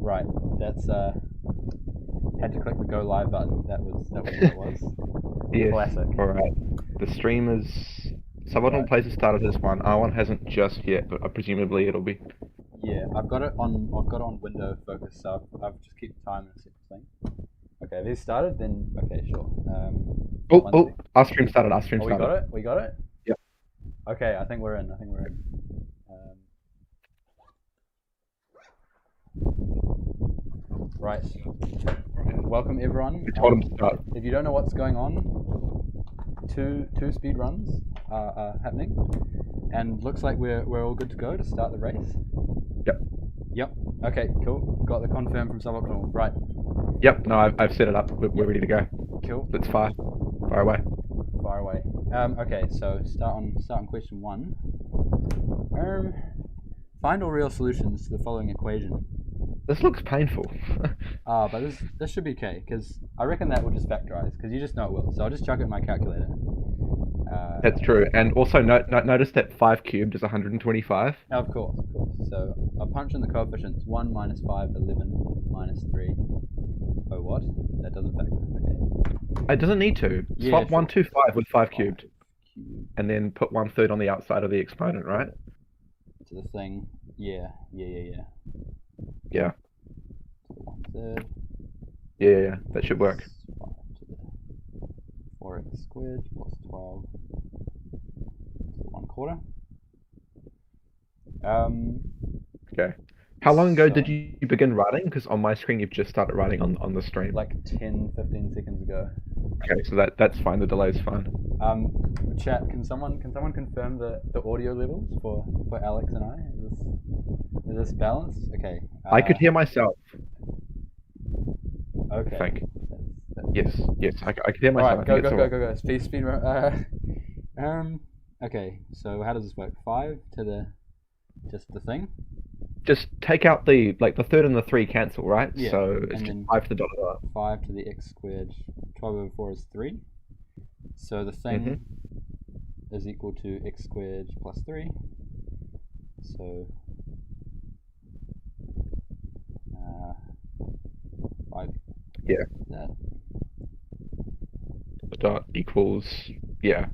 Right. That's had to click the go live button. That was what it was. Yes. Classic. Alright. The stream is... Suboptimal Right. Place has started this one. R1 hasn't just yet, but presumably it'll be. Yeah, I've got it on window focus, so I've just kept time and set the thing. Okay, have these started? Then okay, sure. Our stream started. Our stream Oh, started. we got it. We got it. Yep. Okay, I think we're in. Right. Welcome everyone. We told him to start. If you don't know what's going on, two speed runs are happening, and looks like we're all good to go to start the race. Yep. Yep. Okay. Cool. Got the confirm from Suboptimal. Right. Yep. No, I've set it up. We're ready to go. Cool. Let's fire. Fire away. Far away. Okay, so start on question 1. Find all real solutions to the following equation. This looks painful. But this should be okay, because I reckon that will just factorize, because you just know it will. So I'll just chuck it in my calculator. That's true. And also notice that 5 cubed is 125. Of course. So I'll punch in the coefficients. 1 minus 5, 11 minus 3. Oh, what? That doesn't factor. Okay. It doesn't need to. Yeah, Swap sure. 125 with 5 cubed. Cube And then put 1/3 on the outside of the exponent, right? to the thing. Yeah. Yeah. 1/3. Yeah. That should work. 5 to the 4x squared plus 12 to the 1/4. Okay. How long ago So- did you begin writing? Because on my screen you've just started writing on the stream. Like 10-15 seconds ago. Okay, so that's fine. The delay's fine. Chat, can someone confirm the audio levels for Alex and I? Is this balanced? Okay. I could hear myself. Okay. I think. That's- Yes. I could hear myself. Alright, go. Speed run. Okay, so how does this work? 5 to just the thing? Just take out the third and the 3 cancel, right? Yeah, So and it's just then 5 to the dot dot. 5 to the x squared. 12 over 4 is 3. So the thing is equal to x squared plus 3. So 5. Yeah. That. The dot equals, yeah.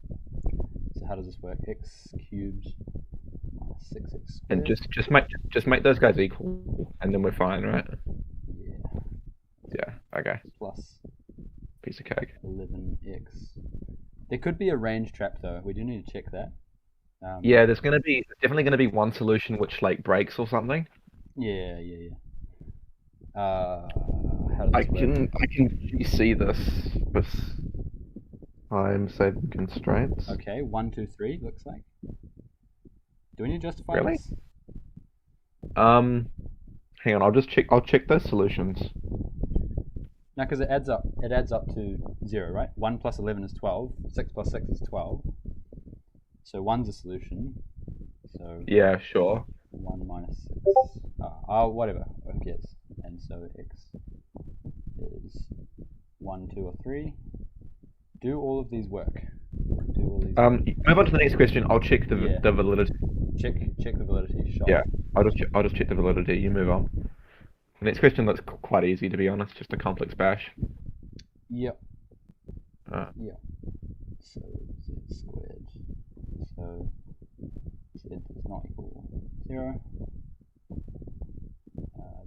So how does this work? X cubed minus 6x squared. And just make those guys equal, and then we're fine, right? Yeah. Yeah. Okay. Plus Piece of cake. 11x. There could be a range trap though. We do need to check that. Yeah, there's definitely gonna be one solution which breaks or something. Yeah. How does I this work? can see this with time saving constraints. Okay, 1, 2, 3 looks like. Do we need to justify Really? this? Hang on, I'll check those solutions. No, because it adds up to 0, right? 1 plus 11 is 12. 6 plus 6 is 12. So 1's a solution. So Yeah, sure. 1 minus 6. Whatever. Who cares? And so x is 1, 2, or 3. Do all of these work? Move on to the next question. I'll check the validity. Check the validity. Shot. Yeah, I'll just check the validity. You move on. The next question looks quite easy, to be honest. Just a complex bash. Yep. Yeah. So z squared. So z does not equal 0.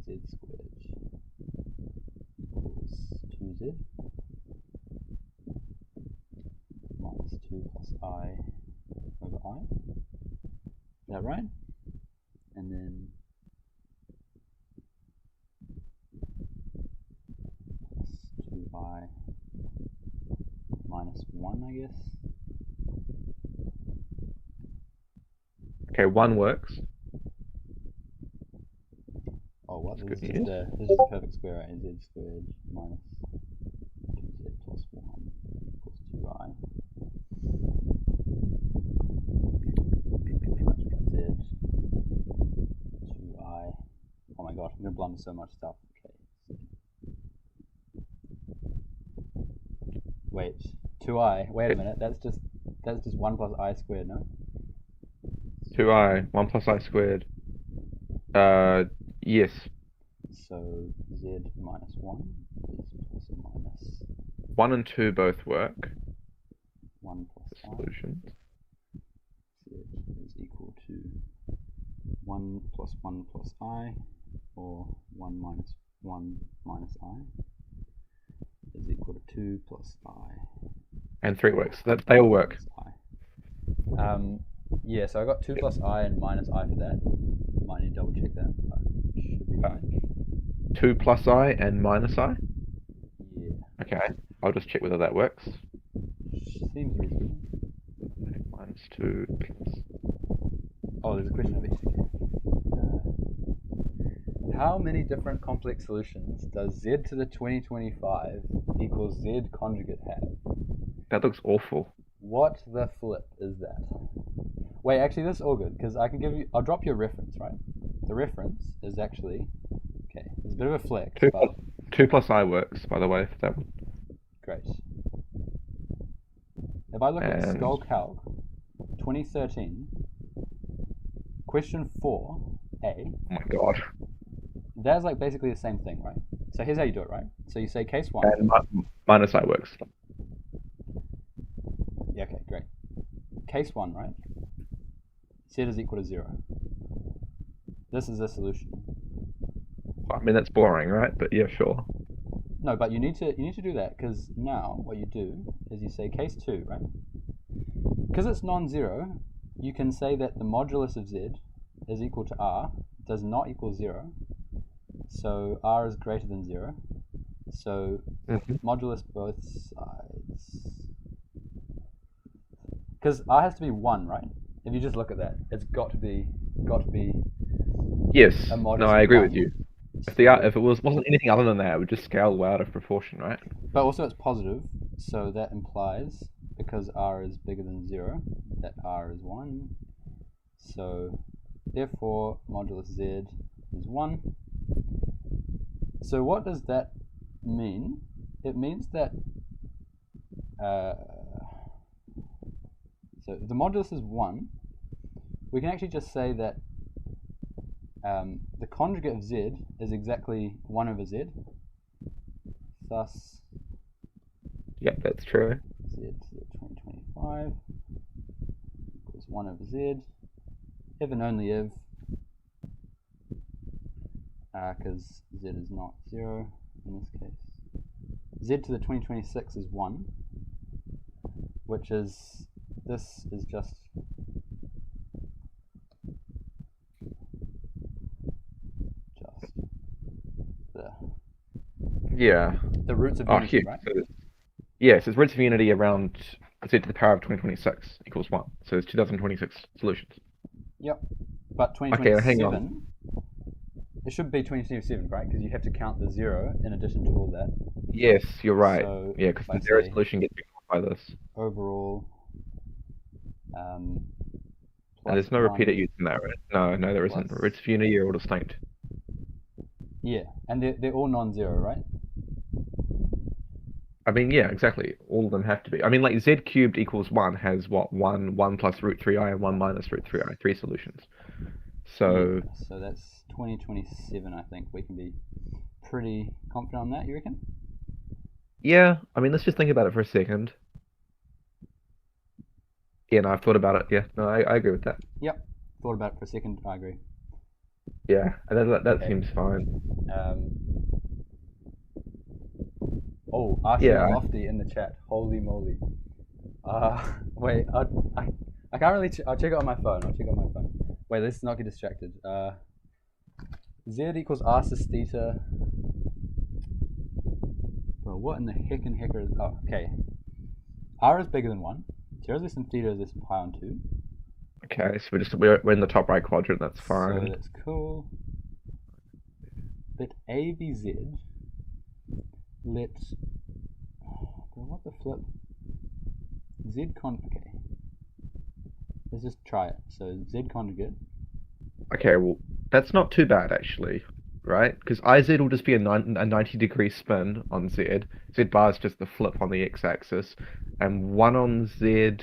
Z squared equals 2z minus 2 plus I over I. Is that right? And then plus 2I minus 1, I guess. Okay, 1 works. Oh, what? That's This good is news. the perfect square, right? Z squared minus 2z plus 1 equals 2I. Z 2I. Oh my gosh, I'm gonna blunder so much stuff. Okay. Wait, 2I. Wait a minute. That's just 1 plus I squared, no? 2i, 1 plus I squared. Yes. So z minus 1 is plus or minus 1 and 2 both work. 1 plus I. Solutions. Z is equal to 1 plus 1 plus I, or 1 minus 1 minus I is equal to 2 plus I. And 3 works. They all work. Yeah, so I got 2 plus I and minus I for that. Might need to double check that, but it should be right. 2 plus I and minus I? Yeah. Okay, I'll just check whether that works. Seems reasonable. Minus 2 plus. Oh, there's a question over here. How many different complex solutions does z to the 2025 equals z conjugate have? That looks awful. What the flip is that? Wait, actually, this is all good, because I can give you, I'll drop you a reference, right? The reference is actually, okay, it's a bit of a flex, 2 plus I works, by the way, for that one. Great. If I look at Skull Calc 2013, question 4A. Oh my god. That's like basically the same thing, right? So here's how you do it, right? So you say case 1. And minus I works. Yeah, okay, great. Case 1, right? Z is equal to 0. This is the solution. I mean, that's boring, right? But yeah, sure. No, but you need to do that, because now what you do is you say case 2, right? Because it's non-zero, you can say that the modulus of z is equal to r does not equal 0. So r is greater than 0. So modulus both sides. Because r has to be 1, right? If you just look at that, it's got to be Yes. a modulus. No, I agree with 1. you. If it wasn't anything other than that, it would just scale way out of proportion, right? But also it's positive, so that implies, because r is bigger than 0, that r is 1. So therefore modulus z is 1. So what does that mean? It means that so if the modulus is 1, we can actually just say that the conjugate of z is exactly 1 over z. Thus, Yep, that's true. z to the 2025 equals 1 over z, if and only if, because z is not 0 in this case. Z to the 2026 is 1, which is, this is just the roots of unity, right? So, yes, it's roots of unity around z to the power of 2026 equals 1. So it's 2026 solutions. Yep. But 2027, okay, hang on. It should be 2027, right? Because you have to count the 0 in addition to all that. Yes, you're right. So yeah, because the 0 solution gets ignored by this. Overall, and there's no repeater used in that, right? No, there isn't. Roots of unity are all distinct. Yeah, and they're all non-zero, right? I mean, yeah, exactly. All of them have to be. I mean, like z cubed equals 1 has what? 1 plus root 3i and 1 minus root 3i, 3 solutions. So yeah, so that's 2027, I think. We can be pretty confident on that, you reckon? Yeah, I mean, let's just think about it for a second. Yeah, no, I've thought about it. Yeah, no, I agree with that. Yep, thought about it for a second. I agree. Yeah, and that seems fine. Oh, RC Lofty in the chat. Holy moly. Wait, I can't really. I'll check it on my phone. Wait, let's not get distracted. Z equals r cis theta. Bro, what in the heck and hecker is. Oh, okay. R is bigger than 1. 0 is less than theta is less than pi on 2. Okay, so we're in the top right quadrant, that's fine. So that's cool. Let A be Z. Let. What the flip? Okay. Let's just try it. So Z conjugate. Okay, well, that's not too bad actually, right? Because IZ will just be a 90-degree spin on Z. Z bar is just the flip on the x-axis. And 1 on Z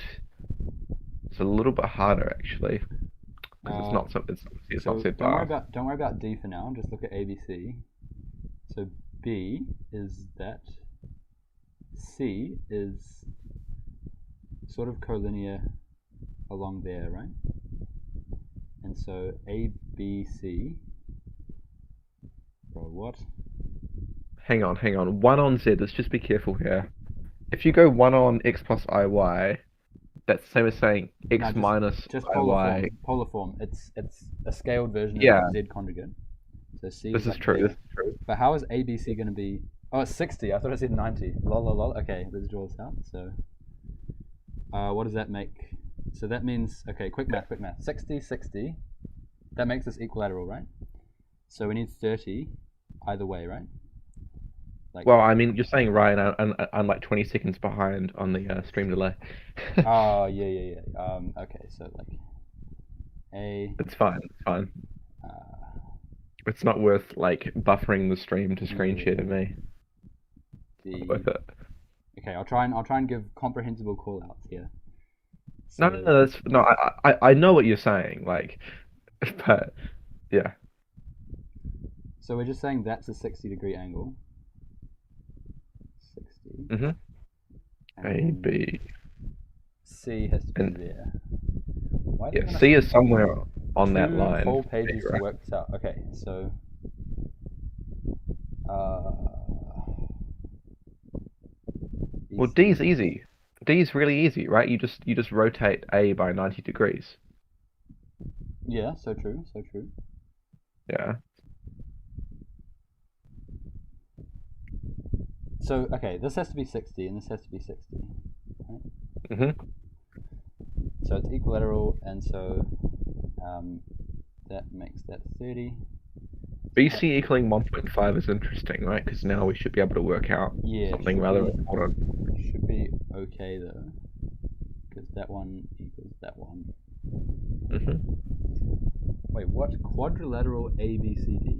is a little bit harder actually. Because it's not Z bar. Don't worry about D for now. Just look at ABC. So B is that. C is sort of collinear along there, right? And so A, B, C. Bro, what? Hang on. 1 on Z, let's just be careful here. If you go 1 on x plus iy, that's the same as saying No, x minus just polar iy. form. Polar form. It's a scaled version Yeah, of Z conjugate. So C this is is up true. there. This is true. But how is ABC going to be? Oh, it's 60. I thought I said 90. Lol, lol, lol. Okay, let's draw this out. So, what does that make? So that means, okay, quick math. 60, 60. That makes this equilateral, right? So we need 30 either way, right? Like, Well, I mean, you're saying right, and I'm like 20 seconds behind on the stream delay. oh, yeah. Okay, so like A, It's fine. It's fine. uh, It's not worth like buffering the stream to screen share to yeah, me. Not D. worth it. Okay, I'll try and give comprehensible callouts here. No, So, that's no. I know what you're saying. Like, but yeah. so we're just saying that's a 60-degree angle. 60. Mm-hmm. And A, then B, C has to be and there. Why do they yeah, want C us is somewhere on that two line. whole pages Right. to work this out? Okay, so uh, Well, D is easy. D is really easy, right? You just rotate A by 90 degrees. yeah, so true. Yeah. So okay, this has to be 60 and this has to be 60. Right? Mm-hmm. So it's equilateral, and so that makes that 30. BC equaling 1.5 is interesting, right? Because now we should be able to work out Yeah, something rather important. should be okay though, because that one equals that one. Mm-hmm. Wait, what? Quadrilateral ABCD.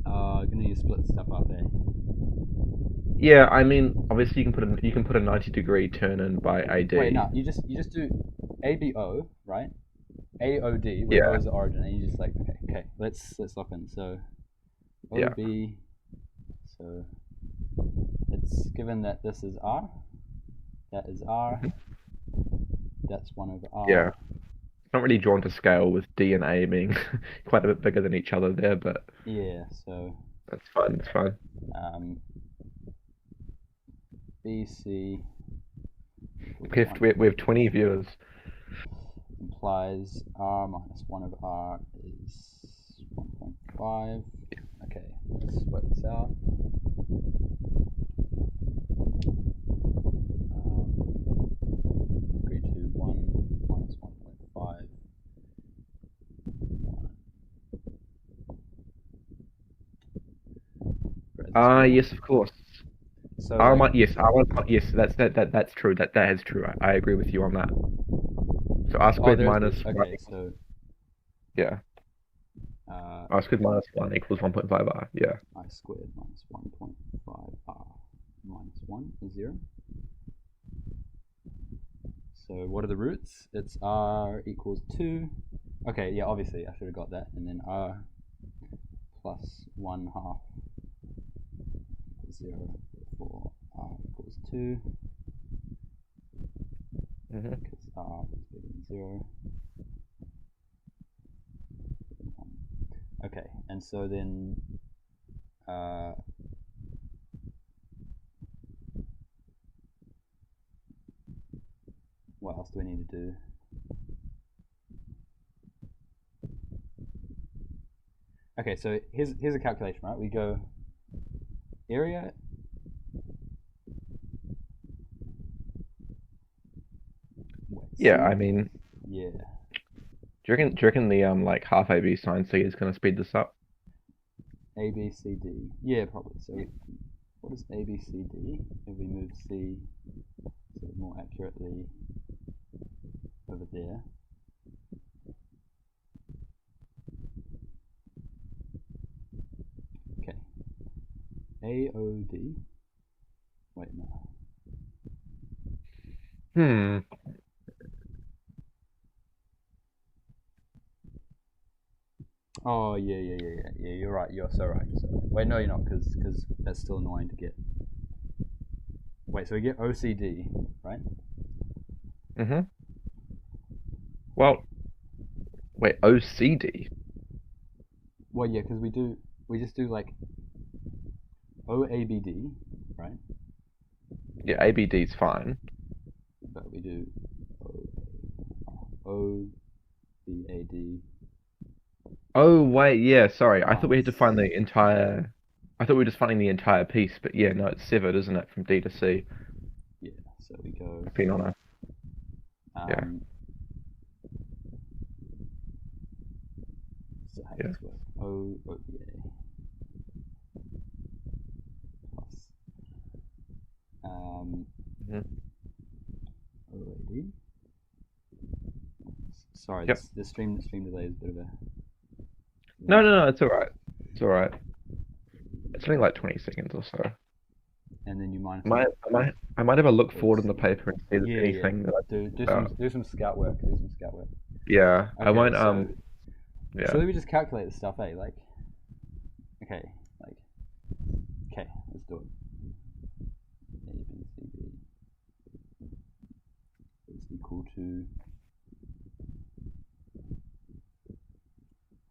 Gonna need to split the stuff up, eh? Yeah, I mean, obviously you can put a 90-degree turn in by AD. Wait, no, you just do ABO, right? AOD, where O Yeah. is the origin, and you just like okay, let's lock in. So Yeah. OB. So it's given that this is R, that is R, that's 1 over R. Yeah. It's not really drawn to scale with D and A being quite a bit bigger than each other there, but Yeah, so that's fine. It's fine. BC We have 20 viewers. implies R minus 1 over R is 1.5. Okay, let's work this out. Degree 2, 1 minus 1.5. 1. Yes, of course. So R like, yes, yes, that's true. That is true. I agree with you on that. So R squared minus okay, 1 so yeah. R squared minus 1 equals 1.5 R. Yeah. I squared minus 1.5 R minus 1 is 0. So what are the roots? It's R equals 2. Okay, yeah, obviously I should have got that. And then R plus 1 half equals 0. Therefore R equals 2. Because R is bigger than 0. Okay, and so then what else do we need to do? Okay, so here's a calculation, right? We go area. Yeah, I mean, yeah. do you reckon the like half AB sine C is gonna speed this up? A, B, C, D. Yeah, probably. So what is A, B, C, D? If we move C sort of more accurately over there. Okay. AOD. Wait, no. Oh yeah. You're right. You're so right. You're so right. Wait, no, you're not, because that's still annoying to get. Wait, so we get OCD, right? Mm-hmm. Well, wait, OCD? Well, yeah, because we just do like OABD, right? Yeah, ABD's fine. But we do OBAD Oh, wait, yeah, sorry. I thought we had to minus. find the entire. I thought we were just finding the entire piece, but yeah, no, it's severed, isn't it, from D to C? Yeah, so we go. I've been on a. Yeah, Um, so how does yeah. this work? OBA plus Mhm. OAD. Sorry, Yep. this stream delay is a bit of a. No, it's all right. It's all right. It's only like 20 seconds or so. And then you minus. I might have a look forward in the OC. paper and see if there's Yeah. anything that I. Do some scout work. Do some scout work. Yeah, I Okay, won't. so Yeah. surely we just calculate this stuff, eh? Like, okay, let's do it. A, B, C, D is equal to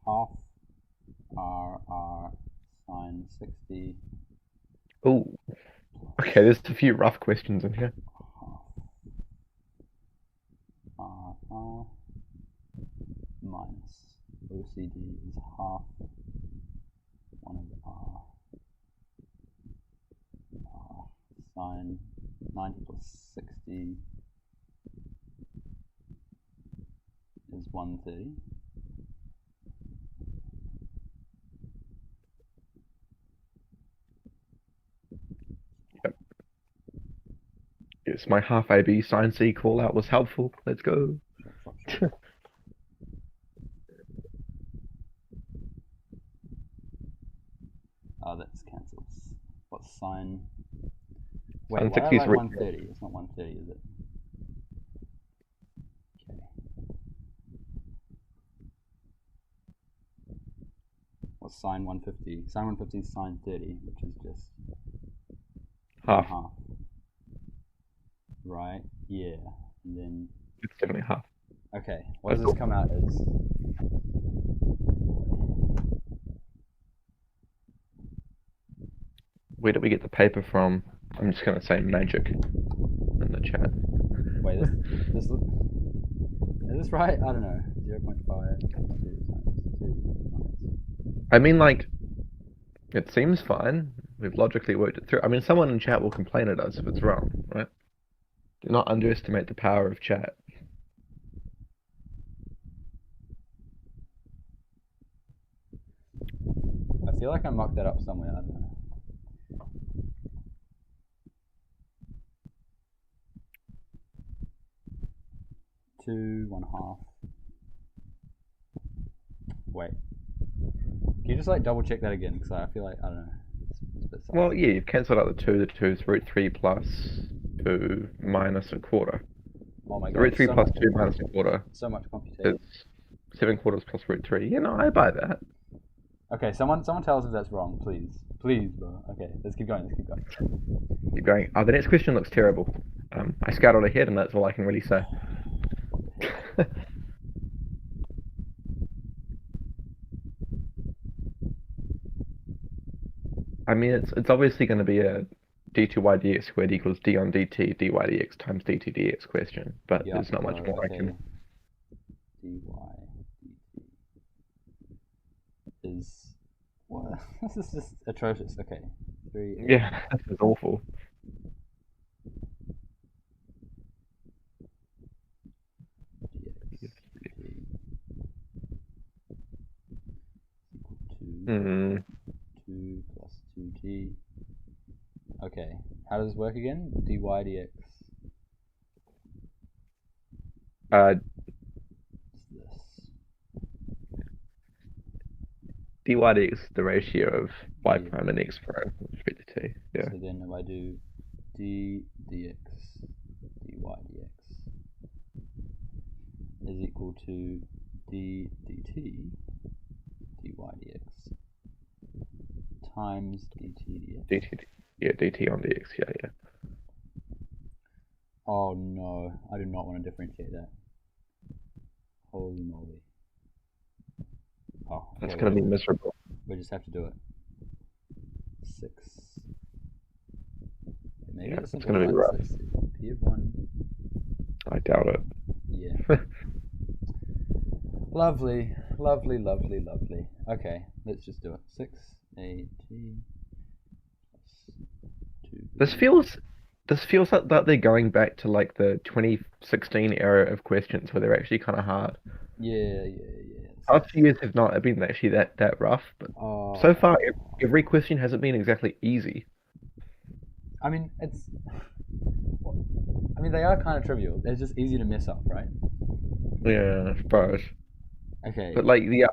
half R sine 60 Oh, okay. There's a few rough questions in here. half R minus OCD is half 1 over R sine 90 plus 60 is 130. Yep. Yes, my half AB sine C call out was helpful. Let's go. Sure. Oh, that's cancels. What's sine? Wait, Sine why I 60 is write right. 130? It's not 130, is it? Okay. What's sine 150? Sine 150 is sine 30, which is just Half. half. Right? Yeah. And then. It's definitely half. Okay, what does this come out as? Where did we get the paper from? I'm just gonna say magic in the chat. Wait, this is this right? I don't know. 0.5 times 2 I mean, like, it seems fine. We've logically worked it through. I mean, someone in chat will complain at us if it's wrong, right? Do not underestimate the power of chat. I feel like I mucked that up somewhere. I don't know. 2, 1/2. Wait. Can you just like double check that again? Because I feel like I don't know. It's a bit Well, sus. yeah, you've cancelled out the 2. The 2 is root 3 plus 2 minus a quarter. Oh my So god. root 3 So plus much, 2 minus a quarter so much computation. is 7 quarters plus root 3. You know, I buy that. Okay, someone tell us if that's wrong, please. Please, bro. Okay, let's keep going. Keep going. Oh, the next question looks terrible. I scouted ahead, and that's all I can really say. I mean, it's obviously going to be a d2y dx squared equals d on dt dy dx times dt dx question, but Yeah. there's not much more I Okay. can. dy dt is what? This is just atrocious. Okay. 3. Yeah, it's awful. dx dt equal to Hmm. 2 plus 2t. Okay. How does this work again? dy dx. Uh, Is dy dx is the ratio of y this? prime and x prime with respect to t. Yeah. So then if I do d dx dy dx is equal to d dt dy dx times dt dx. dt on dx, yeah. Oh no, I do not want to differentiate that. Holy moly. Oh, okay, That's going to be miserable. we just have to do it. 6. Maybe Yeah, it's it's going to be rough. Let's see. P of 1. I doubt it. Yeah. Lovely, lovely, lovely, lovely. Okay, let's just do it. 6 AT plus 2. This feels like that they're going back to like the 2016 era of questions where they're actually kind of hard. Yeah. Past few years have not been actually that rough, but so far every question hasn't been exactly easy. I mean, they are kind of trivial. They're just easy to mess up, right? Yeah, I suppose. Okay. But like the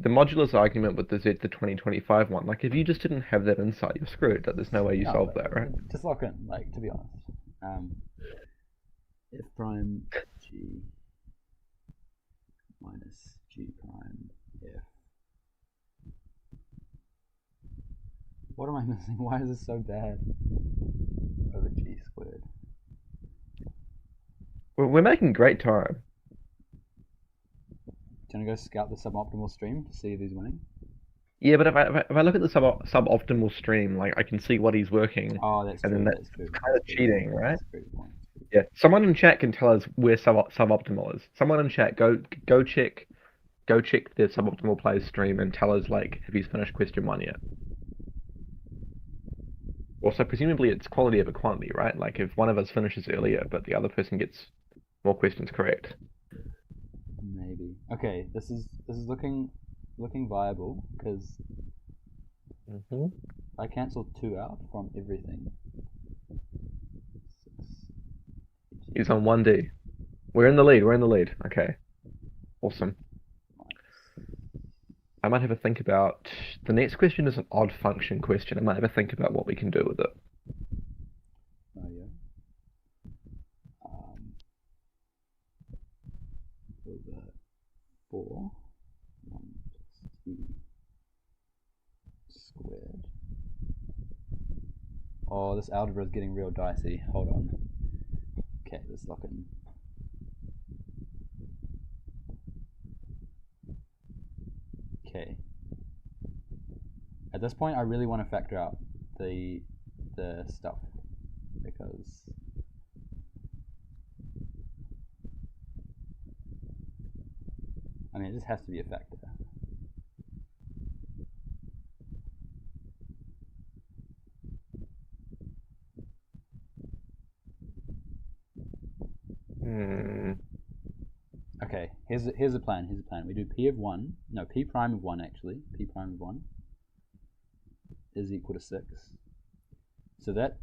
modulus argument with the 2025 one, like if you just didn't have that insight, you're screwed. Like, there's no way you solve that, right? Just lock in, like, to be honest. F prime G minus G prime F. What am I missing? Why is this so bad? Over G squared. We're making great time. Do you want to go scout the suboptimal stream to see if he's winning? Yeah, but if I look at the suboptimal stream, like I can see what he's working. Oh, that's and true. then That's true. kind of cheating, right? That's a great point. Yeah. Someone in chat can tell us where suboptimal is. Someone in chat, go check the suboptimal plays stream and tell us like if he's finished question 1 yet. Also, presumably it's quality over quantity, right? Like if one of us finishes earlier, but the other person gets more questions correct. Maybe. Okay, this is looking viable because I cancelled 2 out from everything. 6. He's on 1D. We're in the lead. Okay. Awesome. I might have a think about the next question is an odd function question. I might have a think about what we can do with it. Oh yeah. Over 4 1 plus t squared. Oh, this algebra is getting real dicey. Hold on. Okay, let's lock in. Okay. At this point, I really want to factor out the stuff because I mean it just has to be a factor. Okay, here's a plan. We do p of 1. No, p prime of 1 actually. P prime of 1 is equal to 6. So that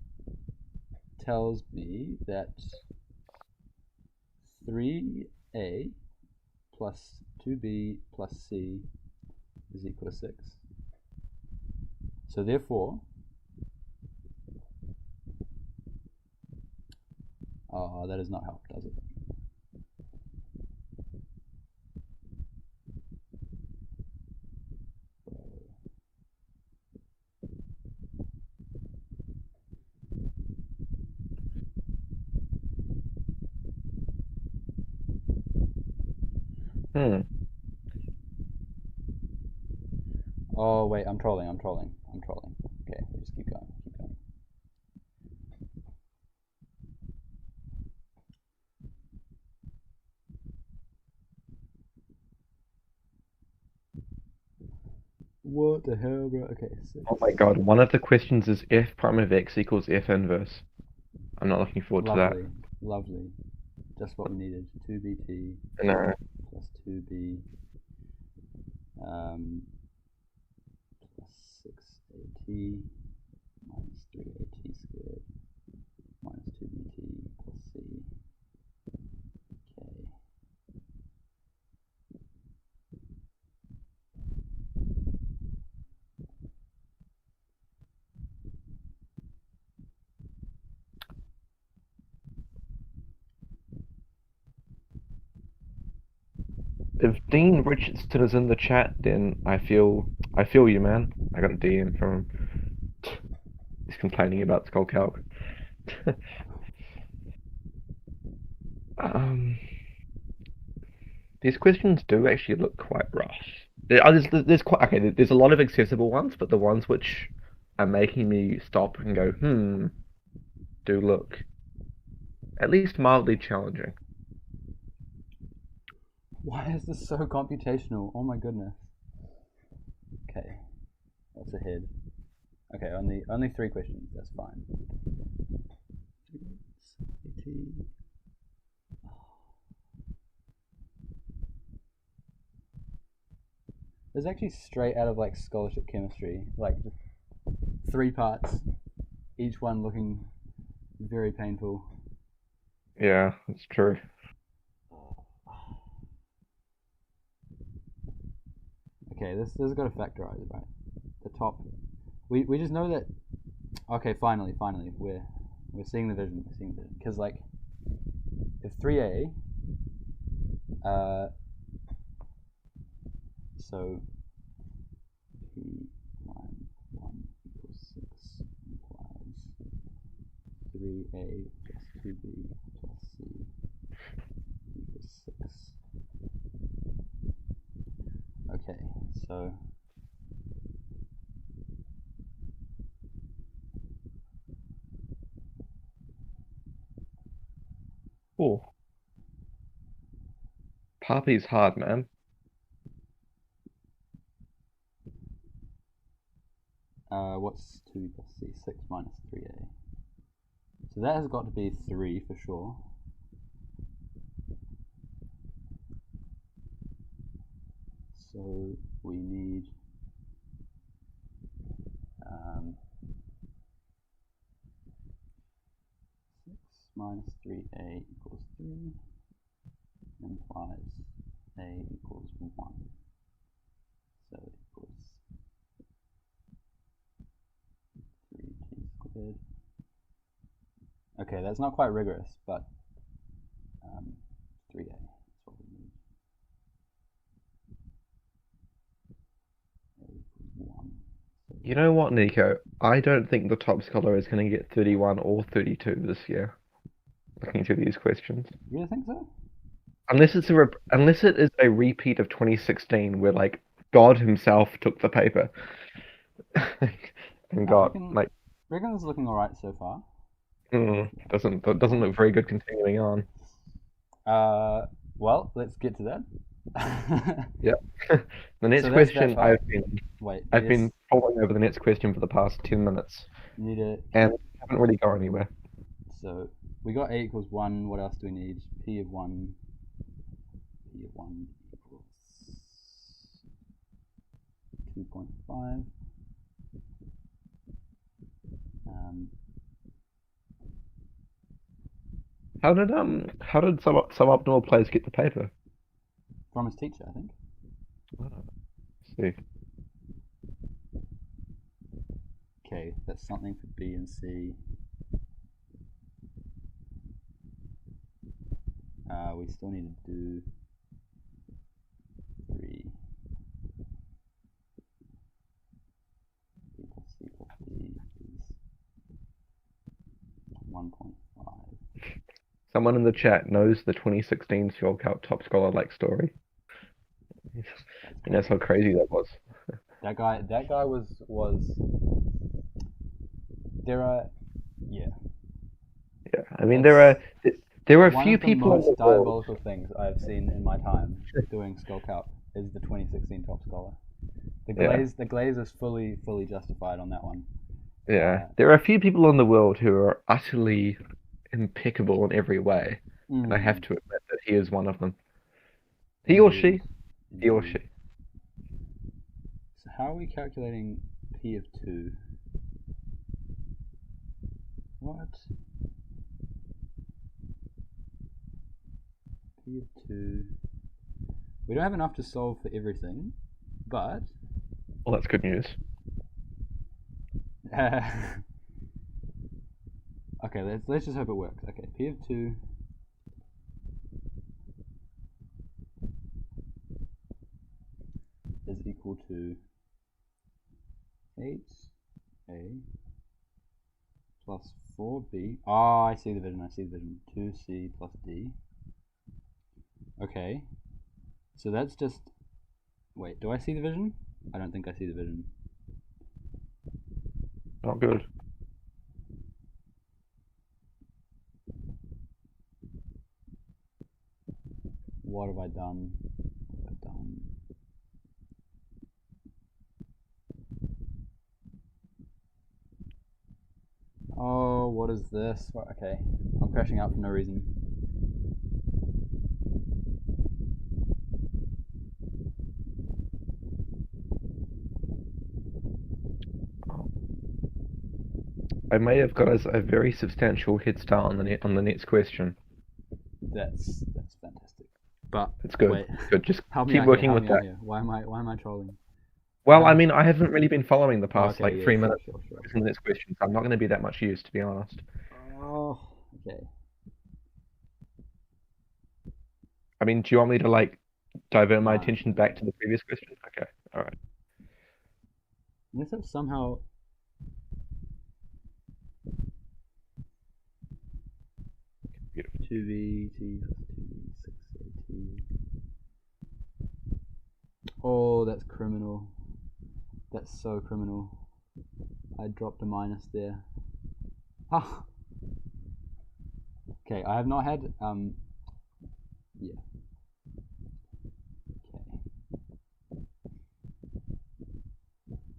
tells me that 3a plus 2b plus c is equal to 6. So therefore, that does not help, does it? Oh wait, I'm trolling. Okay, we just keep going. What the hell, bro? Okay, 6. Oh my god, one of the questions is f prime of x equals f inverse. I'm not looking forward to that. Lovely. Just what we needed. 2bt plus 2b plus 6at minus 3at squared minus 2bt plus c. Okay. if Dean Richardson is in the chat, then I feel you, man. I got a DM from him. He's complaining about Skull Calc. Um, these questions do actually look quite rough. There's quite okay. There's a lot of accessible ones, but the ones which are making me stop and go, do look at least mildly challenging. Why is this so computational? Oh my goodness. Okay, what's ahead? Okay, only 3 questions. That's fine. It's actually straight out of like scholarship chemistry, like 3 parts, each one looking very painful. Yeah, that's true. Okay, this has got to factorize, right? The top. We just know that. Okay, finally, we're seeing the vision. We're seeing the vision because like if 3a, so p prime 1 equals 6 implies 3a plus 2b plus c equals 6. Okay, so Oh, Poppy's hard, man. what's 2 plus c? 6 minus 3a. So that has got to be 3 for sure. So we need 6 minus 3a equals 3 implies a equals 1. So it equals 3t squared. Okay, that's not quite rigorous, but 3a is what we need. A equals 1. So You know what, Nico? I don't think the top scholar is going to get 31 or 32 this year. Looking through these questions, you really think so? unless it is a repeat of 2016, where like God himself took the paper and No, I got reckon, like reckon this is looking alright so far. doesn't look very good continuing on. Well, let's get to that. Yeah. The next So that's that question far. I've been Wait, I've yes, been polling over the next question for the past 10 minutes need to. and haven't really gone anywhere. So we got a equals 1. What else do we need? P of 1. P of 1 equals 2.5. How did suboptimal players get the paper? From his teacher, I think. Oh, let's see. Okay, that's something for B and C. We still need to do 3. B plus C plus D is 1.5. Someone in the chat knows the 2016 Skull Cup top scholar like story. And that's how crazy that was. That guy was. There are, yeah. Yeah, I mean That's there are a one few of the people in most the world. diabolical things I've seen in my time doing Skull Cup is the 2016 Top Scholar. Yeah, The glaze is fully justified on that one. yeah. There are a few people in the world who are utterly impeccable in every way, and I have to admit that he is one of them. He or Indeed, she, he or indeed. she. So how are we calculating P of 2? What? P of 2. We don't have enough to solve for everything, but Well, that's good news. okay, let's just hope it works. Okay, P of 2 is equal to 8a plus 4b. Oh, I see the vision, 2c plus d. Okay. So that's just... Wait, do I see the vision? I don't think I see the vision. Not good. What have I done? What have I done? Oh, what is this? Okay, I'm crashing out for no reason. I may have got us a very substantial head start on the next question. That's fantastic. But It's good. wait, Good. Just help me keep out working here, with that. Here. Why am I trolling? Well, I mean, I haven't really been following the past Okay, yeah, 3 minutes sure. from the next question, so I'm not going to be that much use, to be honest. Oh, okay. I mean, do you want me to divert my Nah. attention back to the previous question? Okay, all right. Unless it's somehow... Beautiful. 2v, t plus 2v, 6at. Oh, that's criminal. That's so criminal. I dropped a minus there. Ah. Okay, I have not had yeah.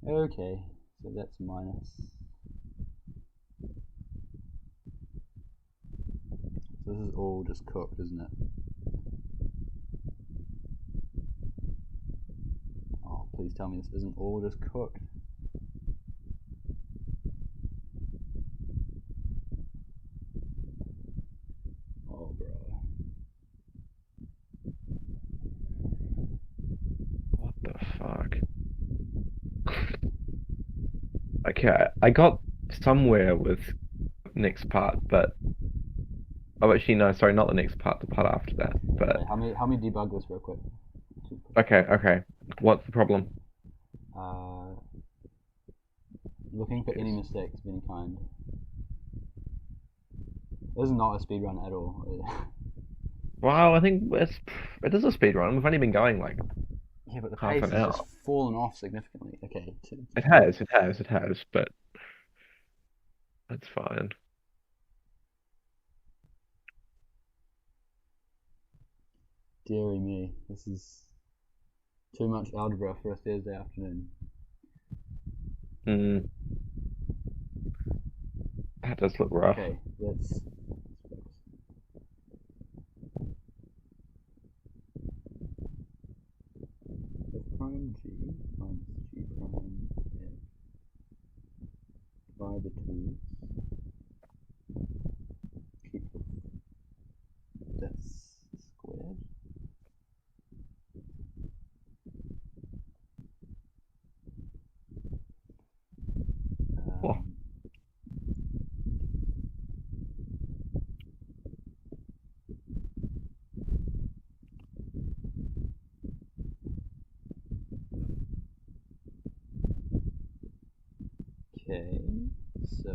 Okay, so that's minus. So this is all just cooked, isn't it? Oh, please tell me this isn't all just cooked. Oh, bro. What the fuck? Okay, I got somewhere with next part, but actually no, sorry, not the next part, the part after that. But Okay, help me debug this real quick. okay. What's the problem? Looking for any mistakes of any kind. This is not a speedrun at all. Wow, I think it is a speed run. We've only been going Yeah, but the half pace an has hour. just fallen off significantly. Okay. It has, but that's fine. Deary me, this is too much algebra for a Thursday afternoon. That does look rough. Okay, let's f prime g minus g prime f by the 2's. Keep that's squared. Oh. Okay, so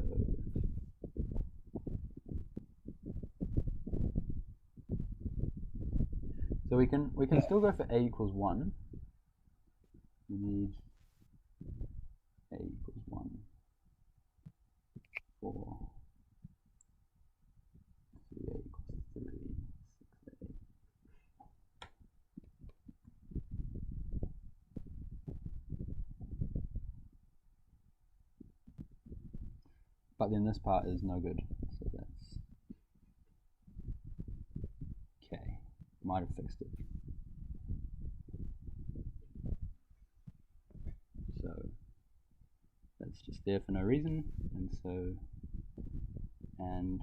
we can still go for a equals 1. We need a equals 1 for 3a equals 3, 6a. But then this part is no good, so that's okay. Might have fixed it. So that's just there for no reason, and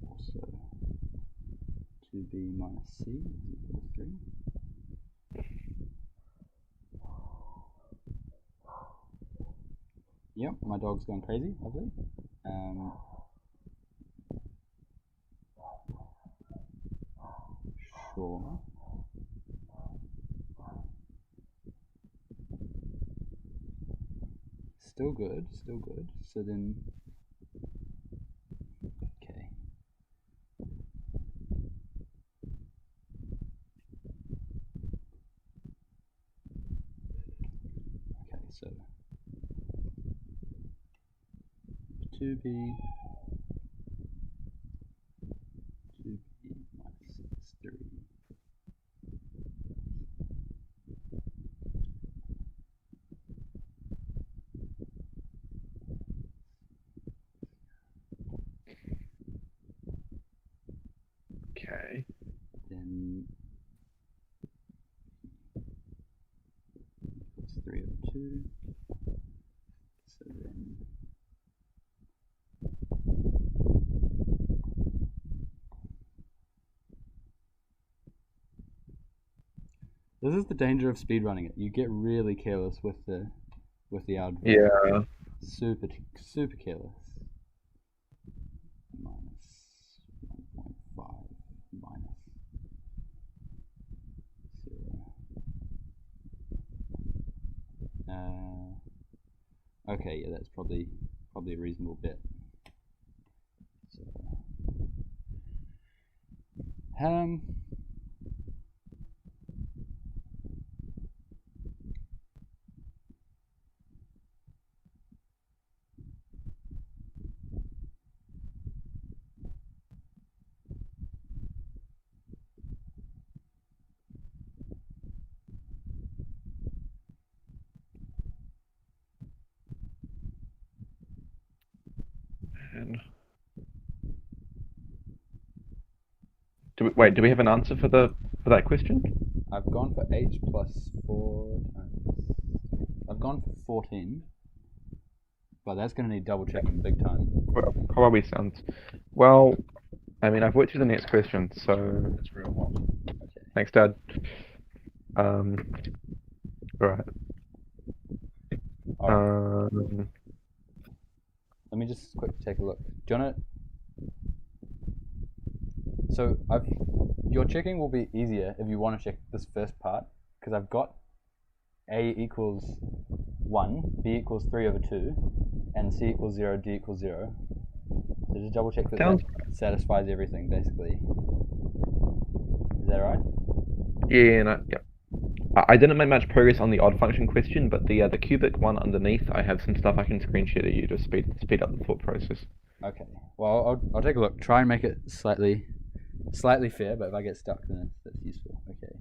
also 2b minus c is equal to 3. Yep, my dog's going crazy, lovely. Sure. still good, still good. So then, okay. Okay, so 2b minus 3. Okay. Then it's 3 over 2. So then this is the danger of speedrunning it. You get really careless with the algebra. Yeah. Super careless. Minus 1.5 minus 0. Okay, yeah, that's probably a reasonable bet. So, And wait, do we have an answer for that question? I've gone for h plus 4 times. I've gone for 14, but that's going to need double checking big time. Well, probably sounds. Well, I mean, I've worked through the next question, so It's real hot. Okay. thanks, Dad. Right. All right. Um, Let me just quickly take a look. Do you want to? So your checking will be easier if you want to check this first part, because I've got a equals 1, b equals 3 over 2, and c equals 0, d equals 0. So just double check that Sounds that satisfies everything, basically. Is that right? yeah, no, yeah. I didn't make much progress on the odd function question, but the cubic one underneath, I have some stuff I can screen share to you to speed up the thought process. Okay. Well, I'll take a look. Try and make it slightly fair, but if I get stuck, then that's useful. Okay.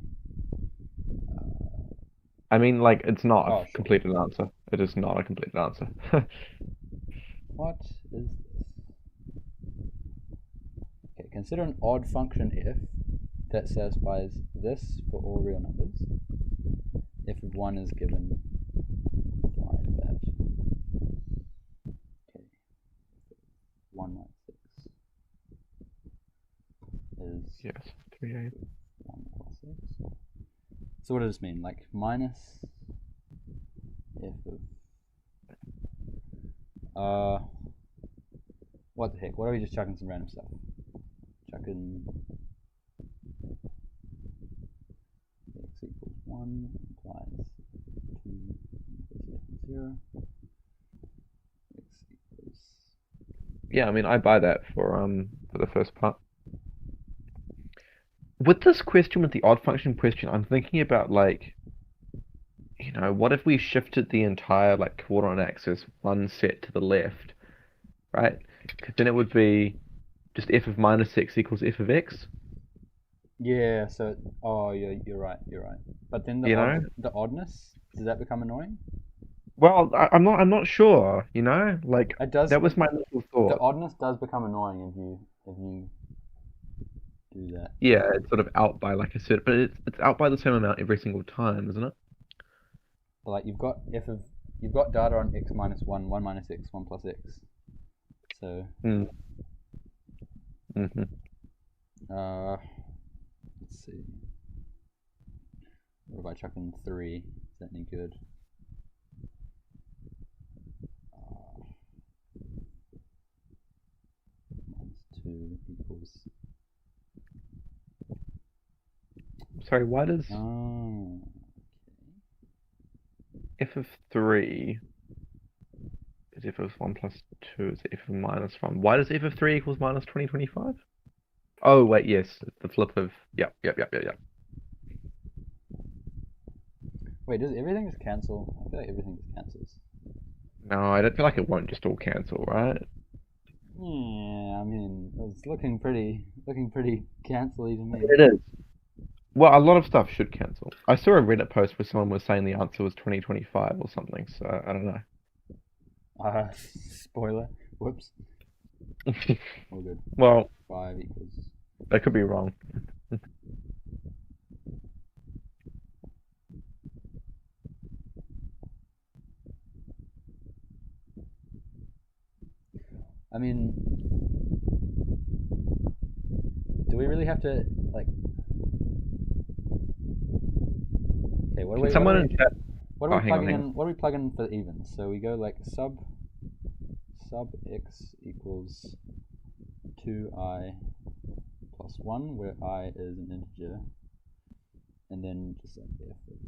I mean, like, it's not Oh, a sure. completed answer. It is not a completed answer. What is this? Okay, consider an odd function f that satisfies this for all real numbers. If 1 is given, find that. Okay. 1 minus 6 is Yes, 3A. 1 plus 6. So what does this mean? Like minus f of what the heck? What are we just chucking some random stuff? Chucking x equals 1 implies 2 plus 0. X equals. Yeah, I mean, I buy that for the first part. With this question, with the odd function question, I'm thinking about like, what if we shifted the entire like coordinate axis one set to the left, right? Because then it would be just f of minus x equals f of x. Yeah. So yeah, you're right. But then the oddness, does that become annoying? Well, I'm not sure. Like It does. that was my little The thought. oddness does become annoying if you do that. Yeah, it's sort of out by like a certain, but it's out by the same amount every single time, isn't it? So like you've got data on x minus 1, 1 minus x, 1 plus x. So Mm. Mm-hmm. let's see. What if I chuck in 3? Is that any good? Minus 2 equals. Sorry, why does Oh. f of 3 is f of 1 plus 2 is f of minus 1. Why does f of 3 equals minus 2025? Oh, wait, yes. It's the flip of... Yep. Wait, does everything just cancel? I feel like everything just cancels. No, I don't feel like it won't just all cancel, right? Yeah, I mean, it's looking pretty cancel-y to me. It is. Well, a lot of stuff should cancel. I saw a Reddit post where someone was saying the answer was 2025 or something, so I don't know. Spoiler. Whoops. All good. Well, 5 equals... they could be wrong. I mean, do we really have to, like... Okay, what are Can we... someone in chat... What are we hang on, plugging hang on. in? What are we plugging in for evens? So we go like sub x equals 2I plus 1, where I is an integer, and then just like f of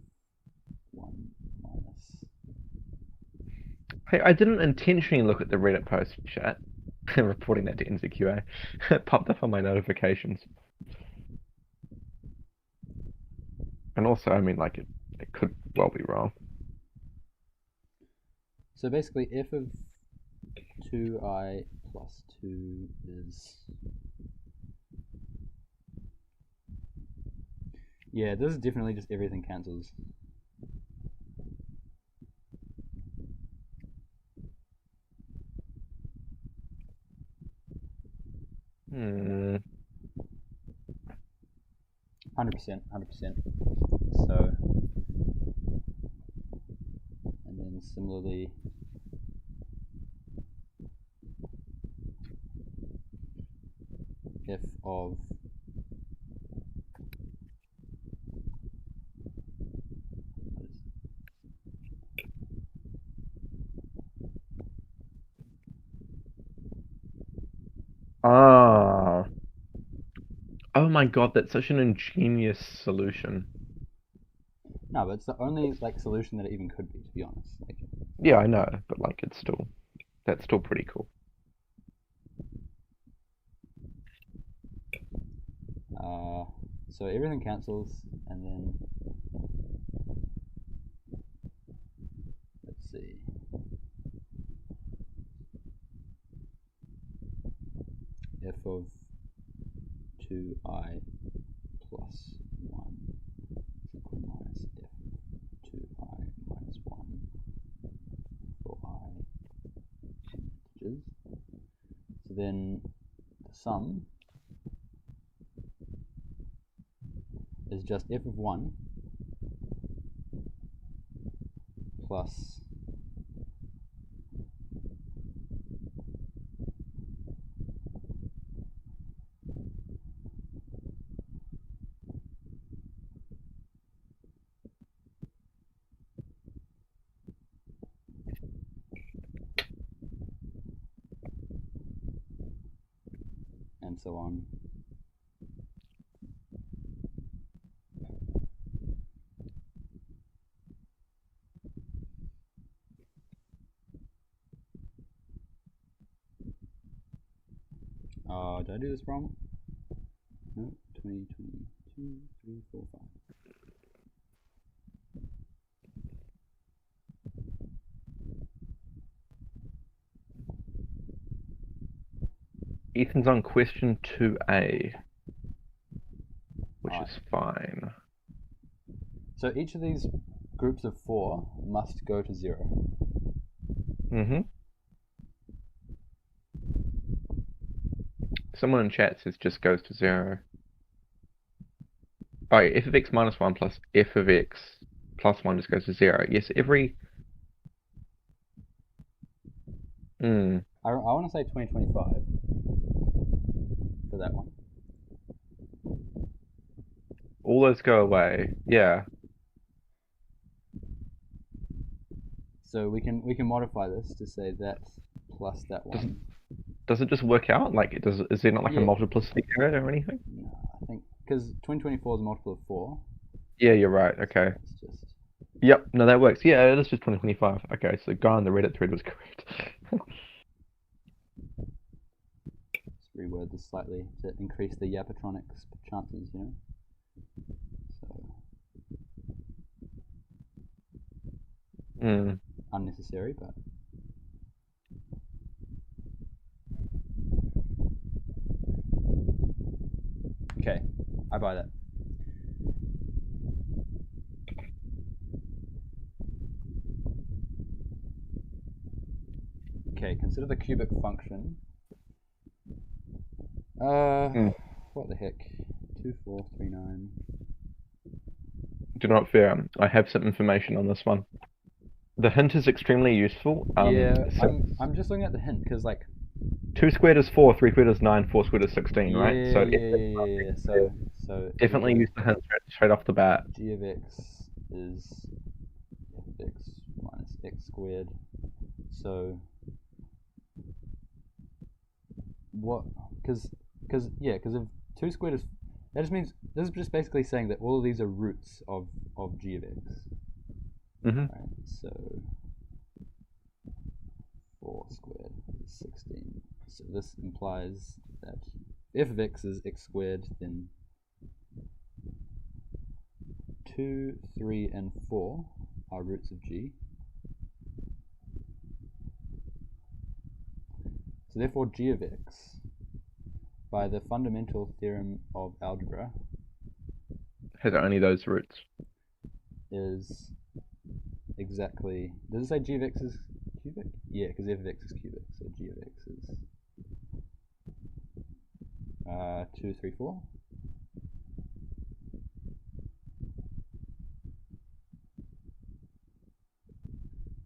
1 minus... Hey, I didn't intentionally look at the Reddit post chat. Reporting that to NZQA. It popped up on my notifications. And also, I mean, like, it could well be wrong. So basically f of 2I plus 2 is... Yeah, this is definitely just everything cancels. Hmm. 100%. So, and then similarly, f of Ah. Oh my god, that's such an ingenious solution. no, but it's the only like solution that it even could be, to be honest. Like, Yeah, I know, but like, that's still pretty cool. so everything cancels, and then let's see. F of 2I plus 1 is equal to minus f of 2I minus 1 for I integers. So then the sum is just f of 1 plus and so on. Did I do this wrong? No, 20, 22, 3, 4, 5. Ethan's on question 2A, which Alright. is fine. So each of these groups of 4 must go to 0. Mm-hmm. Someone in chat says just goes to 0. Oh, yeah, f of x minus 1 plus f of x plus 1 just goes to 0. Yes, every... I want to say 2025 for that one. All those go away. Yeah. So we can modify this to say that plus that one. Does it just work out? Like, is there not like a multiplicity error or anything? No, I think because 2024 is a multiple of 4. Yeah, you're right. Okay. So it's just... Yep. No, that works. Yeah, it is just 2025. Okay, so the guy on the Reddit thread was correct. reword this slightly to increase the Yapatronics chances, you know? So unnecessary, but okay, I buy that. Okay, consider the cubic function. What the heck? 2, 4, 3, 9. Do not fear. I have some information on this one. The hint is extremely useful. Yeah, So I'm just looking at the hint because like 2 squared is 4, 3 squared is 9, 4 squared is 16, yeah, right? So yeah. So definitely use the hint straight off the bat. G of x is f of x minus x squared. So what? Because if 2 squared is, that just means this is just basically saying that all of these are roots of g of x. Right. So 4 squared is 16. So this implies that f of x is x squared, then 2, 3, and 4 are roots of g. So therefore g of x, by the fundamental theorem of algebra, Has only those roots. is exactly, does it say g of x is cubic? Yeah, because f of x is cubic, so g of x is 2, 3, 4.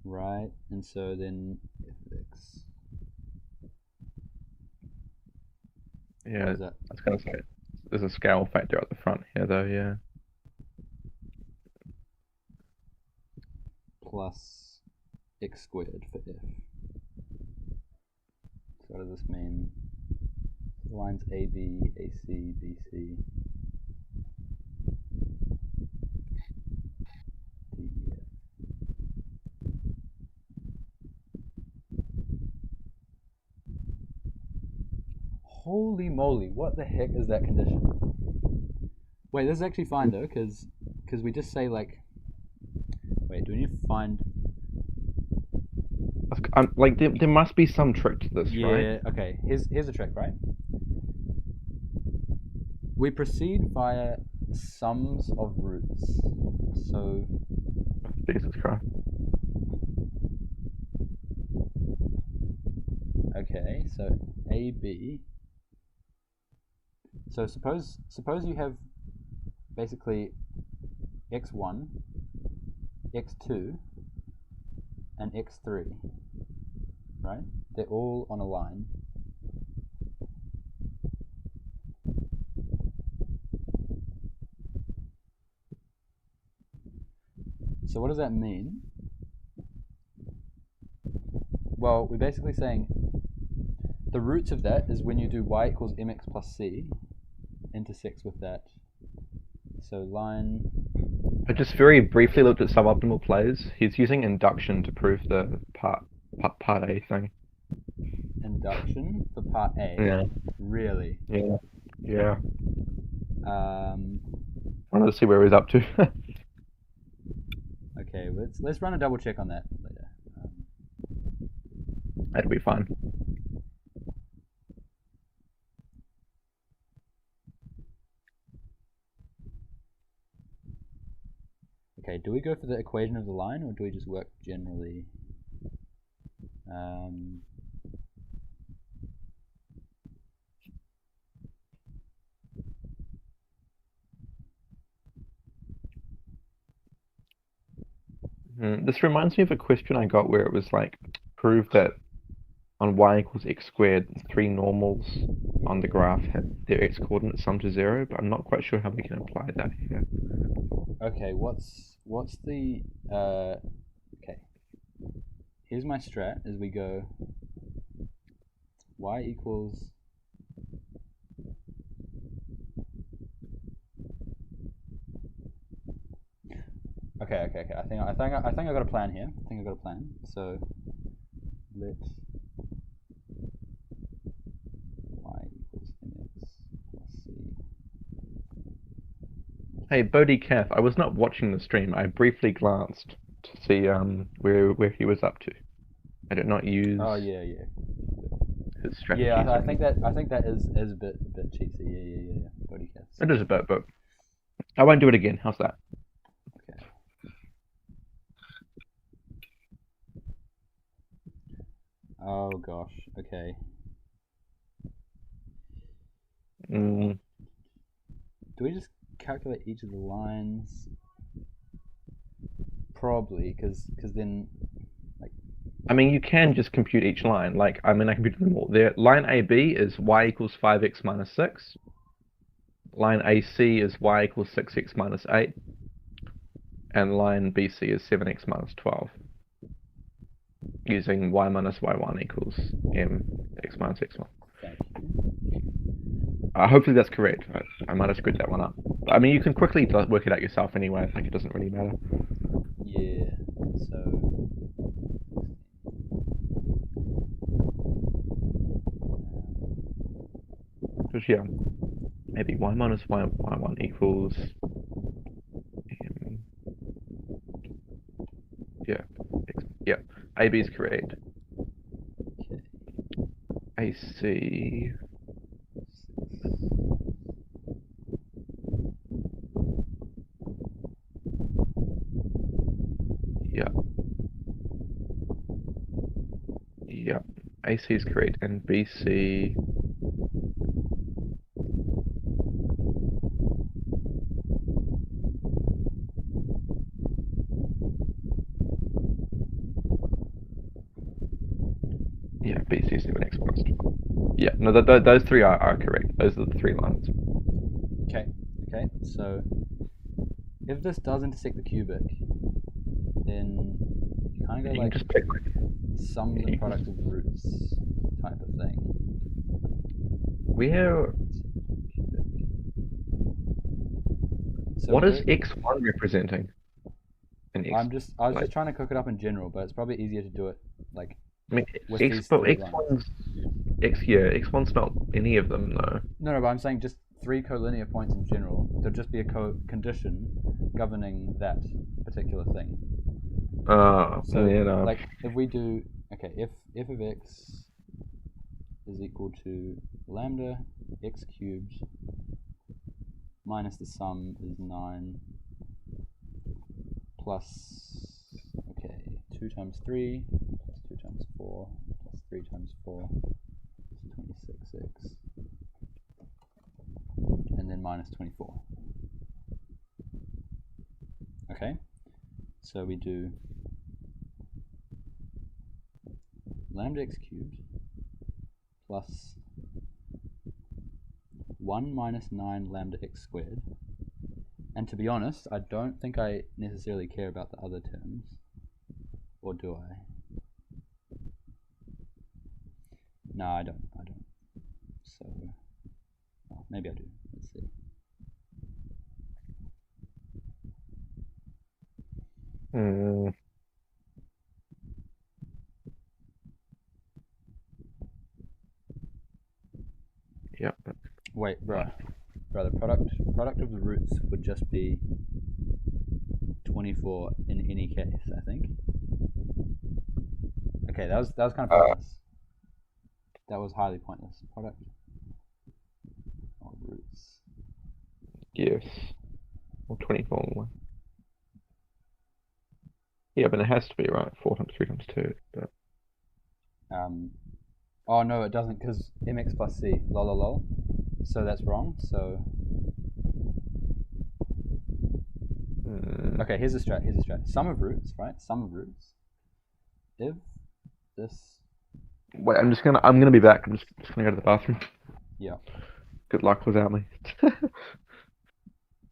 Right, and so then f of x. Yeah, What is that? I was going to say, there's a scale factor at the front here, though, yeah. Plus x squared for f. So what does this mean? Lines AB, AC, BC, DEF. Holy moly, what the heck is that condition? Wait, this is actually fine though, because we just say like, wait, do we need to find? Like there must be some trick to this, right? Yeah, okay. Here's the trick, right? We proceed via sums of roots. So Jesus Christ. okay, so AB. So suppose you have basically x1, x2, and x3, right? They're all on a line. So what does that mean? Well, we're basically saying the roots of that is when you do y equals mx plus c intersects with that. So line. I just very briefly looked at suboptimal plays. He's using induction to prove the part A thing. Induction for part A? Yeah. Really? Yeah. Yeah. Wanted to see where he's up to. Okay, let's run a double check on that later. That'll be fine. Okay, do we go for the equation of the line, or do we just work generally? This reminds me of a question I got where it was like, prove that on y equals x squared, 3 normals on the graph have their x coordinates sum to 0, but I'm not quite sure how we can apply that here. Okay, what's the okay. Here's my strat as we go y equals okay. I think I got a plan here. I think I got a plan. So let y equals Hey, Bodhi Calf, I was not watching the stream. I briefly glanced to see where he was up to. I did not use Oh yeah, yeah, his yeah. strategies I or think anything. that is a bit cheesy. Yeah. Body cats. It is a bit, but I won't do it again. How's that? Okay. Oh gosh. Okay. Mm, Do we just calculate each of the lines? Probably, because then like I mean, you can just compute each line. Like, I mean, I computed them all. There, line AB is y equals 5x minus 6. Line AC is y equals 6x minus 8. And line BC is 7x minus 12. Using y minus y1 equals mx minus x1. thank you. Hopefully that's correct. I might have screwed that one up. But, I mean, you can quickly work it out yourself anyway. Like, it doesn't really matter. Yeah. So. Because, yeah, maybe y minus y1 equals... yeah, yeah. AB is correct. Okay. AC... yeah, yeah. AC is correct. And BC... yeah, BC is 7x plus 12. Yeah, no, those three are correct. Those are the three lines. Okay. Okay. So if this does intersect the cubic, then you kind of You go can like just pick. sums and products of roots type of thing. Where... So what is we're, x1 representing? In x, I was like, just trying to cook it up in general, but it's probably easier to do it like I mean, with x, these but three lines. x1's not any of them though. No, but I'm saying just three collinear points in general. There'll just be a condition governing that particular thing. So, You know, like, if we do, okay, if f of x is equal to lambda x cubed minus the sum is 9 plus, okay, 2 times 3 plus 2 times 4 plus 3 times 4 is 26x, and then minus 24. Okay, so we do lambda x cubed plus 1 minus 9 lambda x squared. And to be honest, I don't think I necessarily care about the other terms. Or do I? No, I don't. So, well, maybe I do. Let's see. mm, yeah, Wait, bro. The product of the roots would just be 24 in any case, I think. Okay, that was kind of pointless. That was highly pointless. Product of roots. yes, or 24. Yeah, but it has to be right. 4 times 3 times 2. But Oh no, it doesn't, because mx plus c. Lol lol lol. So that's wrong. So okay, here's a strat. Sum of roots, right? Sum of roots. If this, wait, I'm gonna be back. I'm just gonna go to the bathroom. yeah. Good luck without me.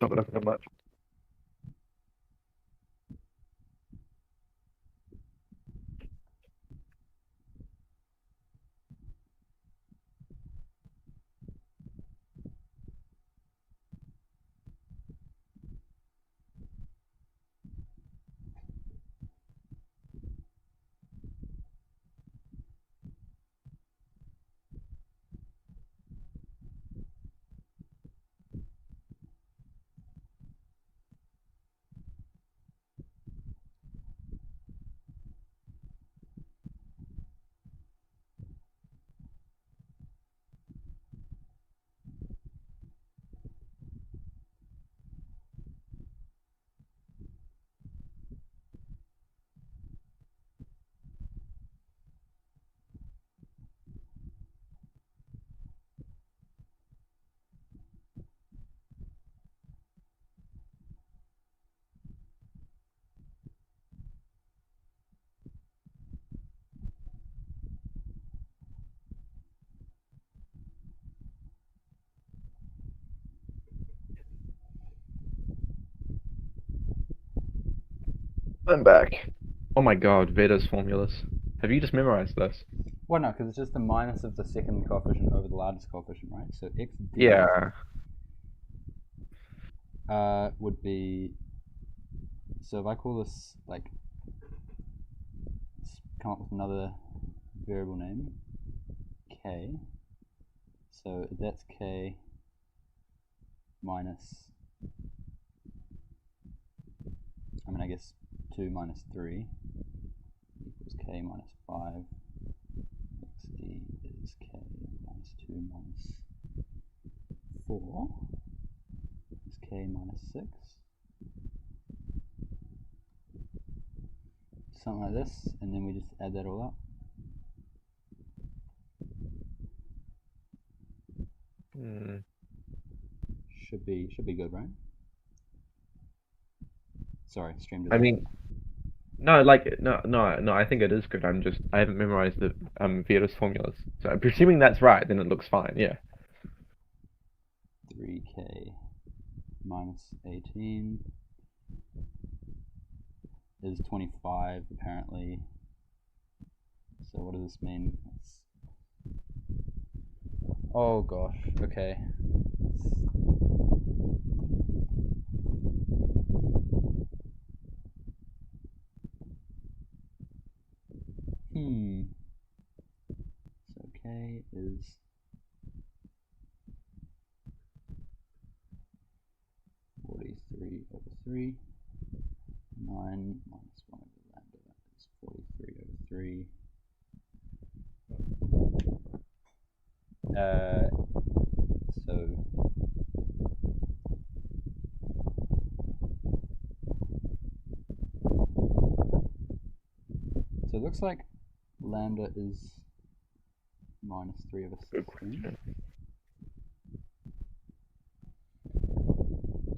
Not that I've done much. I'm back. Oh my god, Veda's formulas. Have you just memorized this? Well, no, because it's just the minus of the second coefficient over the largest coefficient, right? So xd Yeah. would be, so if I call this, like, come up with another variable name, k, so that's k minus, I guess 2 minus 3 equals k minus 5, xd is k minus 2 minus 4 is k minus 6, something like this, and then we just add that all up. Should be good, right? Sorry, stream I delay. mean, no, like no. I think it is good. I haven't memorized the Veda's formulas. So presuming that's right, then it looks fine. Yeah. 3k minus 18 is 25 apparently. So what does this mean? Oh gosh, okay. So k is 43 over 3. 9 minus 1 over lambda is 43 over 3. So it looks like lambda is minus 3 over Good 16. question.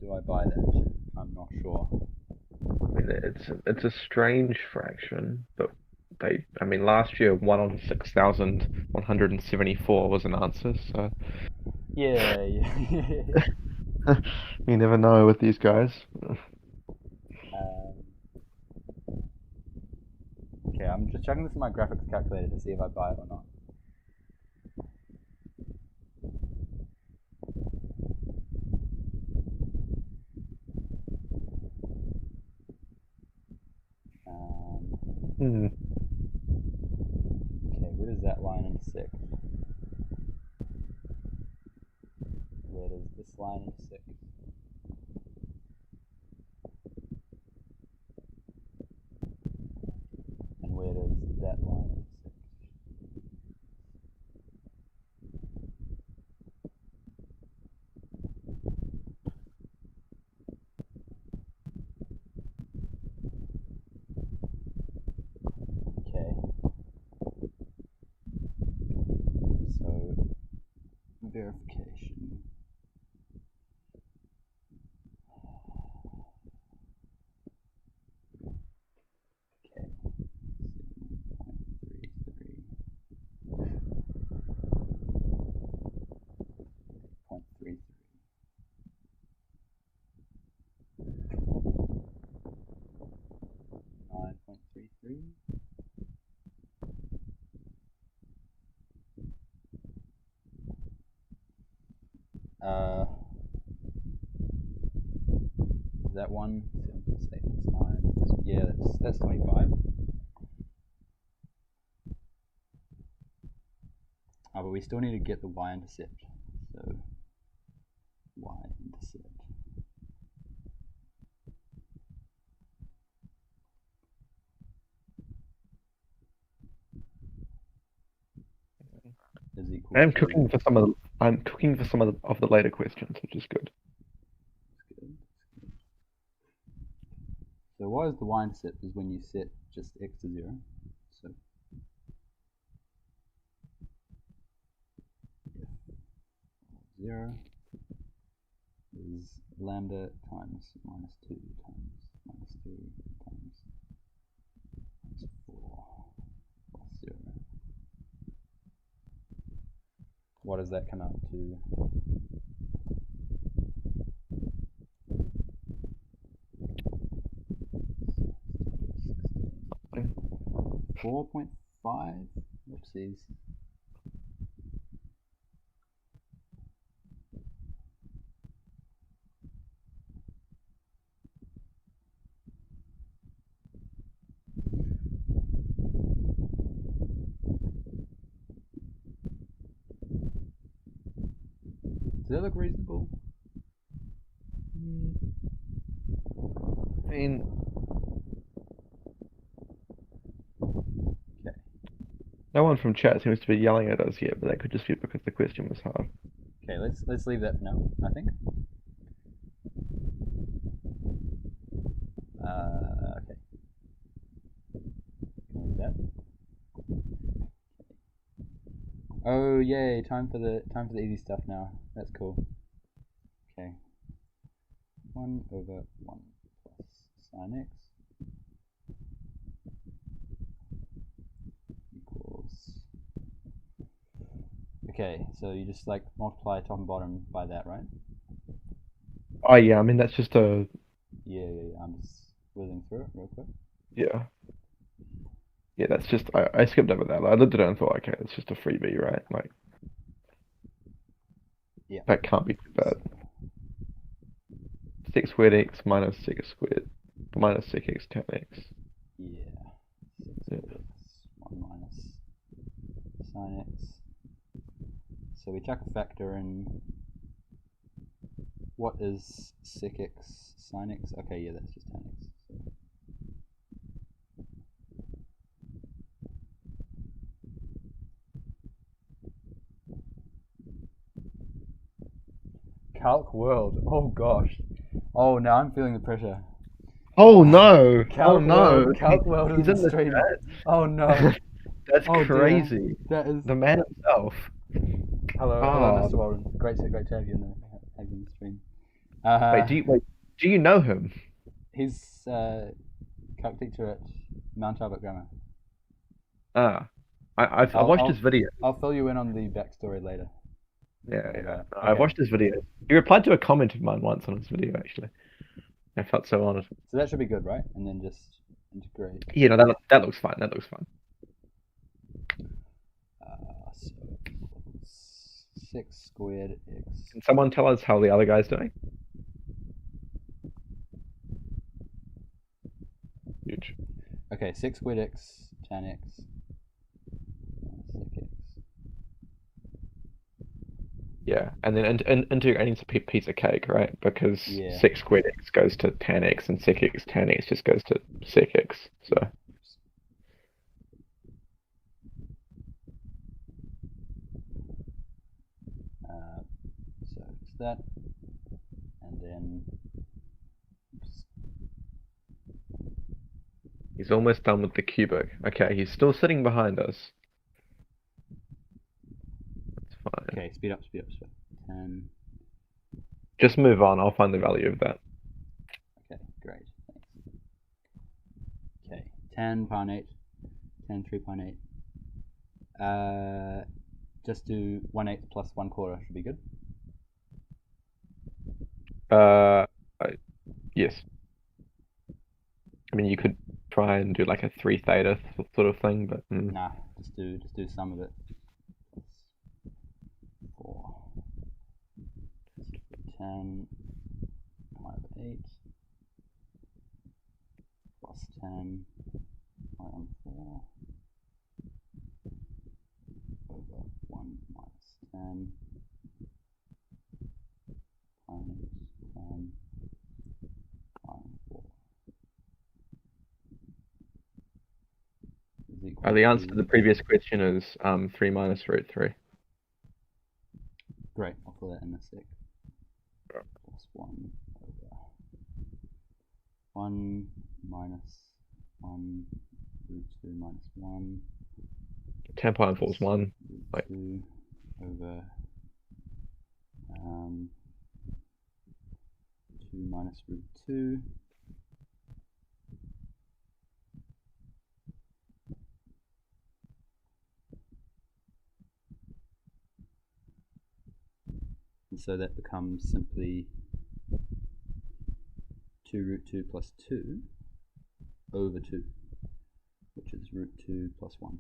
Do I buy that? I'm not sure. I mean, it's a strange fraction, but I mean, last year 1 on 6,174 was an answer. So Yeah. you never know with these guys. Okay, I'm just checking this in my graphics calculator to see if I buy it or not. Hmm. Okay, where does that line intersect? Where does this line intersect? And where does that line intersect? Okay. So, verification. Okay. 0.33. 9.33. Is that one? 7 plus 8 plus 9. Yeah, that's 25. But we still need to get the y-intercept. So, y-intercept is equal I'm to. cooking for some of the later questions, which is good. Good. So what is the y-intercept is when you set just x to 0. So if 0 is lambda times minus 2 times minus 3 times minus 4 plus 0. What does that come out to? 4.5. Whoopsies. Does that look reasonable? I mean, Okay. no one from chat seems to be yelling at us yet, but that could just be because the question was hard. Okay, let's leave that for now, I think. Okay. Can we leave that? Oh yay! Time for the easy stuff now. That's cool. Okay. 1/1 plus sin x equals. Okay, so you just like multiply top and bottom by that, right? Oh yeah, I mean that's just a Yeah. I'm just whizzing through it real quick. yeah. Yeah, that's just I skipped over that. I looked at it and thought, okay, it's just a freebie, right? Like Yeah. that can't be too bad. 6 squared x minus sec squared minus sec x tan x. Yeah. 6 Yeah. x 1 minus sin x. So we chuck a factor in. What is sec x sin x? Okay, yeah, that's just tan x. So. Calc world. Oh gosh. Oh, now I'm feeling the pressure. Oh no! Oh Calc no! world. Calc world He's in in the the stream. chat. Oh no. That's Oh dear. crazy. That is. The man himself. Hello, Oh. Mr. Walden. Great to have you in the stream. Wait, do you know him? He's calc teacher at Mount Albert Grammar. Ah. I watched his video. I'll fill you in on the backstory later. Yeah. Okay. I watched his video. He replied to a comment of mine once on his video, actually. I felt so honored. So that should be good, right? And then just integrate. Yeah, no, that looks fine. That looks fine. So 6 squared x. Can someone tell us how the other guy's doing? Huge. Okay, 6 squared x tan x minus sec x. Yeah, and then integrating's a piece of cake, right? Because Yeah. 6 squared x goes to tan x, and sec x tan x just goes to sec x. So so it's that, and then he's almost done with the cubic. Okay, he's still sitting behind us. That's fine. okay, speed up. 10. Just move on. I'll find the value of that. Okay, great. Thanks. Okay, 10 pound 8, 10 3 pound 8. Just do 1/8 plus 1/4 should be good. Yes. I mean, you could try and do like a 3 theta sort of thing, but Nah, just do some of it. Plus 4. 10 divided by 8 plus 10 divided on 4 over 1 minus 10 times 10 times 4 is equal the answer to the previous question is 3 minus root 3. Great, I'll fill that in a sec. Plus 1 over 1 minus 1 root 2 minus 1. 10 pi 4 is 1. Root 2 over 2 minus root 2. And so that becomes simply 2 root 2 plus 2 over 2, which is root 2 plus 1.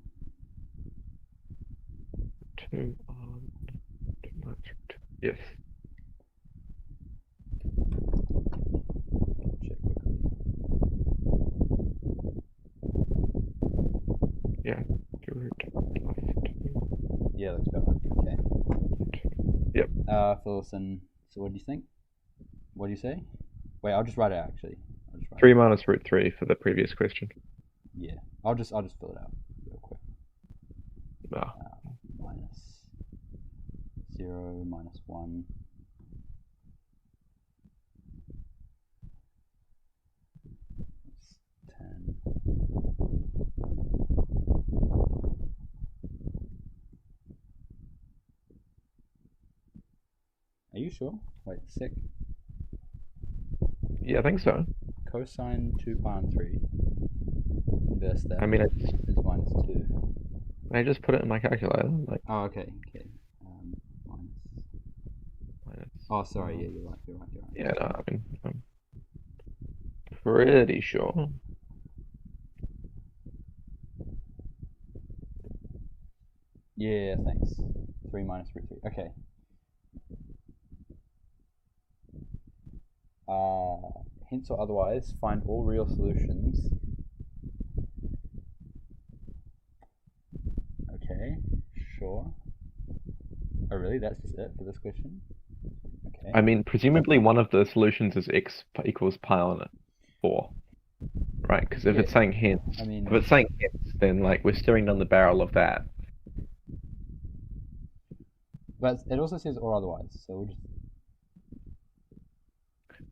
2 on 2 minus root 2. Yes. Check quickly. Yeah. 2 root plus 2. Yeah, that's about right. Okay. Yep. Phillison, so what do you think? What do you say? Wait, I'll just write it out actually. 3 minus root 3 for the previous question. Yeah, I'll just fill it out real quick. Ah. Minus 0, minus 1. That's 10. Are you sure? Wait, sec. Yeah, I think so. Cosine 2 pi on 3. Inverse that. I mean, is minus 2. I just put it in my calculator. Like, Oh, okay. Minus. Oh, sorry. Yeah, you're right. Yeah, no, I mean, I'm pretty sure. Yeah, thanks. 3 minus root 3. Okay. Hence or otherwise, find all real solutions. Okay, sure. Oh, really? That's just it for this question? Okay. I mean, presumably one of the solutions is x equals pi on 4, right? Because if it's saying hence, I mean, if it's saying hence, then like we're steering down the barrel of that. but it also says or otherwise, so we'll just.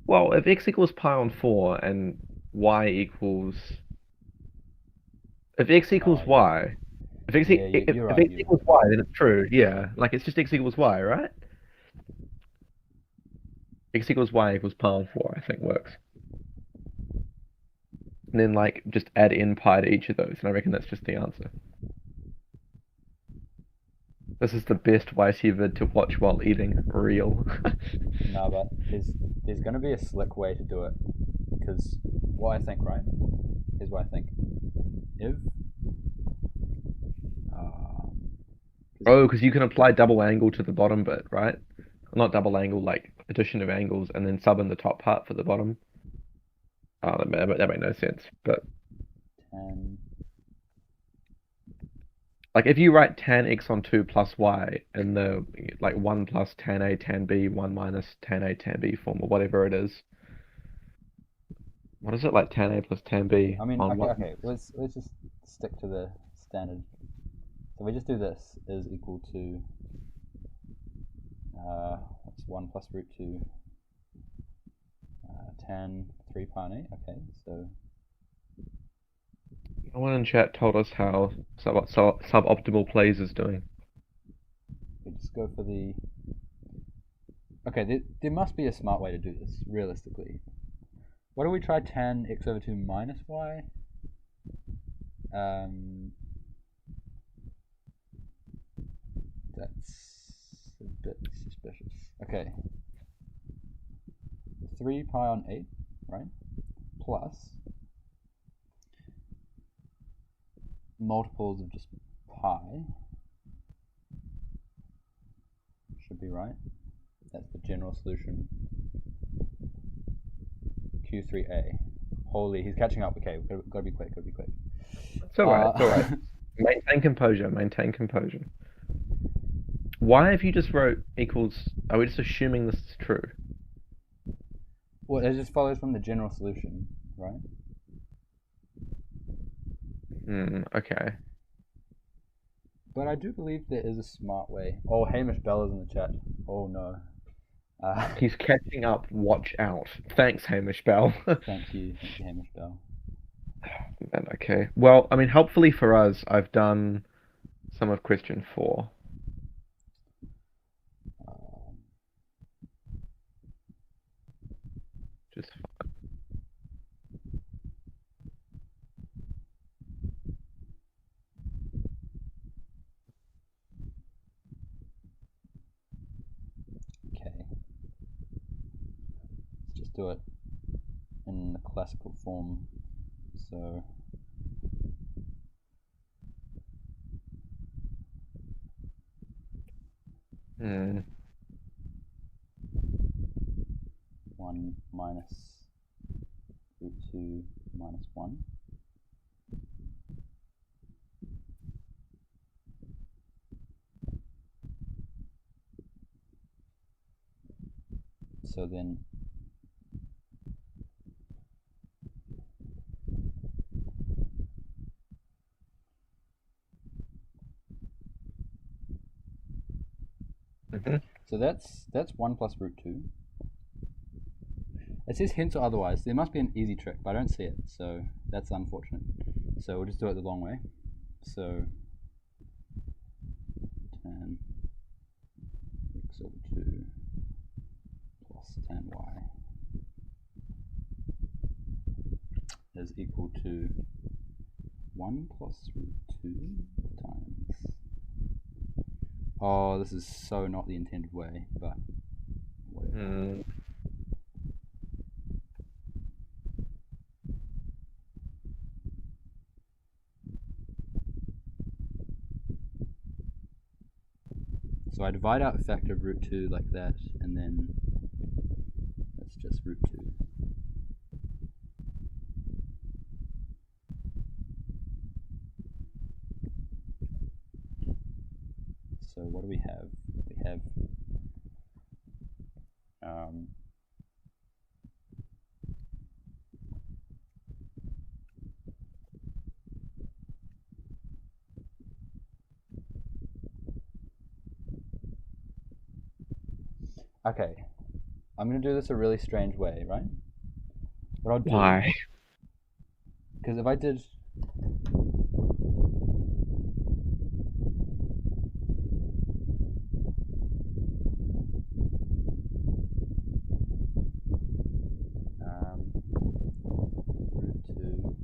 Well, if x equals pi on 4 and y equals, if x equals y, if x, Yeah, if you're x right. equals y, then it's true. Yeah, like it's just x equals y, right? X equals y equals pi on 4, I think works. And then like just add in pi to each of those, and I reckon that's just the answer. This is the best YT vid to watch while eating real. No, but there's going to be a slick way to do it. Because what I think, right? Here's what I think. If. Oh, because you can apply double angle to the bottom bit, right? Not double angle, like addition of angles, and then sub in the top part for the bottom. Oh, that made no sense. But 10. like if you write tan x on 2 plus y in the like 1 plus tan a tan b 1 minus tan a tan b form or whatever it is. What is it, like tan a plus tan b I mean, on okay. Let's just stick to the standard. So we just do this is equal to what's 1 plus root 2 tan 3 pi on 8. Okay, so No one in chat told us how suboptimal plays is doing. we just go for the. Okay, there must be a smart way to do this realistically. What do we try? Tan x over 2 minus y. That's a bit suspicious. Okay. 3 pi on 8, right? Plus multiples of just pi. Should be right. That's the general solution. Q3A. Holy, he's catching up. Okay, gotta be quick, It's alright, it's alright. Maintain composure, maintain composure. Why have you just wrote equals, are we just assuming this is true? Well, it just follows from the general solution, right? Okay. But I do believe there is a smart way. Oh, Hamish Bell is in the chat. Oh no. He's catching up, watch out. Thanks, Hamish Bell. Thank you, Hamish Bell. Man, okay. Well, I mean, helpfully for us, I've done some of question 4. Just fine. Okay. Let's just do it in the classical form. So Hmm. 1 minus root 2 minus 1. So then Mhm. so that's 1 plus root 2. It says hence or otherwise. There must be an easy trick, but I don't see it, so that's unfortunate. So we'll just do it the long way. So tan x over 2 plus tan y is equal to 1 plus root 2 times... Oh, this is so not the intended way, but whatever. Hmm. So I divide out a factor of root 2 like that, and then that's just root 2. So what do we have? We have okay, I'm going to do this a really strange way, right? What I'll do, Why? because if I did root 2,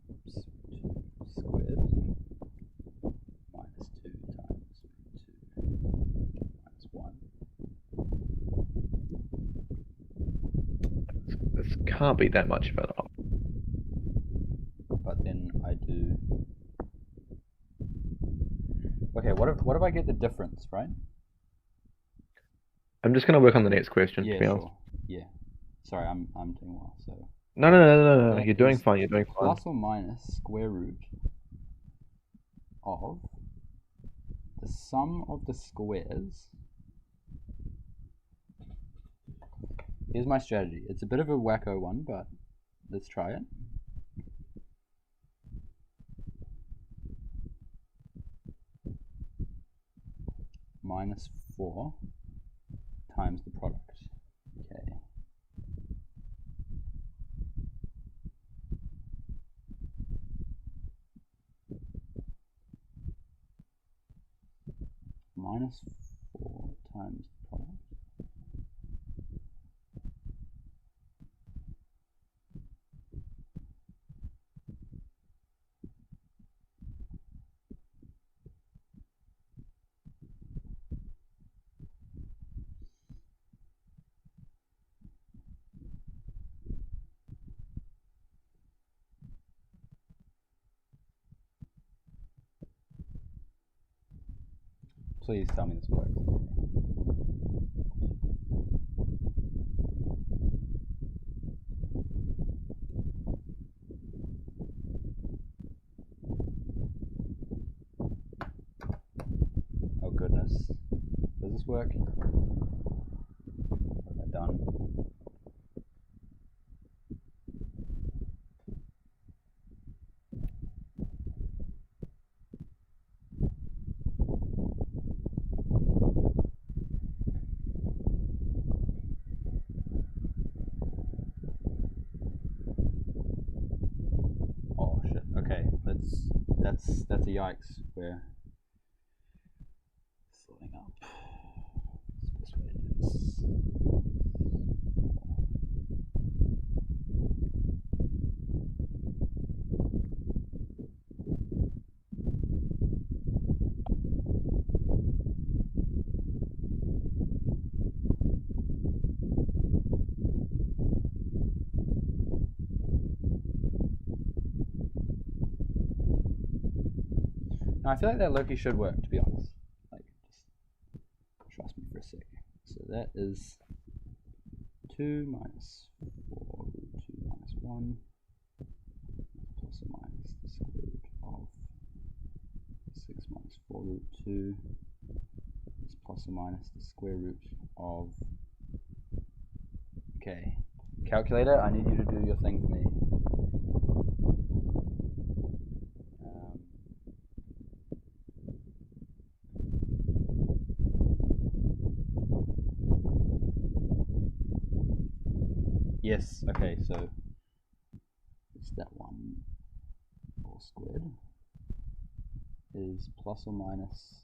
oops, root 2 squared minus 2 times root 2 minus 1. This can't be that much better. But then I do... Okay, what if I get the difference, right? I'm just gonna work on the next question, Yeah, to be honest. sure. Yeah. Sorry, I'm doing well. So No. that You're doing is fine. You're doing fine. plus or minus square root of the sum of the squares. Here's my strategy. It's a bit of a wacko one, but let's try it. Minus 4 times the product. Okay. Minus 4 times the product. Please tell me this works. Oh goodness. Does this work? What have I done? Oh shit. Okay, that's a yikes. We're slowing up. What's the best way to do this? No, I feel like that Loki should work, to be honest. Like, just that is 2 minus 4 root 2 minus 1 plus or minus the square root of 6 minus 4 root 2 is plus or minus the square root of... Okay, calculator, I need you to do your thing for me. Yes, okay, so it's that 1 all squared is plus or minus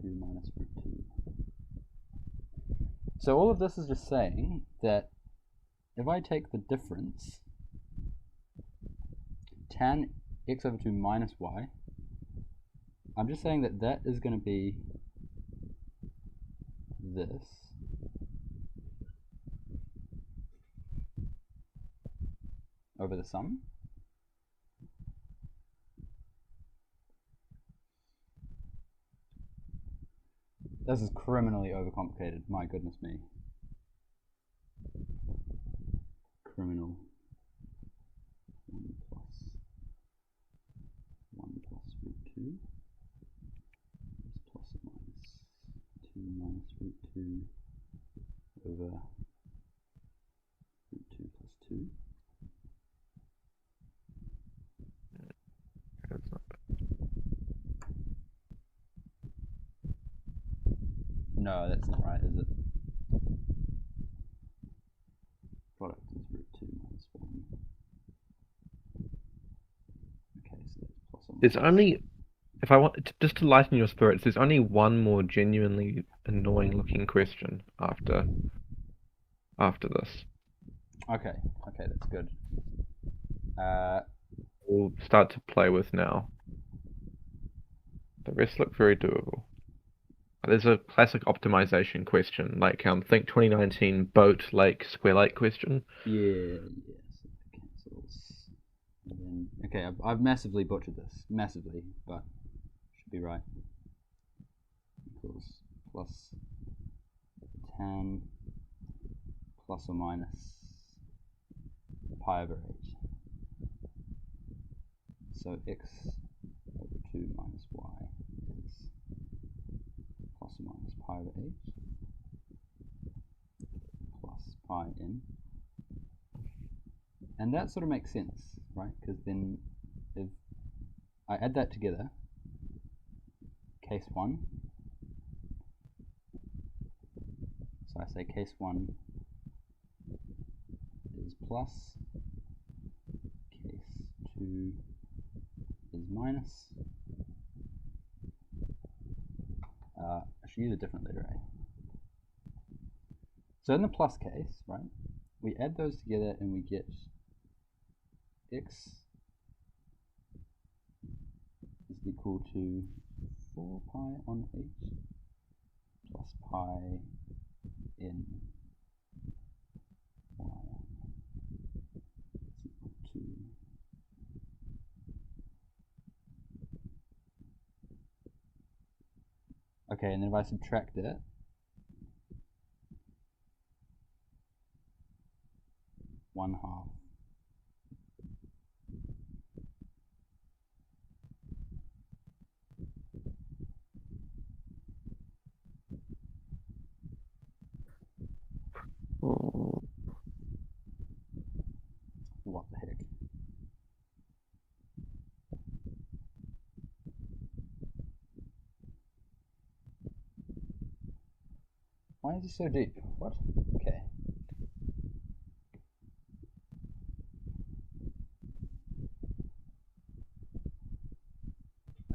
2 minus root 2. So all of this is just saying that if I take the difference, tan x over 2 minus y, I'm just saying that that is going to be this over the sum. This is criminally overcomplicated, my goodness me. Criminal 1 plus root 2 is plus or minus 2 minus root 2 over root 2 plus 2. That's not bad. No, that's not right, is it? Product is root 2 minus 1. Okay, so that's plus or minus. There's only, if I want to, just to lighten your spirits, there's only one more genuinely annoying looking question after this. Okay, okay, that's good. We'll start to play with now. The rest look very doable. There's a classic optimization question, like think 2019 boat lake square lake question. Yeah, so that cancels. And then, okay, I've massively butchered this, massively, but should be right. Equals plus tan plus or minus pi over h. So x over 2 minus y is plus or minus pi over h plus pi in. And that sort of makes sense, right? Because then if I add that together, case 1, so I say case 1 is plus, case 2 is minus. I should use a different letter A. So in the plus case, right, we add those together and we get x is equal to 4 pi on h plus pi in y is equal to okay, and then if I subtract it, one half what the heck? Why is it so deep? What? Okay.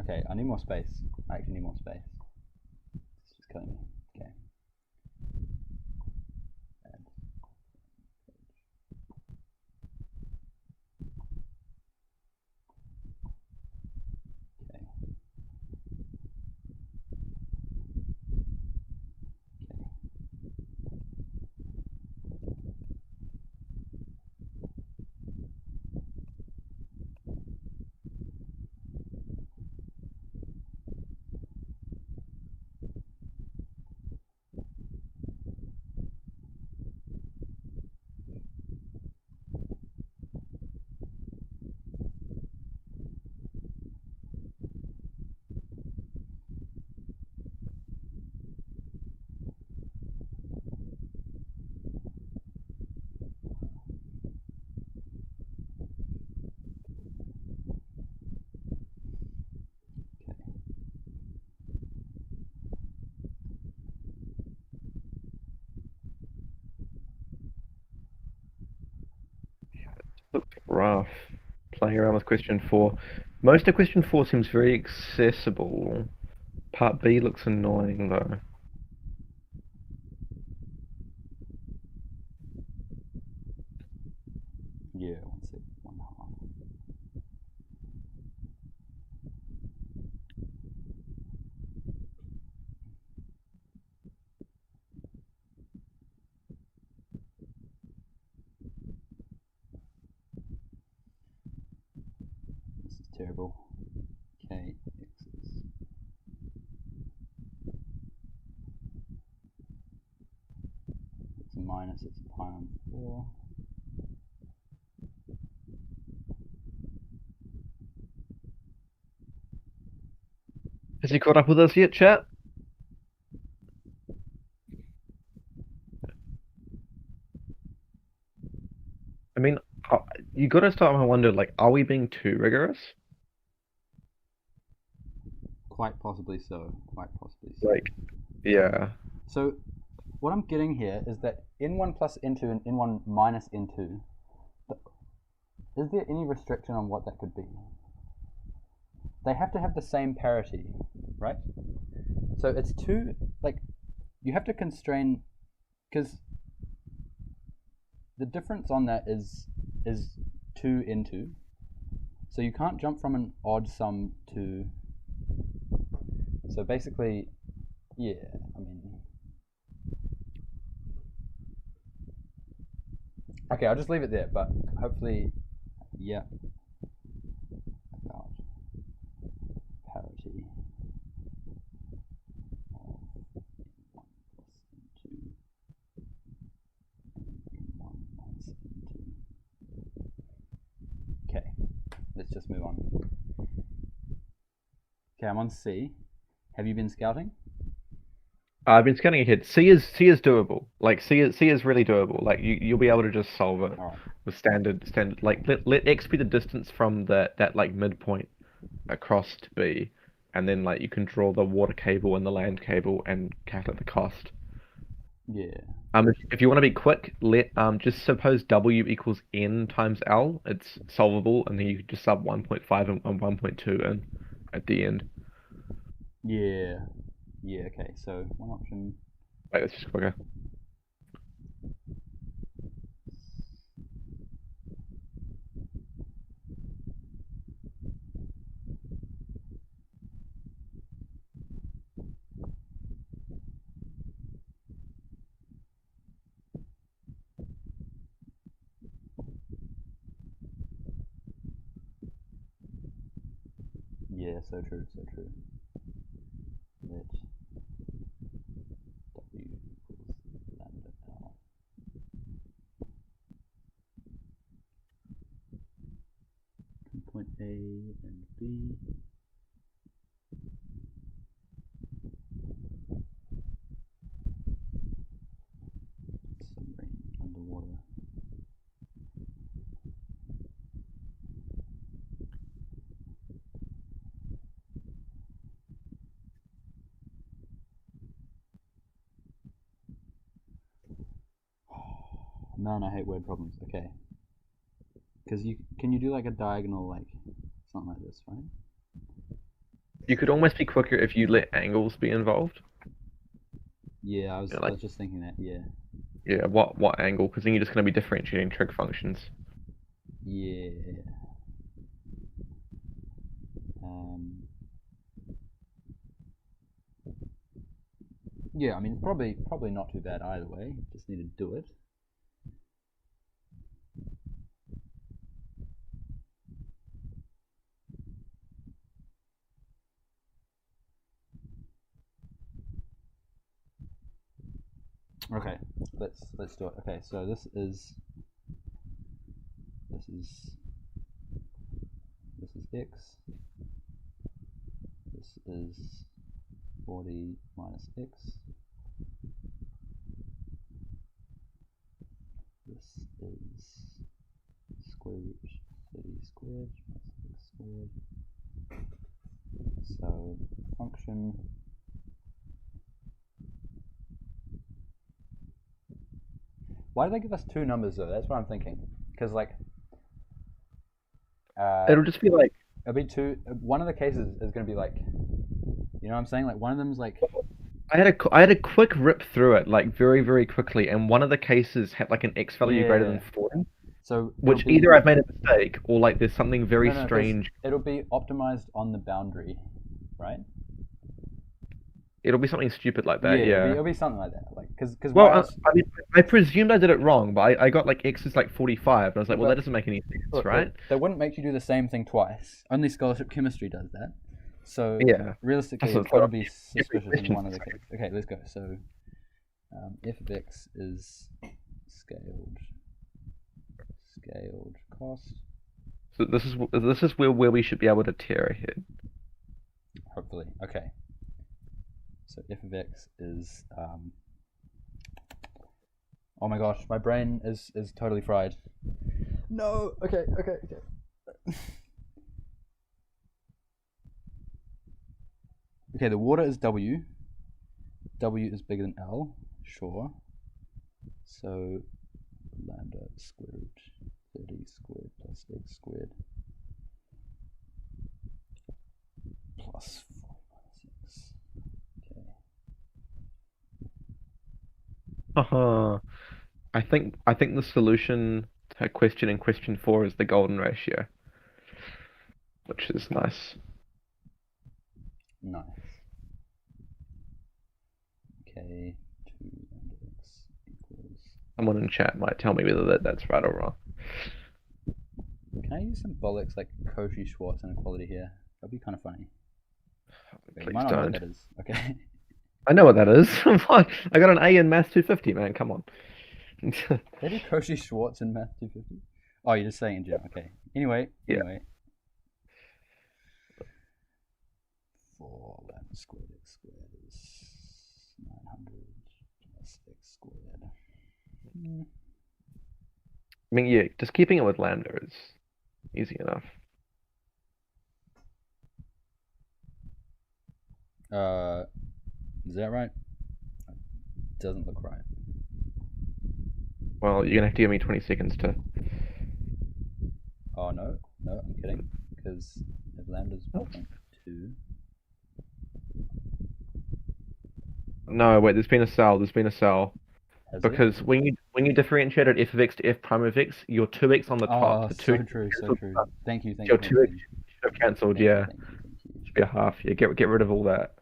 Okay, I need more space. I actually need more space. It's just killing me. Okay. Add. Okay. Okay. rough. Playing around with question 4. Most of question 4 seems very accessible. Part B looks annoying though. Yeah, 1/6, 1/2. This is terrible. K, X's. It's a minus, it's pi on 4. Has he caught up with us yet, chat? I mean, you gotta start to wonder, like, are we being too rigorous? Quite possibly so. Quite possibly so. Like, yeah. So, what I'm getting here is that n1 plus n2 and n1 minus n2, is there any restriction on what that could be? They have to have the same parity, right? So it's two, like, you have to constrain, because the difference on that is 2 n2. So you can't jump from an odd sum to, so basically, yeah, I mean, okay, I'll just leave it there, but hopefully, yeah, about parity of n1 plus n2 and n1 minus n2. Okay, let's just move on. Okay, I'm on C. Have you been scouting? I've been scanning ahead. C is doable. Like C is really doable. Like you'll be able to just solve it All right. with standard. Like let X be the distance from that like midpoint across to B, and then like you can draw the water cable and the land cable and calculate the cost. Yeah. If you want to be quick, let just suppose W equals N times L. It's solvable, and then you just sub 1.5 and 1.2 in at the end. Yeah. Yeah. Okay. So one option. Like it's just quicker. Yeah. So true. So true. Let W equals lambda L. Point A and B. Submarine underwater. Man, I hate word problems. Okay. Because can you do like a diagonal, like something like this, right? You could almost be quicker if you let angles be involved. Yeah, I was You know, I like was just thinking that. Yeah. yeah, what angle? Because then you're just going to be differentiating trig functions. Yeah. Um. Yeah, I mean, it's probably not too bad either way. Just need to do it. Okay, let's do it. Okay, so this is x. This is 40 minus x. This is square root 30 squared plus x squared. So function. Why do they give us two numbers though? That's what I'm thinking. Because like It'll just be like, it'll be two. One of the cases is going to be like, you know what I'm saying? Like one of them's like, I had a quick rip through it, like very, very quickly, and one of the cases had like an X value greater than yeah. 4, So it'll which be either I've made a mistake or like there's something very no, strange. it'll be optimized on the boundary, right? It'll be something stupid like Yeah, that, yeah. it'll be something like that. Like, because Well, why else? I mean, I presumed I did it wrong, but I got like X is like 45, and I was Yeah, like, well, that but doesn't make any sense, look, right? they wouldn't make you do the same thing twice. Only scholarship chemistry does that. So Yeah. realistically, That's it's what got to I be mean. Every suspicious in question. one of the cases. Okay, let's go. So f of x is scaled cost. So this is where we should be able to tear ahead. Hopefully, okay. So f of x is oh my gosh, my brain is totally fried. No. Okay. Okay, the water is W. W is bigger than L, sure. So lambda squared 30 squared plus x squared plus 4 minus x. Okay. I think the solution to question in question 4 is the golden ratio, which is nice. Nice. Okay, 2 lambda x equals. Someone in chat might tell me whether that's right or wrong. Can I use symbolics like Cauchy-Schwarz inequality here? That'd be kind of funny. Okay, you Please might not know what don't. that is. Okay. I know what that is. I got an A in Maths 250, man. Come on. They do Cauchy-Schwarz in Math 250? Oh, you're just saying in general. Okay. Anyway. Yeah. 4 lambda squared x squared is 900 plus x squared. I mean, yeah, just keeping it with lambda is easy enough. Is that right? Doesn't look right. Well, you're gonna have to give me 20 seconds to. Oh no, I'm kidding. Because if lambda's 1.2. No, wait. There's been a cell. There's been a cell. Has Because when you differentiated f of x to f prime of x, your 2x on the top, Oh, the so 2 true. Thank you. your 2x should have cancelled, yeah. Thank you. Should be a half. Yeah, get rid of all that.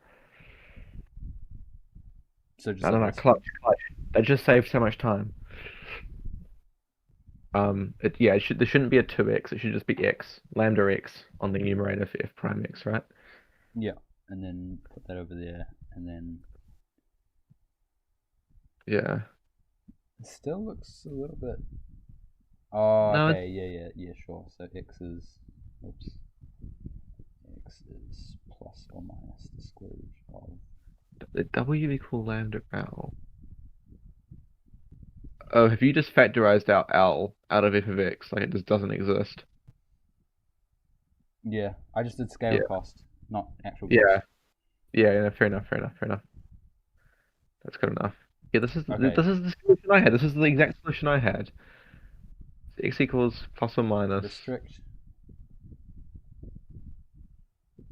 So just No, like this. clutch. That just saves so much time. There shouldn't be a 2x. It should just be x, lambda x on the numerator for f prime x, right? Yeah, and then put that over there, and then Yeah. it still looks a little bit. Oh, No, okay. Yeah, sure. So x is plus or minus the square root of. the w equal lambda l. Oh, have you just factorized out L out of f of x? Like it just doesn't exist. Yeah, I just did scale Yeah. cost, not actual Yeah. cost. Yeah, fair enough. That's good enough. Yeah, this is Okay. the solution I had. This is the exact solution I had. X equals plus or minus. Restrict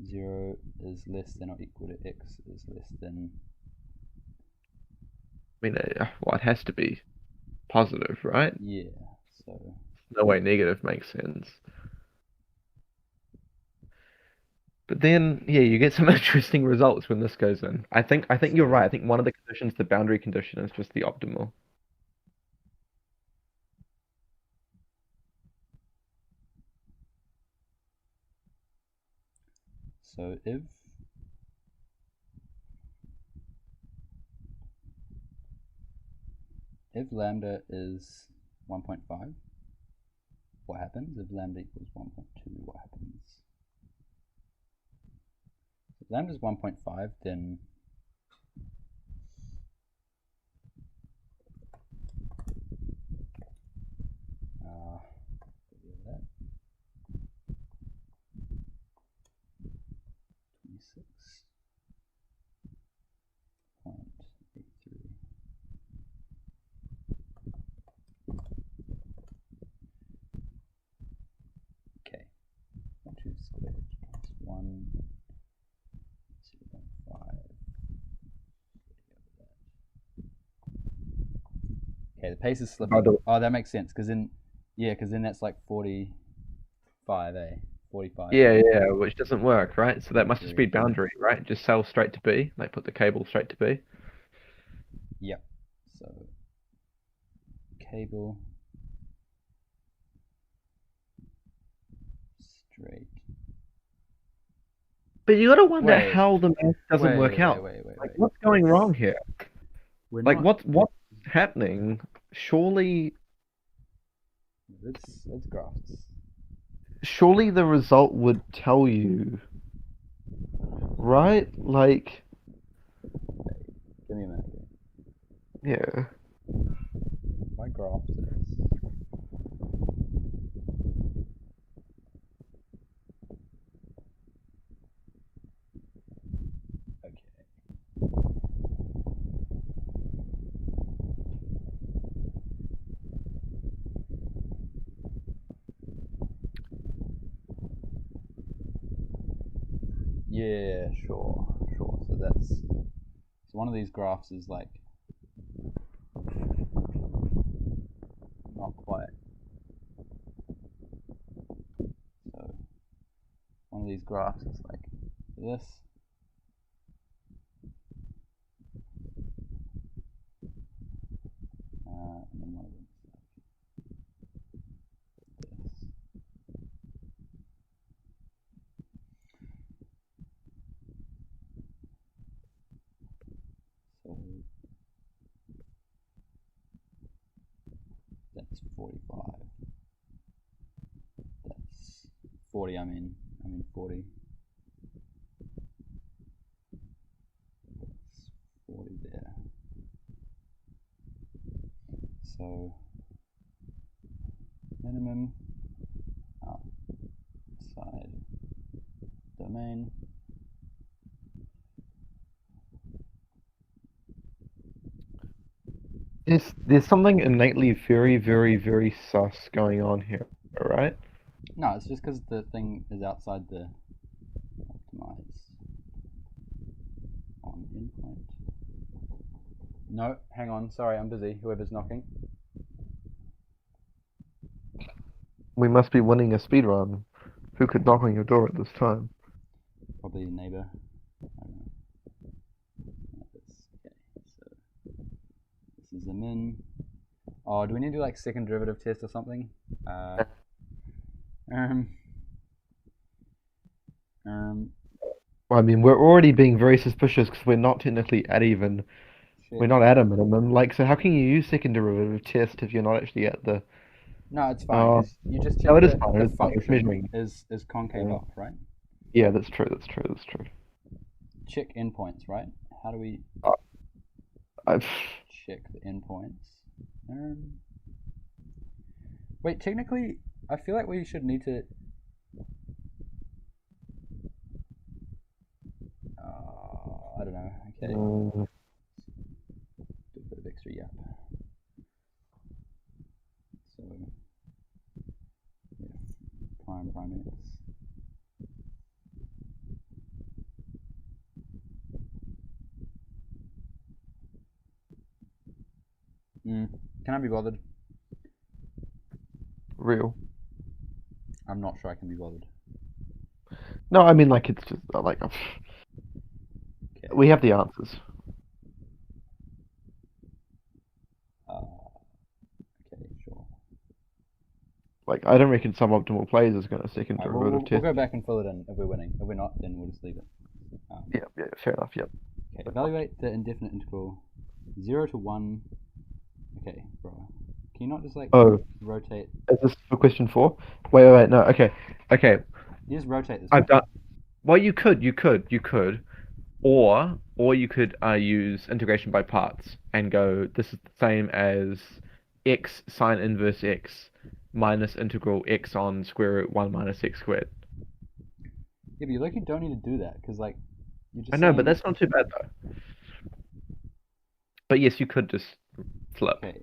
0 is less than or equal to x is less than. I mean, well, it has to be positive, right? Yeah, so. No way negative makes sense. But then, yeah, you get some interesting results when this goes in. I think you're right. I think one of the conditions, the boundary condition, is just the optimal. So if lambda is 1.5, what happens? If lambda equals 1.2, what happens? If lambda is 1.5, then that 26.83. Okay. squared plus 1, 0.5. Okay, the pace is slipping. Oh, that makes sense, because then that's like 45, 45. Yeah, which doesn't work, right? So that must be speed boundary, right? Just sail straight to B, like put the cable straight to B. Yep. So cable straight. But you gotta wonder how the math doesn't work out. Wait. Like, what's going wrong here? Like, what's happening? Surely it's graphs. Surely the result would tell you, right? Like, Give me a minute. yeah. My graphs is. Yeah, sure. So one of these graphs is like not quite. So one of these graphs is like this. And then one of them is like this. So that's 45. That's 40, I mean 40. That's 40 there. So minimum outside domain. There's something innately very, very, very sus going on here, right? No, it's just because the thing is outside the optimize on endpoint. No, hang on. Sorry, I'm busy. Whoever's knocking. We must be winning a speedrun. Who could knock on your door at this time? Probably a neighbor. I don't know. Okay, so this is a min. Oh, do we need to do like second derivative test or something? I mean, we're already being very suspicious because we're not technically at even. Shit. We're not at a minimum. Like, so how can you use second derivative test if you're not actually at the? No, it's fine because you just check No, it is that fine. the It's fine. It's function measuring. is concave Yeah. off, right? Yeah, that's true. Check endpoints, right? How do we I've check the endpoints? Wait, technically, I feel like we should need to. I don't know. Okay. Do a bit of extra yap. So, yeah, prime x. Can I be bothered? real. I'm not sure I can be bothered. No, I mean, like, it's just like Okay. we have the answers. Okay, sure. Like, I don't reckon some optimal plays is going to second Right, derivative we'll test. go back and fill it in if we're winning. If we're not, then we'll just leave it. Yeah, fair enough. Yep. Okay, evaluate the indefinite integral 0 to 1. Okay, bro. Can you not just like rotate? Is this for question 4? Wait. No. Okay. You just rotate this. I've done. Well, you could, or you could use integration by parts and go. This is the same as x sine inverse x minus integral x on square root 1 minus x squared. Yeah, but you like you don't need to do that because like you're just. I know, but that's not too bad though. But yes, you could just flip. Okay.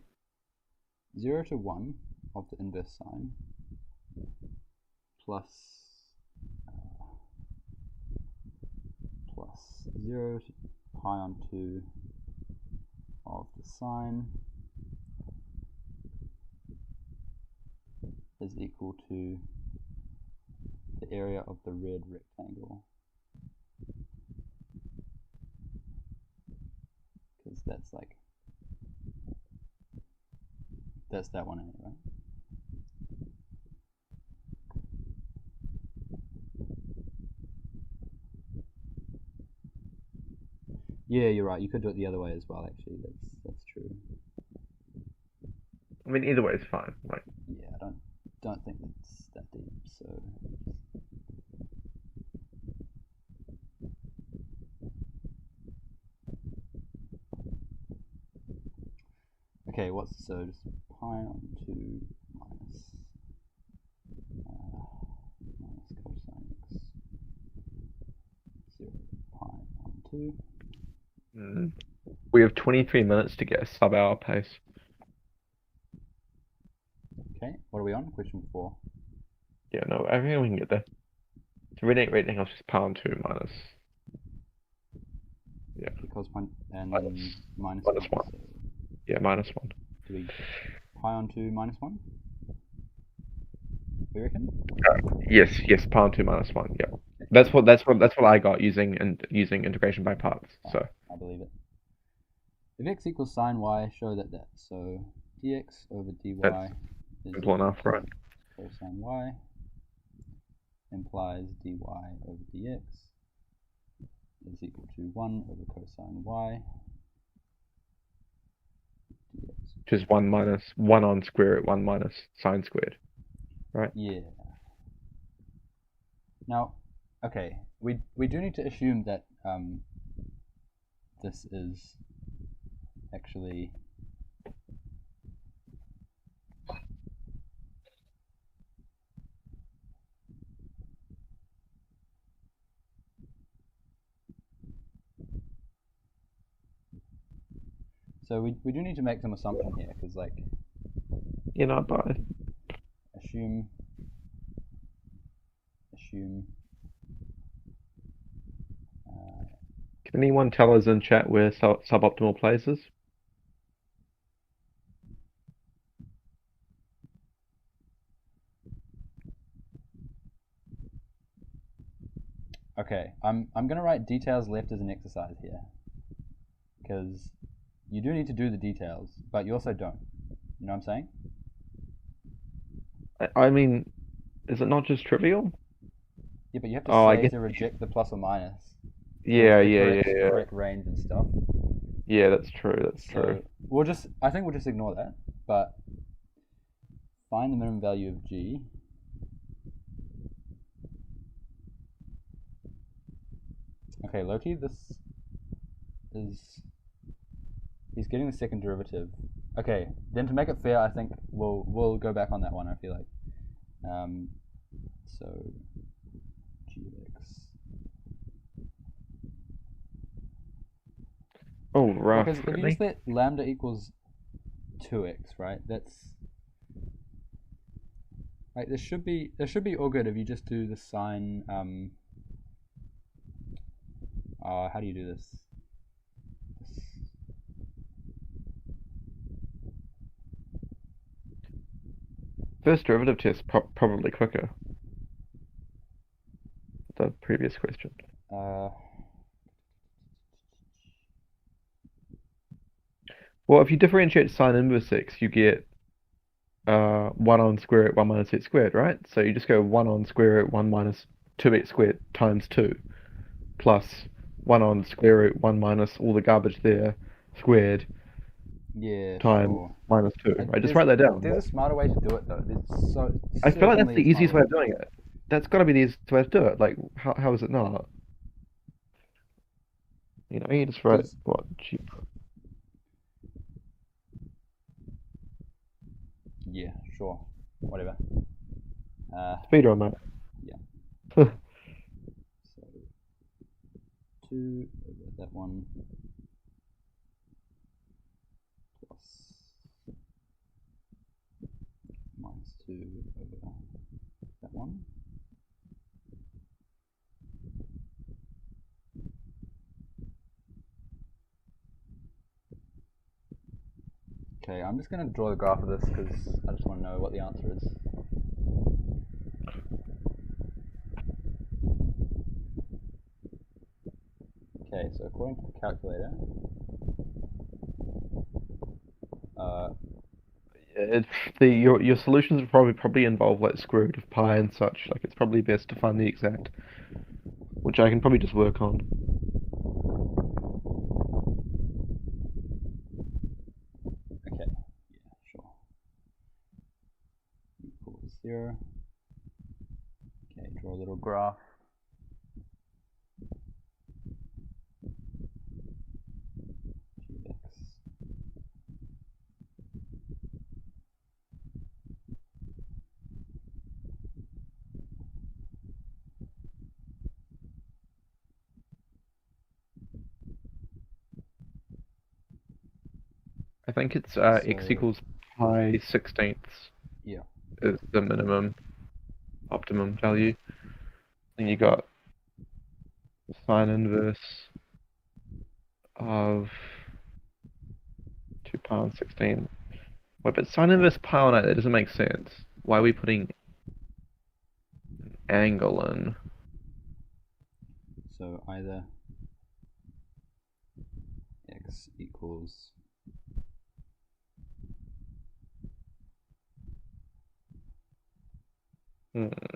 0 to 1 of the inverse sine plus 0 to pi on 2 of the sine is equal to the area of the red rectangle. Because that's like, that's that one anyway. Yeah, you're right. You could do it the other way as well. Actually, that's true. I mean, either way is fine. Like, yeah, I don't think it's that deep. So okay, what's so just pi on 2 minus cosine x 0 pi on 2. we have 23 minutes to get a sub-hour pace. Okay, what are we on? Question 4. Yeah, no, I think we can get there. So anything else is pi on 2 minus. Yeah. Because and Minus- then minus minus 1. 1. So Yeah, minus 1. do we pi on 2 minus 1? We reckon? Yes, pi on 2 minus 1. Yeah. That's what I got using integration by parts. So I believe it. If x equals sine y, show that. So dx over dy that's is simple enough, right? cosine y implies dy over dx is equal to 1 over cosine y dx. Which is 1 minus 1 on square root 1 minus sine squared, right? Yeah. Now, okay, we do need to assume that this is actually so we do need to make some assumption here, because like You know, but assume can anyone tell us in chat where suboptimal places? okay, I'm gonna write details left as an exercise here, because you do need to do the details, but you also don't. You know what I'm saying? I mean, is it not just trivial? Yeah, but you have to Oh, I say guess. to reject the plus or minus. Yeah, the yeah. correct range and stuff. Yeah, that's true. That's true. So I think we'll just ignore that. But find the minimum value of g. Okay, Loki, this is he's getting the second derivative. Okay, then to make it fair, I think we'll go back on that one. I feel like. So gx. Oh, rough. Because if you Really? just let lambda equals 2x, right? That's like this should be all good if you just do the sine. How do you do this? First derivative test probably quicker. The previous question. Well, if you differentiate sine inverse x, you get 1 on square root 1 minus x squared, right? So you just go 1 on square root 1 minus 2x squared times 2 plus 1 on square root 1 minus all the garbage there squared Yeah, times sure. minus 2, right? Just There's- write that down. There's a smarter way to do it though. I feel like that's certainly the a easiest way smarter of doing it. That's got to be the easiest way to do it. Like, how is it not? You know, you just write, what, G. Yeah, sure. Whatever. Speedrun, mate. Yeah. So 2 over that one plus minus 2 over that one. Okay, I'm just going to draw the graph of this because I just want to know what the answer is. Okay, so according to the calculator, your solutions would probably involve like square root of pi and such. Like it's probably best to find the exact, which I can probably just work on. okay, yeah, sure. Equals 0. Okay, draw a little graph. Gx. I think it's So, x equals pi 16ths yeah. is the minimum optimum value. And you got sine inverse of 2 pi on 16. Wait, but sine inverse pi on 8, that doesn't make sense. Why are we putting angle in? So either x equals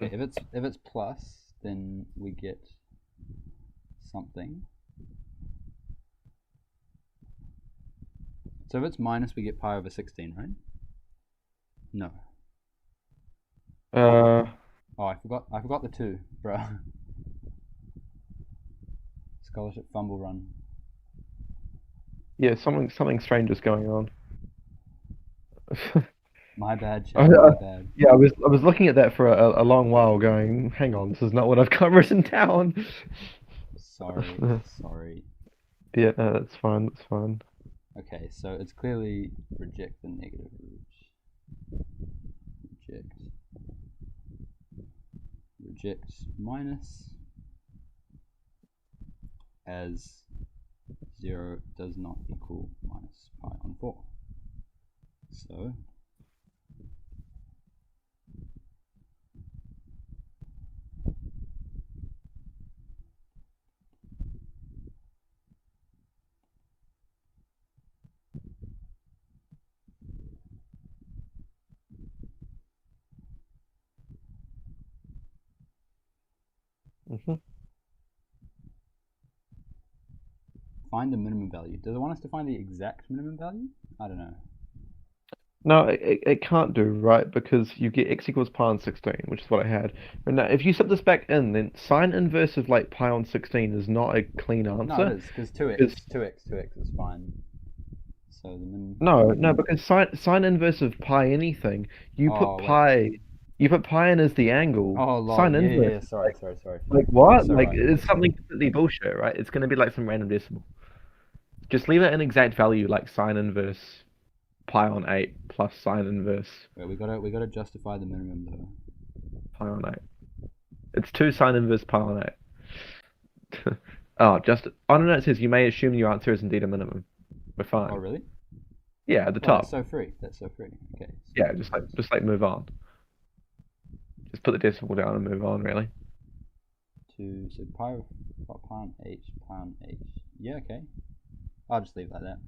okay, if it's plus, then we get something. So if it's minus, we get pi over 16, right? No. Uh, Oh, I forgot the 2, bruh. Scholarship fumble run. yeah, something strange is going on. My bad, I- chat. My bad. yeah, I was looking at that for a long while, going, hang on, this is not what I've got written down. Sorry. Sorry. Yeah, no, that's fine. That's fine. Okay, so it's clearly reject the negative root. Reject minus, as 0 does not equal minus pi on 4. So Hmm. find the minimum value. Does it want us to find the exact minimum value? I don't know. No, it can't do, right? Because you get x equals pi on 16, which is what I had. But now, if you set this back in, then sine inverse of like pi on 16 is not a clean No, it answer. is, because 2x, Because 2x is fine. So the min. no, because sine inverse of pi anything, Oh, wait. you put pi in as the angle. Oh, lol. Sine Yeah. inverse, Sorry. like You're what? so Like right. it's something completely bullshit, right? It's gonna be like some random decimal. Just leave it an exact value like sine inverse pi on 8 plus sine inverse Wait, we gotta justify the minimum though. pi on 8. It's 2 sine inverse pi on 8. Oh, just on it says you may assume your answer is indeed a minimum. We're Oh, fine. really? Yeah, at the Oh, that's top. so free. That's so free. Okay. Yeah, just like move on. Just put the decimal down and move on, really. So pound H. Yeah, okay. I'll just leave it like that.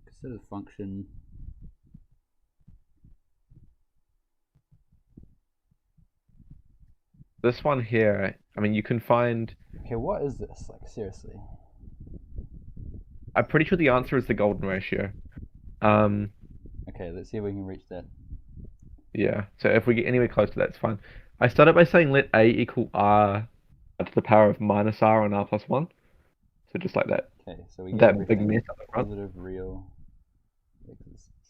Consider the function. This one here, I mean, you can find. Okay, what is this? Like, seriously. I'm pretty sure the answer is the golden ratio. Um, Okay, let's see if we can reach that. yeah. So if we get anywhere close to that, it's fine. I started by saying let a equal r to the power of minus r on r plus 1. So just like that. Okay, so we get That big everything mess up the front. positive, real.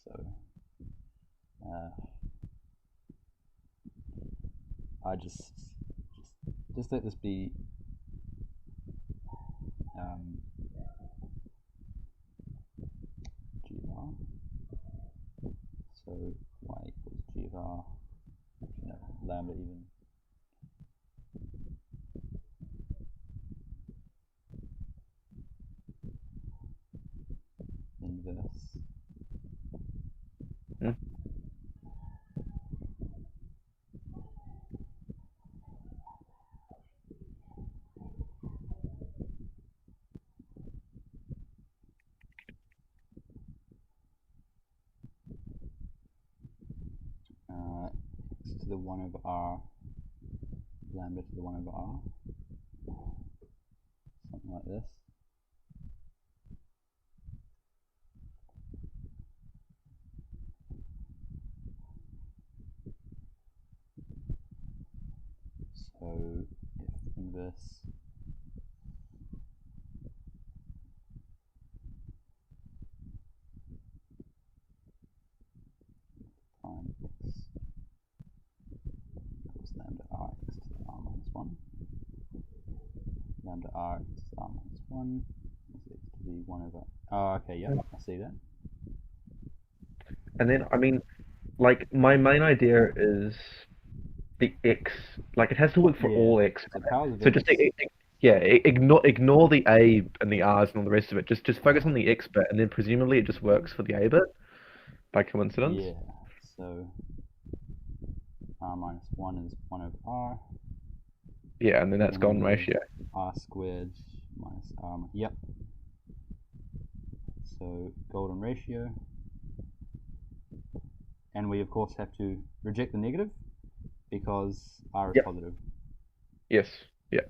So, uh, I just let this be. G of r. So y equals g of r. No, lambda even. Inverse the 1 over r, lambda to the 1 over r, something like this. So if inverse prime x equals lambda r x to the r minus 1, lambda r x to the r minus 1 is x to the 1 over... Oh, okay, yeah, I see that. And then, I mean, like, my main idea is the x, like, it has to work for Yeah, all x, so right? powers of So x. just, yeah, ignore the a and the r's and all the rest of it. Just focus on the x bit, and then presumably it just works for the a bit by coincidence. Yeah, so r minus 1 is 1 over r. Yeah, and then that's And golden we have ratio. r squared minus r. Yep. So golden ratio. And we of course have to reject the negative because r is Yep. positive. Yes. Yeah.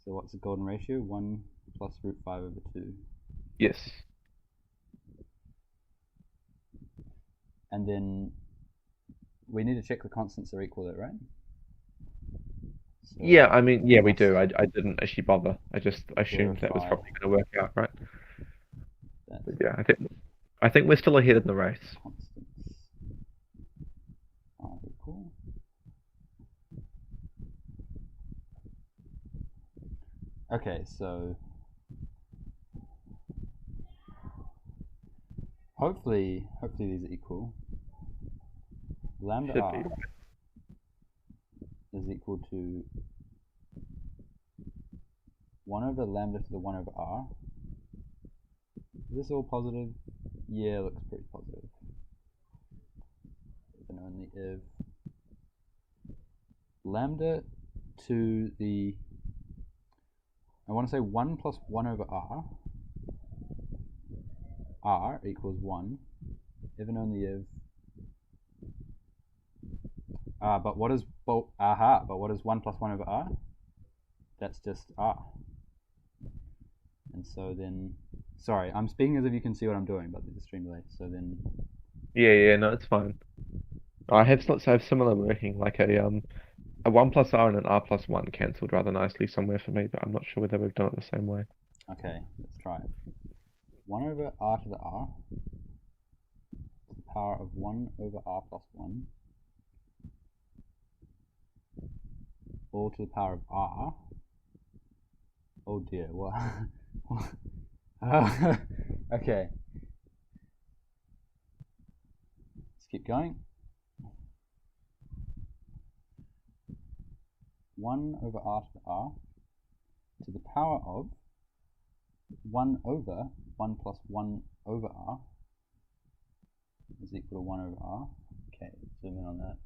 So what's the golden ratio? 1 plus root 5 over 2. Yes. And then we need to check the constants are equal to it, right? So Yeah, I mean, yeah, we do. I didn't actually bother. I just assumed that was verify probably going to work out, right? that But yeah, I think we're still ahead in the race. constants are equal. Okay, so hopefully these are equal. Lambda Should r be. is equal to 1 over lambda to the 1 over r. Is this all positive? Yeah, it looks pretty positive. And only if lambda to the, I want to say 1 plus 1 over r equals 1, if and only if, but what is 1 plus 1 over r? That's just r. And so then, sorry, I'm speaking as if you can see what I'm doing, but it's extremely late. So then, Yeah, no, it's fine. I have similar working, like a 1 plus r and an r plus 1 cancelled rather nicely somewhere for me, but I'm not sure whether we've done it the same way. okay, let's try it. 1 over r to the r to the power of 1 over r plus 1 all to the power of r. Oh dear, what? Okay, let's keep going. 1 over r to the r to the power of 1 over 1 plus 1 over r is equal to 1 over r. Okay, zoom in on that.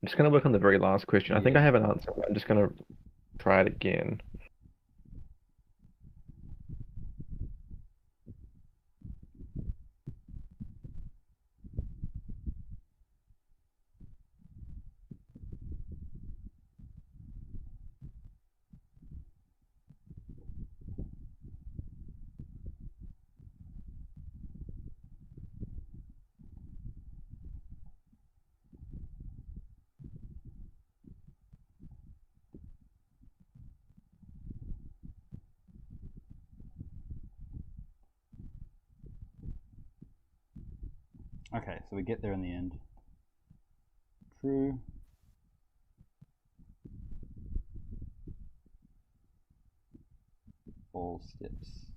I'm just going to work on the very last question. I think I Yeah. have an answer, but I'm just going to try it again. Okay, so we get there in the end. True. All steps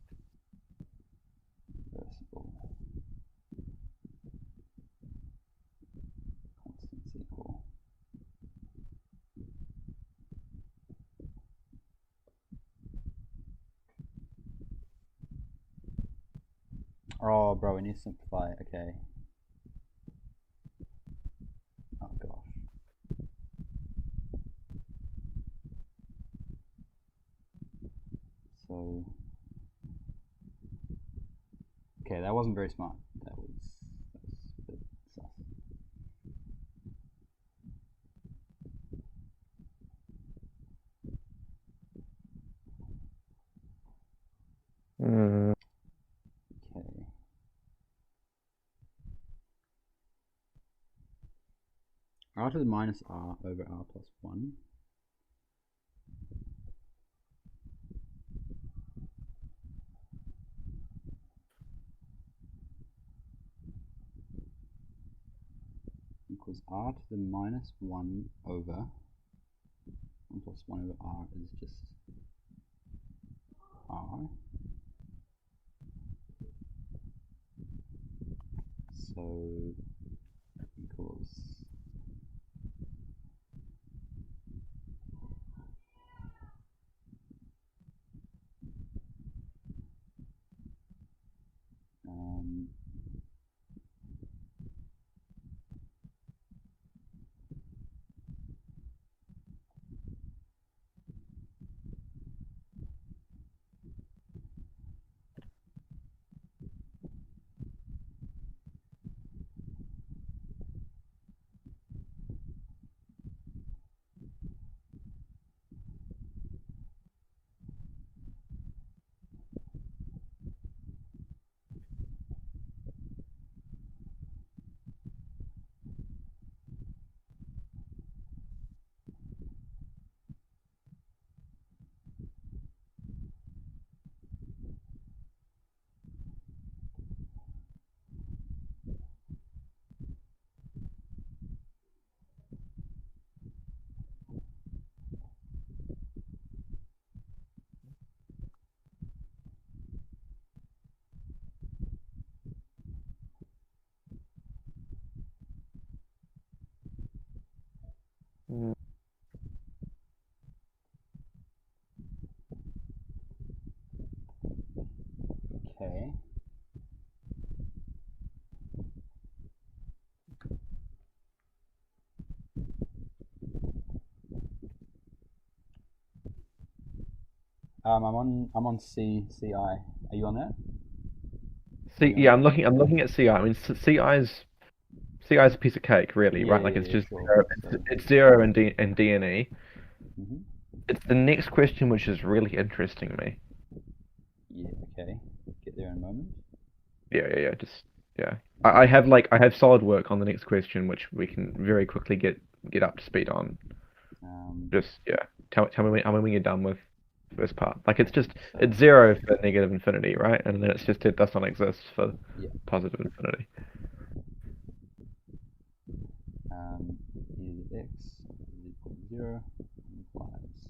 reversible. Constants equal. Oh, bro, we need to simplify. Okay. Oh gosh. So Okay, that wasn't very smart. That was a bit sus. Mm, Okay. R to the minus R over R plus 1 equals R to the minus 1 over 1 plus 1 over R is just R. So equals um, mm, okay. I'm on CI. Are you on that? C, yeah, I'm looking at CI. I mean, CI is a piece of cake, really, Yeah, right? Like yeah, it's yeah, just sure. zero, So, it's zero and D and E. mhm. It's the next question which is really interesting me. Yeah, okay. Get there in a moment. Yeah. Just yeah. I have I have solid work on the next question, which we can very quickly get up to speed on. Um, Just yeah. Tell me when you're done with first part. Like it's just so, it's zero for negative infinity, right? And then it's just it does not exist for yeah. positive infinity. E to the x is equal to 0 implies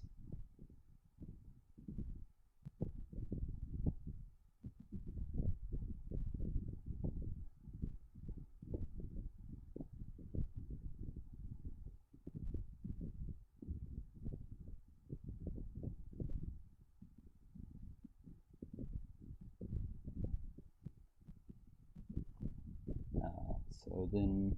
so then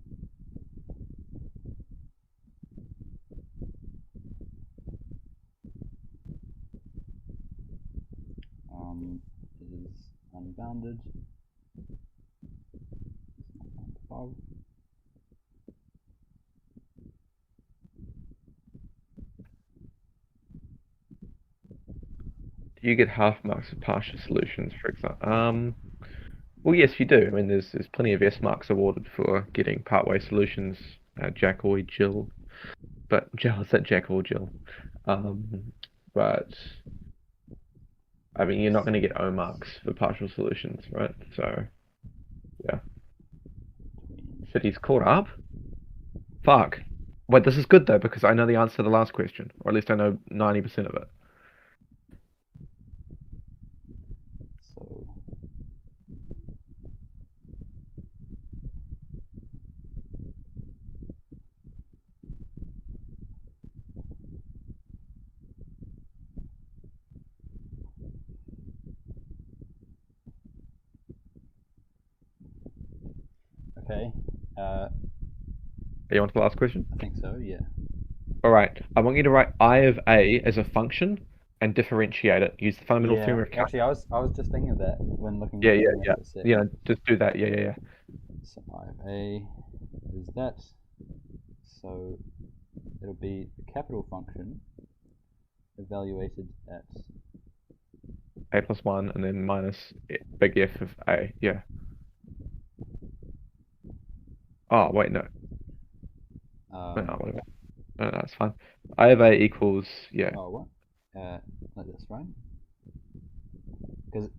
is unbounded above. Do you get half marks for partial solutions, for example? Well, yes, you do. I mean, there's plenty of S marks awarded for getting partway solutions, Jack or Jill. But Jill, is that Jack or Jill? Um, but I mean, you're not going to get O marks for partial solutions, right? So yeah, city's caught up. Fuck. Wait, this is good though because I know the answer to the last question, or at least I know 90% of it. So okay, Are you on to the last question? I think so. Yeah. All right. I want you to write I of A as a function and differentiate it. Use the fundamental Yeah, theorem of actually, I was just thinking of that when looking yeah, looking at yeah, it a sec. yeah. Just do that. Yeah, yeah, yeah. So I of A is that. So it'll be the capital function evaluated at. A plus 1 and then minus big F of A. Yeah. Oh, wait, no. No, Um, wait, wait. No, that's fine. I of A equals, yeah. oh, what? Like this, right? Because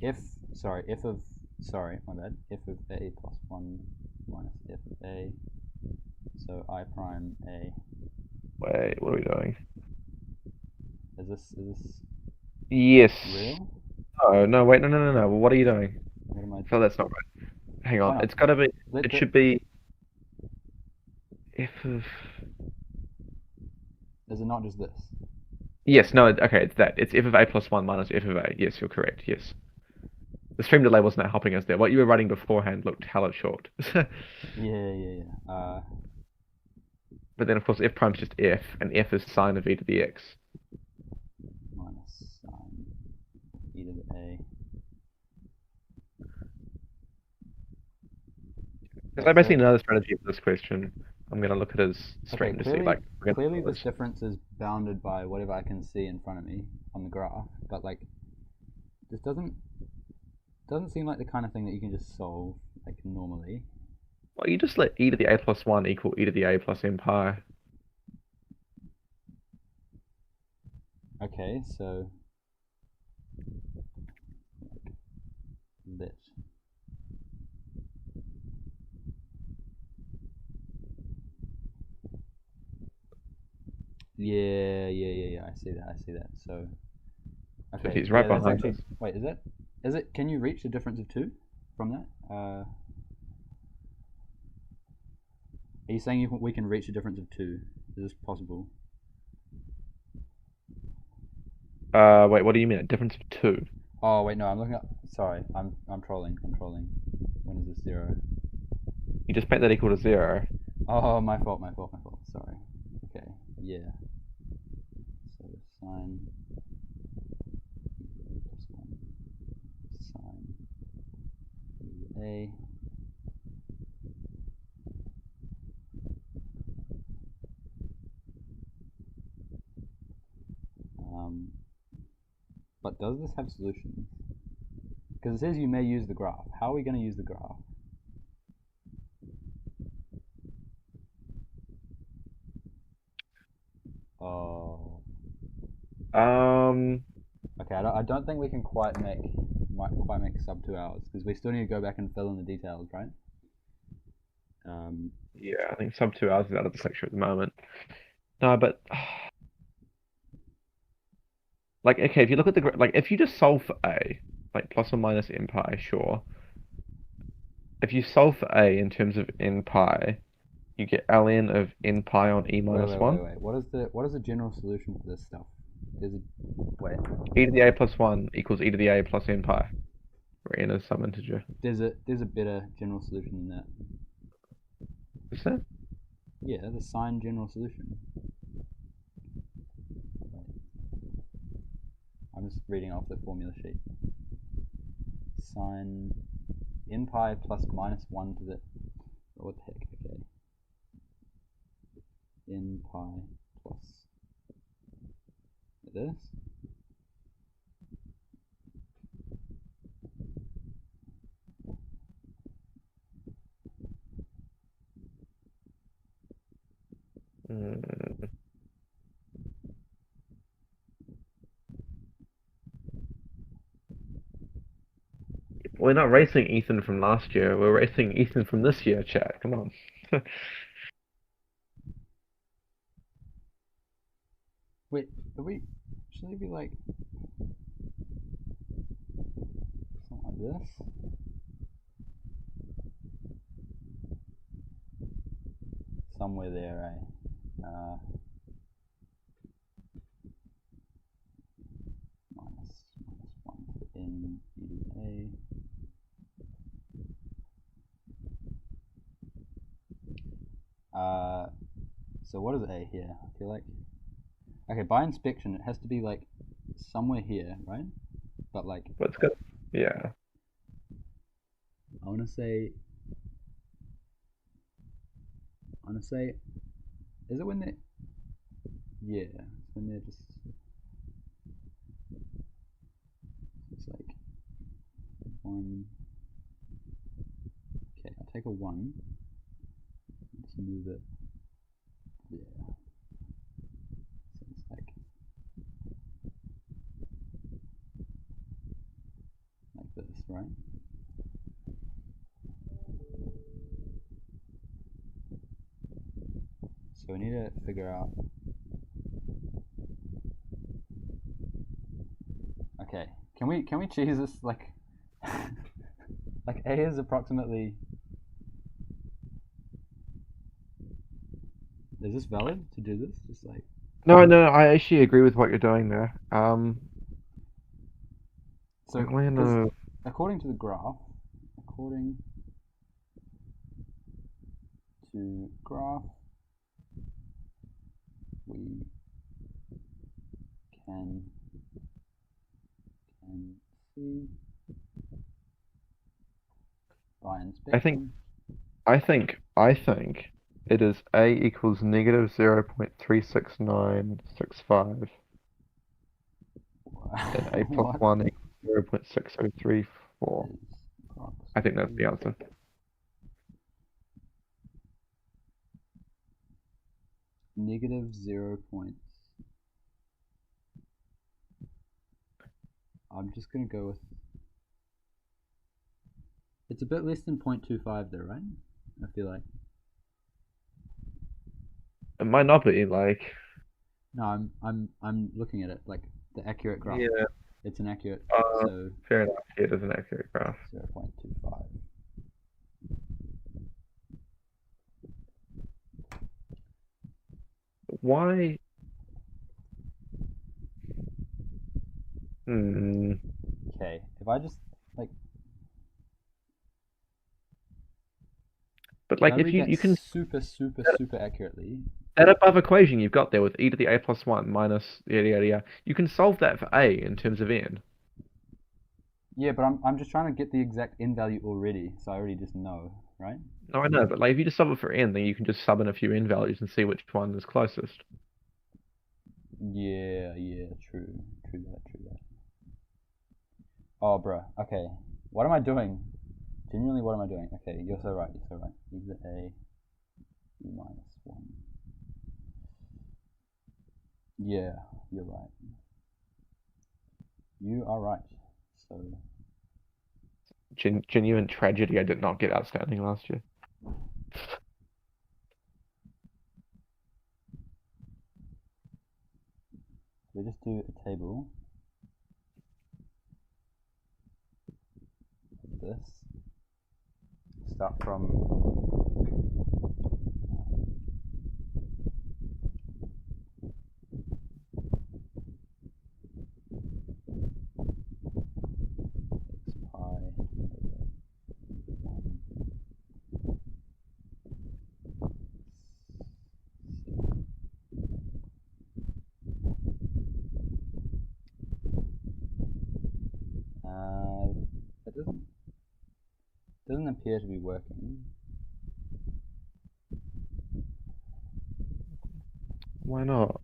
if, sorry, f of, sorry, my bad, f of A plus 1 minus f of A, so I prime A. Wait, what are we doing? Is this Yes. real? Oh, no, wait, no. Well, what are you doing? What am I? So that's not right. Hang Why on. not? It's got to be, Let it the, should be F of. is it not just this? Yes, no, okay, it's that. It's F of A plus 1 minus F of A. Yes, you're correct. Yes. The stream delay wasn't helping us there. What you were writing beforehand looked hella short. Yeah. But then, of course, F prime's just F, and F is sine of e to the x. Minus sine e to the A. Because Okay, I basically so know the strategy for this question. I'm going to look at his okay, stream to see, like, we're going clearly to this difference is bounded by whatever I can see in front of me on the graph, but like this doesn't seem like the kind of thing that you can just solve like normally. Well, you just let e to the a plus 1 equal e to the a plus n pi. Okay, so let yeah. I see that. So So okay, he's right yeah, that's behind actually us. wait. Is it? Can you reach a difference of 2 from that? Are you saying we can reach a difference of 2? Is this possible? Wait, what do you mean? A difference of 2? Oh wait, no, I'm looking up. Sorry, I'm trolling. When is this 0? You just make that equal to 0. Oh, my fault. Sorry. Okay, yeah. So sine plus 1 sine A. But does this have solutions? Because it says you may use the graph. How are we going to use the graph? Oh, Um, okay. I don't think we can might quite make sub 2 hours because we still need to go back and fill in the details, right? yeah, I think sub 2 hours is out of the lecture at the moment. No, but like, okay, if you look at the like, if you just solve for a, like plus or minus n pi, sure. If you solve for a in terms of n pi, you get ln of n pi on e minus 1. Wait. What is the general solution for this stuff? There's a wait. E to the a plus 1 equals e to the a plus n pi, where n is some integer. There's a better general solution than that. Is that? Yeah, the sine general solution. I'm just reading off the formula sheet. Sine n pi plus minus 1 to the... What the heck? Okay. N pi plus this. Mm. We're not racing Ethan from last year. We're racing Ethan from this year, chat. Come on. Wait, should they be like something like this? Somewhere there, eh? Minus 1 to the n e to the a. So what is A here? I feel like... Okay, by inspection, it has to be like somewhere here, right? But like, Let's go. Yeah. I want to say, is it when they? Yeah, it's when they're just. It's like one. Okay, I'll take a one. Just move it. Yeah. So it's like this, right? So we need to figure out. Okay, can we choose this like like A is approximately. Is this valid to do this? Just like No, I actually agree with what you're doing there. so, because according to the graph, according to graph, we can see by inspection. I think it is A equals negative 0.36965 and A plus What 1 equals 0.6034. is I think that's the answer. negative 0. I'm just gonna go with. It's a bit less than 0.25 though, right? I feel like. It might not be like. No, I'm looking at it like the accurate graph. Yeah. It's an accurate. Uh, So Fair enough. It is an accurate graph. 0.25. Why? Hmm. Okay, if I just like. But like, I if read that you can super accurately. that above equation you've got there with e to the a plus 1 minus yada yada yada, you can solve that for a in terms of n. Yeah, but I'm just trying to get the exact n value already, so I already just know, right? No, I know, but like if you just solve it for n, then you can just sub in a few n values and see which one is closest. Yeah, true that. Oh, bruh. Okay, what am I doing? Genuinely, what am I doing? Okay, you're so right. E to the a, e minus 1. Yeah, you're right. You are right. So Genuine tragedy I did not get outstanding last year. we just do a table of this. Start from x pi over 1. It doesn't appear to be working. Why not?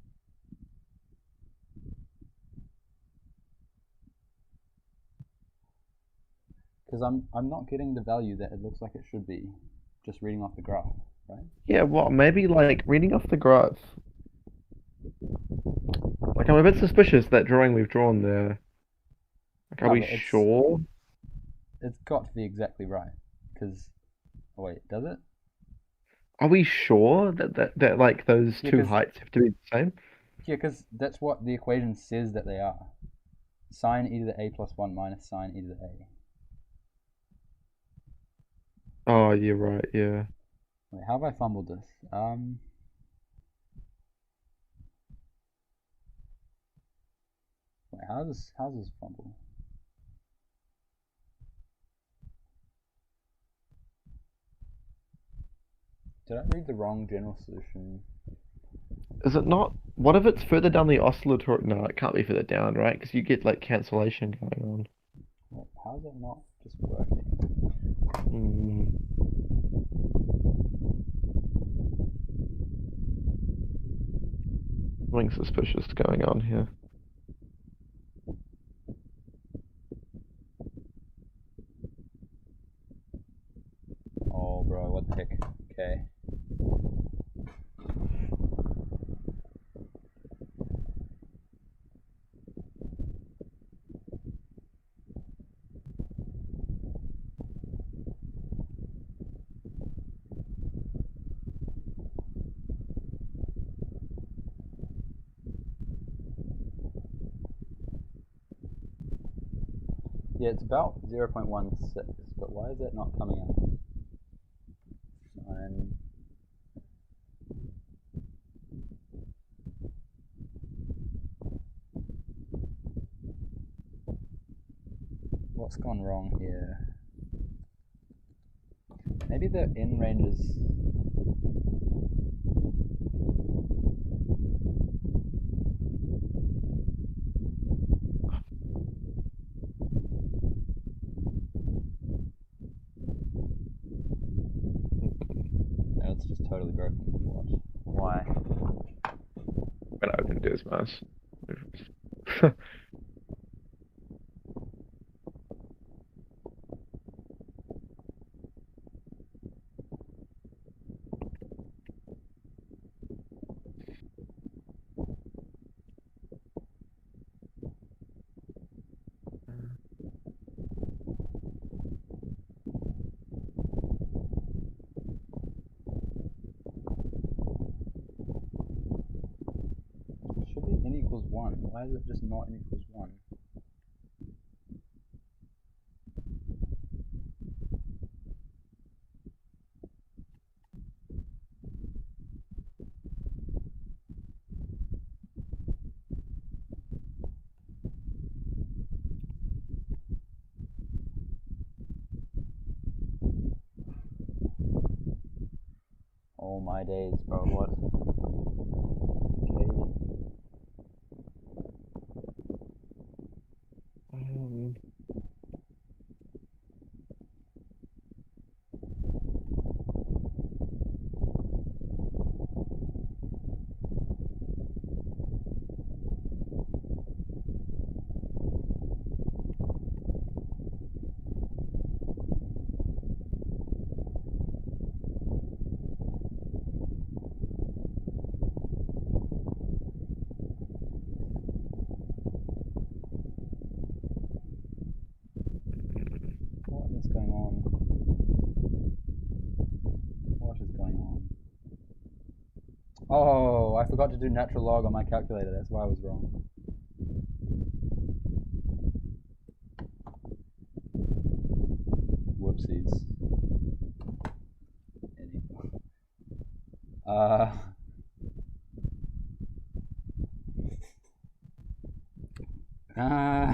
Because I'm not getting the value that it looks like it should be, just reading off the graph, right? Yeah, well, maybe like reading off the graph. Like I'm a bit suspicious that drawing we've drawn there. Like, are No, we but sure? it's got to be exactly right. Because oh wait, does it? Are we sure that like those Yeah, two because heights have to be the same? that's what the equation says that they are. Sine e to the a plus 1 minus sine e to the a. Oh, you're right. Yeah. Wait, how have I fumbled this? Wait, how's this fumble? Did I read the wrong general solution? Is it not? What if it's further down the oscillatory? No, it can't be further down, right? Because you get like cancellation going on. Wait, how is it not just working? Hmm. Something suspicious going on here. Oh, bro, what the heck? Okay. Yeah, it's about 0.16, but why is that not coming out? And what's gone wrong here? Maybe the in range is... No, it's just totally broken. What? Why? When I open Dismas. It should be n equals 1. Why is it just not n equals 1? Oh my days, bro, what? Okay. Um, What is going on? What is going on? Oh, I forgot to do natural log on my calculator. That's why I was wrong. Whoopsies. Uh, uh,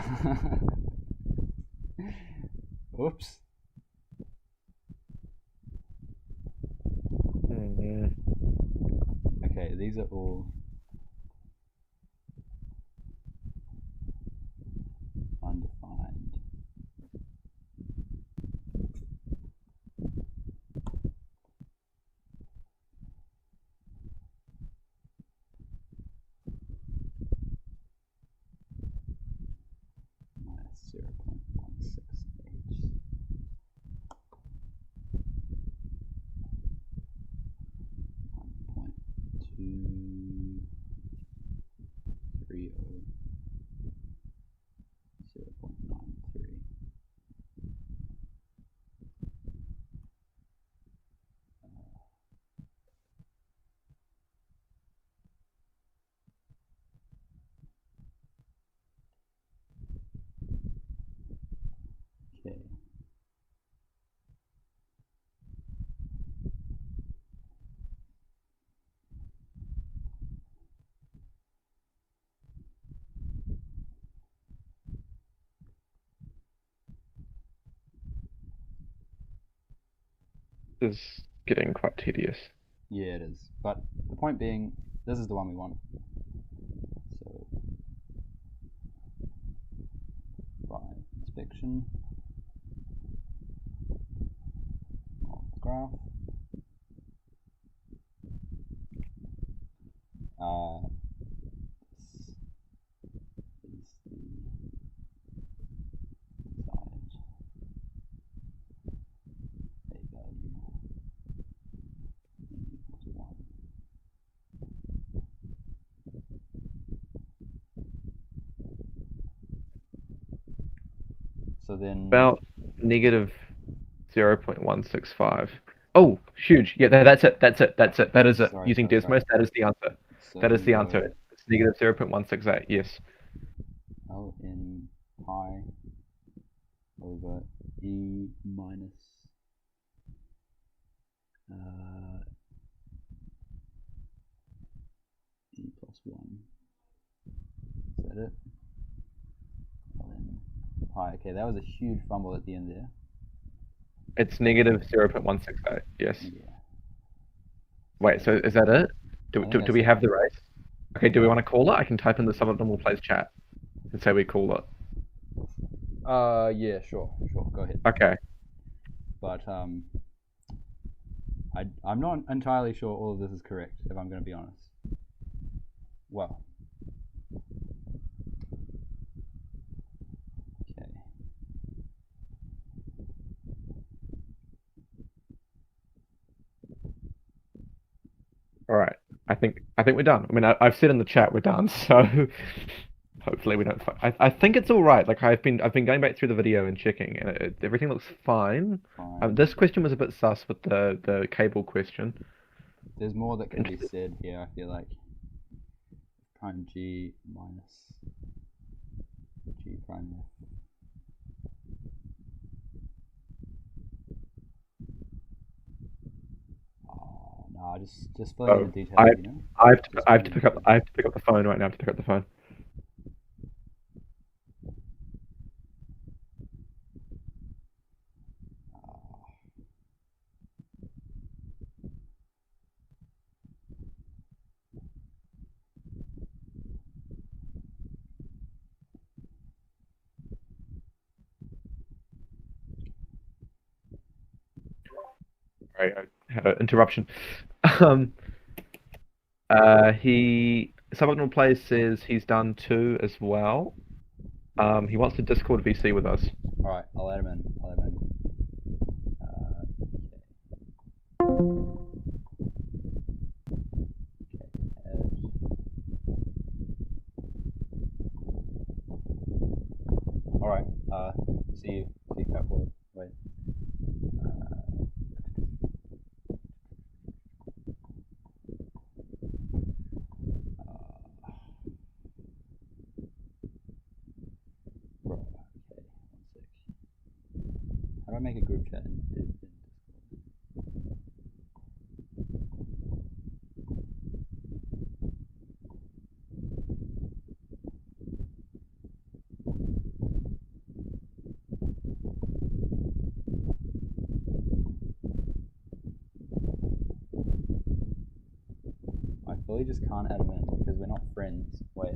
oops. mm, Okay, these are all undefined. Minus 0.16h. 1.230. 0.93. Okay. is getting quite tedious. Yeah, it is. But the point being, This is the one we want. So by inspection of the graph, this is the side a value equals 1. So then About negative 0.165. Oh, huge. Yeah, that's it. That's it. That's it. That is it. Sorry, Using sorry, Desmos, that is the answer. so That is the go answer. It's negative 0.168. Yes. L in pi over e minus e plus 1. Is that it? L in pi. Okay, that was a huge fumble at the end there. It's negative 0.168. Yes. Yeah. Wait, so is that it? I think Do that's we it. have the race? Okay, do we want to call it? I can type in the sum of them will plays chat and say we call it. Yeah, sure, go ahead. Okay. But I'm not entirely sure all of this is correct, if I'm going to be honest. Well, okay. All right. I think we're done. I mean, I've said in the chat we're done, so hopefully we don't. I think it's all right. Like I've been going back through the video and checking, and everything looks fine. Fine. This question was a bit sus with the cable question. There's more that can be said here, I feel like. Prime G minus G prime F. Oh, no, just fill in the details, you know? I have to pick up the phone right now. I have to pick up the phone. Sorry, I had an interruption. He Suboptimal Plays says he's done 2 as well. He wants to Discord VC with us. Alright, I'll add him in. Okay. Alright, see you Catboard. Wait. Bro, okay, 1 sec. How do I make a group chat in Discord? I fully just can't add him in because we're not friends. Wait.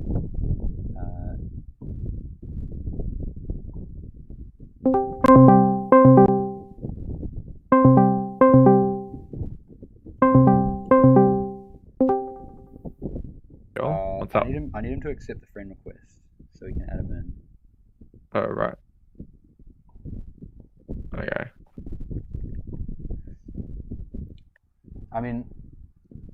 What's up? I need him to accept the friend request so we can add him in. Oh, right. Okay. I mean,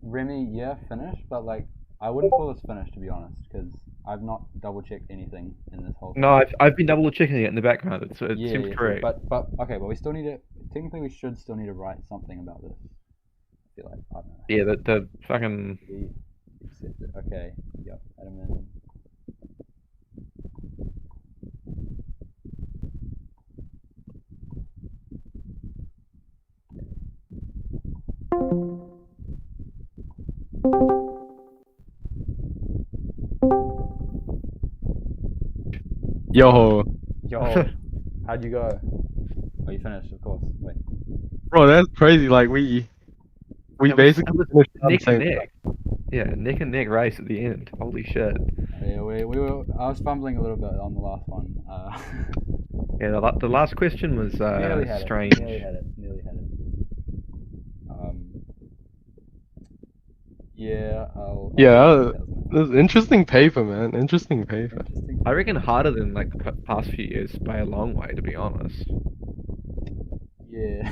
Remy, yeah, finished, but like, I wouldn't call this finished to be honest, because I've not double checked anything in this whole thing. No, I've been double checking it in the background. It seems correct. But okay, but we still need to. Technically, we should still need to write something about this. I feel like I don't know. Yeah, the fucking. We accept it. Okay. Yep. Add him in. Yo, How'd you go? Oh, you finished, of course. Wait. bro, that's crazy. Like we Yeah, basically finished on the neck and same neck. Yeah, neck and neck race at the end. Holy shit. Yeah, we were. I was fumbling a little bit on the last one. Yeah, the last question was Nearly had strange. it. Nearly had it. Nearly had it. Yeah, I'll Yeah, details now. this is interesting paper, man. Interesting paper. Interesting. I reckon harder than like the past few years by a long way, to be honest. Yeah.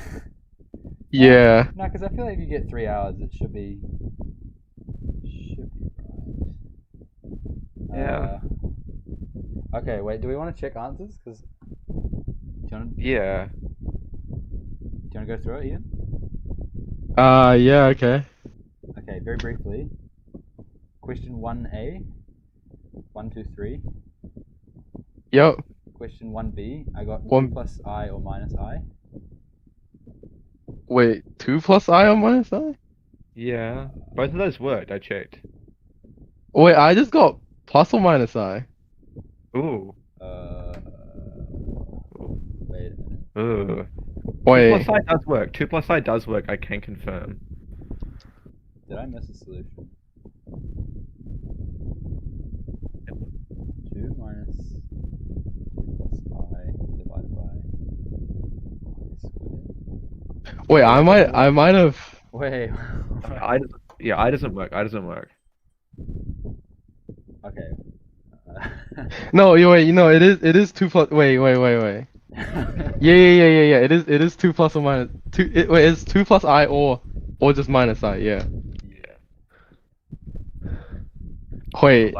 Yeah. No, because I feel like if you get 3 hours, it should be. Right. Yeah. Okay, wait. Do we want to check answers? Because. Yeah. Do you want to go through it, Ian? Yeah, okay. Okay, very briefly. Question 1A. 1, 2, 3. Yep. Question 1B. I got 2 One. plus I or minus I. Wait, 2 plus I on minus I? Yeah. Both of those worked, I checked. Wait, I just got plus or minus I. Ooh. Wait a minute. Ooh. 2 Wait. plus I does work. 2 plus I does work, I can confirm. Did I miss a solution? 2 minus 2 plus I divided by I squared. Wait, I might have. Wait. I doesn't work. I doesn't work. Okay. No, wait, it is 2 plus. Wait. Yeah. It is 2 plus or minus 2. Wait, it's 2 plus I or just minus I. Yeah. Wait,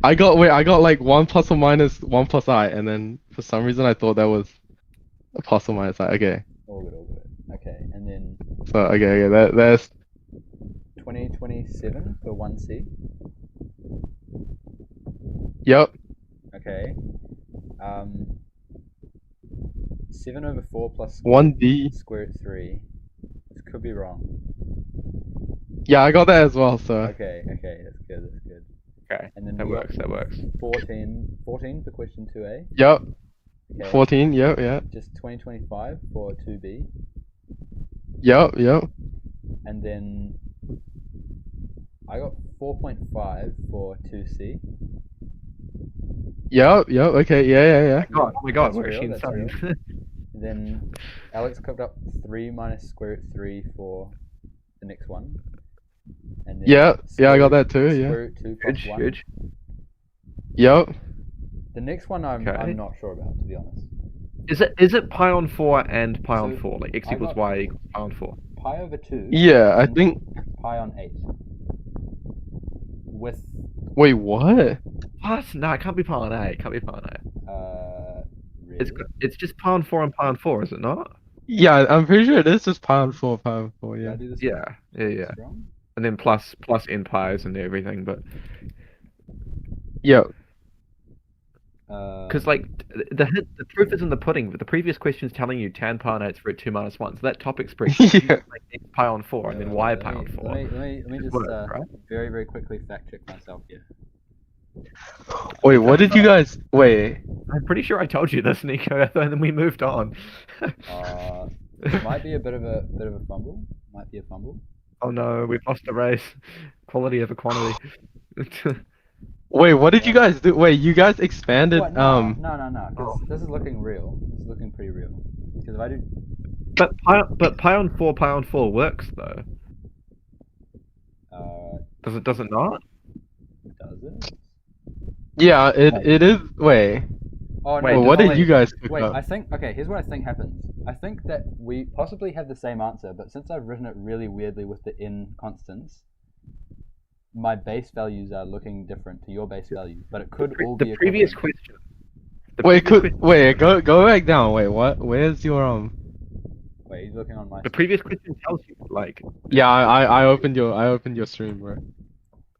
I got like 1 plus or minus 1 plus I, and then for some reason I thought that was a plus or minus I. Okay. All good. Okay, and then So okay, that's 2027 for 1C. Yep. Okay. 7 over 4 plus 1D. square root 3. This could be wrong. Yeah, I got that as well. So Okay, that's good. Okay. And then That we got works, that works. 14 for question 2A. yep. Okay. 14. Yep. Yeah. Just 2025 for 2B. Yep. And then I got 4.5 for 2C. Yep. Okay. Yeah. Oh my god, That's we're real, actually that's insane. real. And then Alex cooked up 3 minus square root 3 for the next one. And then Yeah, I got square that too. root- Yeah. Square root 2 plus 1. Huge. Yep. The next one I'm Okay. not sure about, to be honest. Is it pi on 4 and pi on So, 4? Like x I equals got- y equals pi on 4? Pi over 2. Yeah, I and think. Pi on 8. With Wait, what? What? No, it can't be pi on 8. It can't be pi on 8. really? It's just pi on 4 and pi on 4, is it not? Yeah, I'm pretty sure it is just pound four. Did Yeah. I do this Yeah. wrong? And then plus n pi's and everything, but Yeah. because like the proof is in the pudding, but the previous question's telling you tan pi on 8 is root 2 minus 1. So that top expression Yeah. like x pi on 4 and then y pi on 4. Let me just Work, right? very, very quickly fact check myself here. Wait, what did you guys? Wait. I'm pretty sure I told you this, Nico, and then we moved on. Might be a bit of a fumble. Oh no, we've lost the race. Quality over quantity. Wait, what did you guys do? Wait, you guys expanded. What? No. 'Cause this is looking real. This is looking pretty real. Because if I do, But pi on 4 works though. Does it not? does it? Yeah, it is. Wait. Oh no. Wait, what did wait, you guys pick Wait, up? I think. Okay, here's what I think happens. I think that we possibly have the same answer, but since I've written it really weirdly with the n constants, my base values are looking different to your base values. But it could all be The previous equivalent. question. Go back down. Wait, what? Where's your Wait, he's looking on my. The previous question tells you like Yeah, I opened your stream, bro.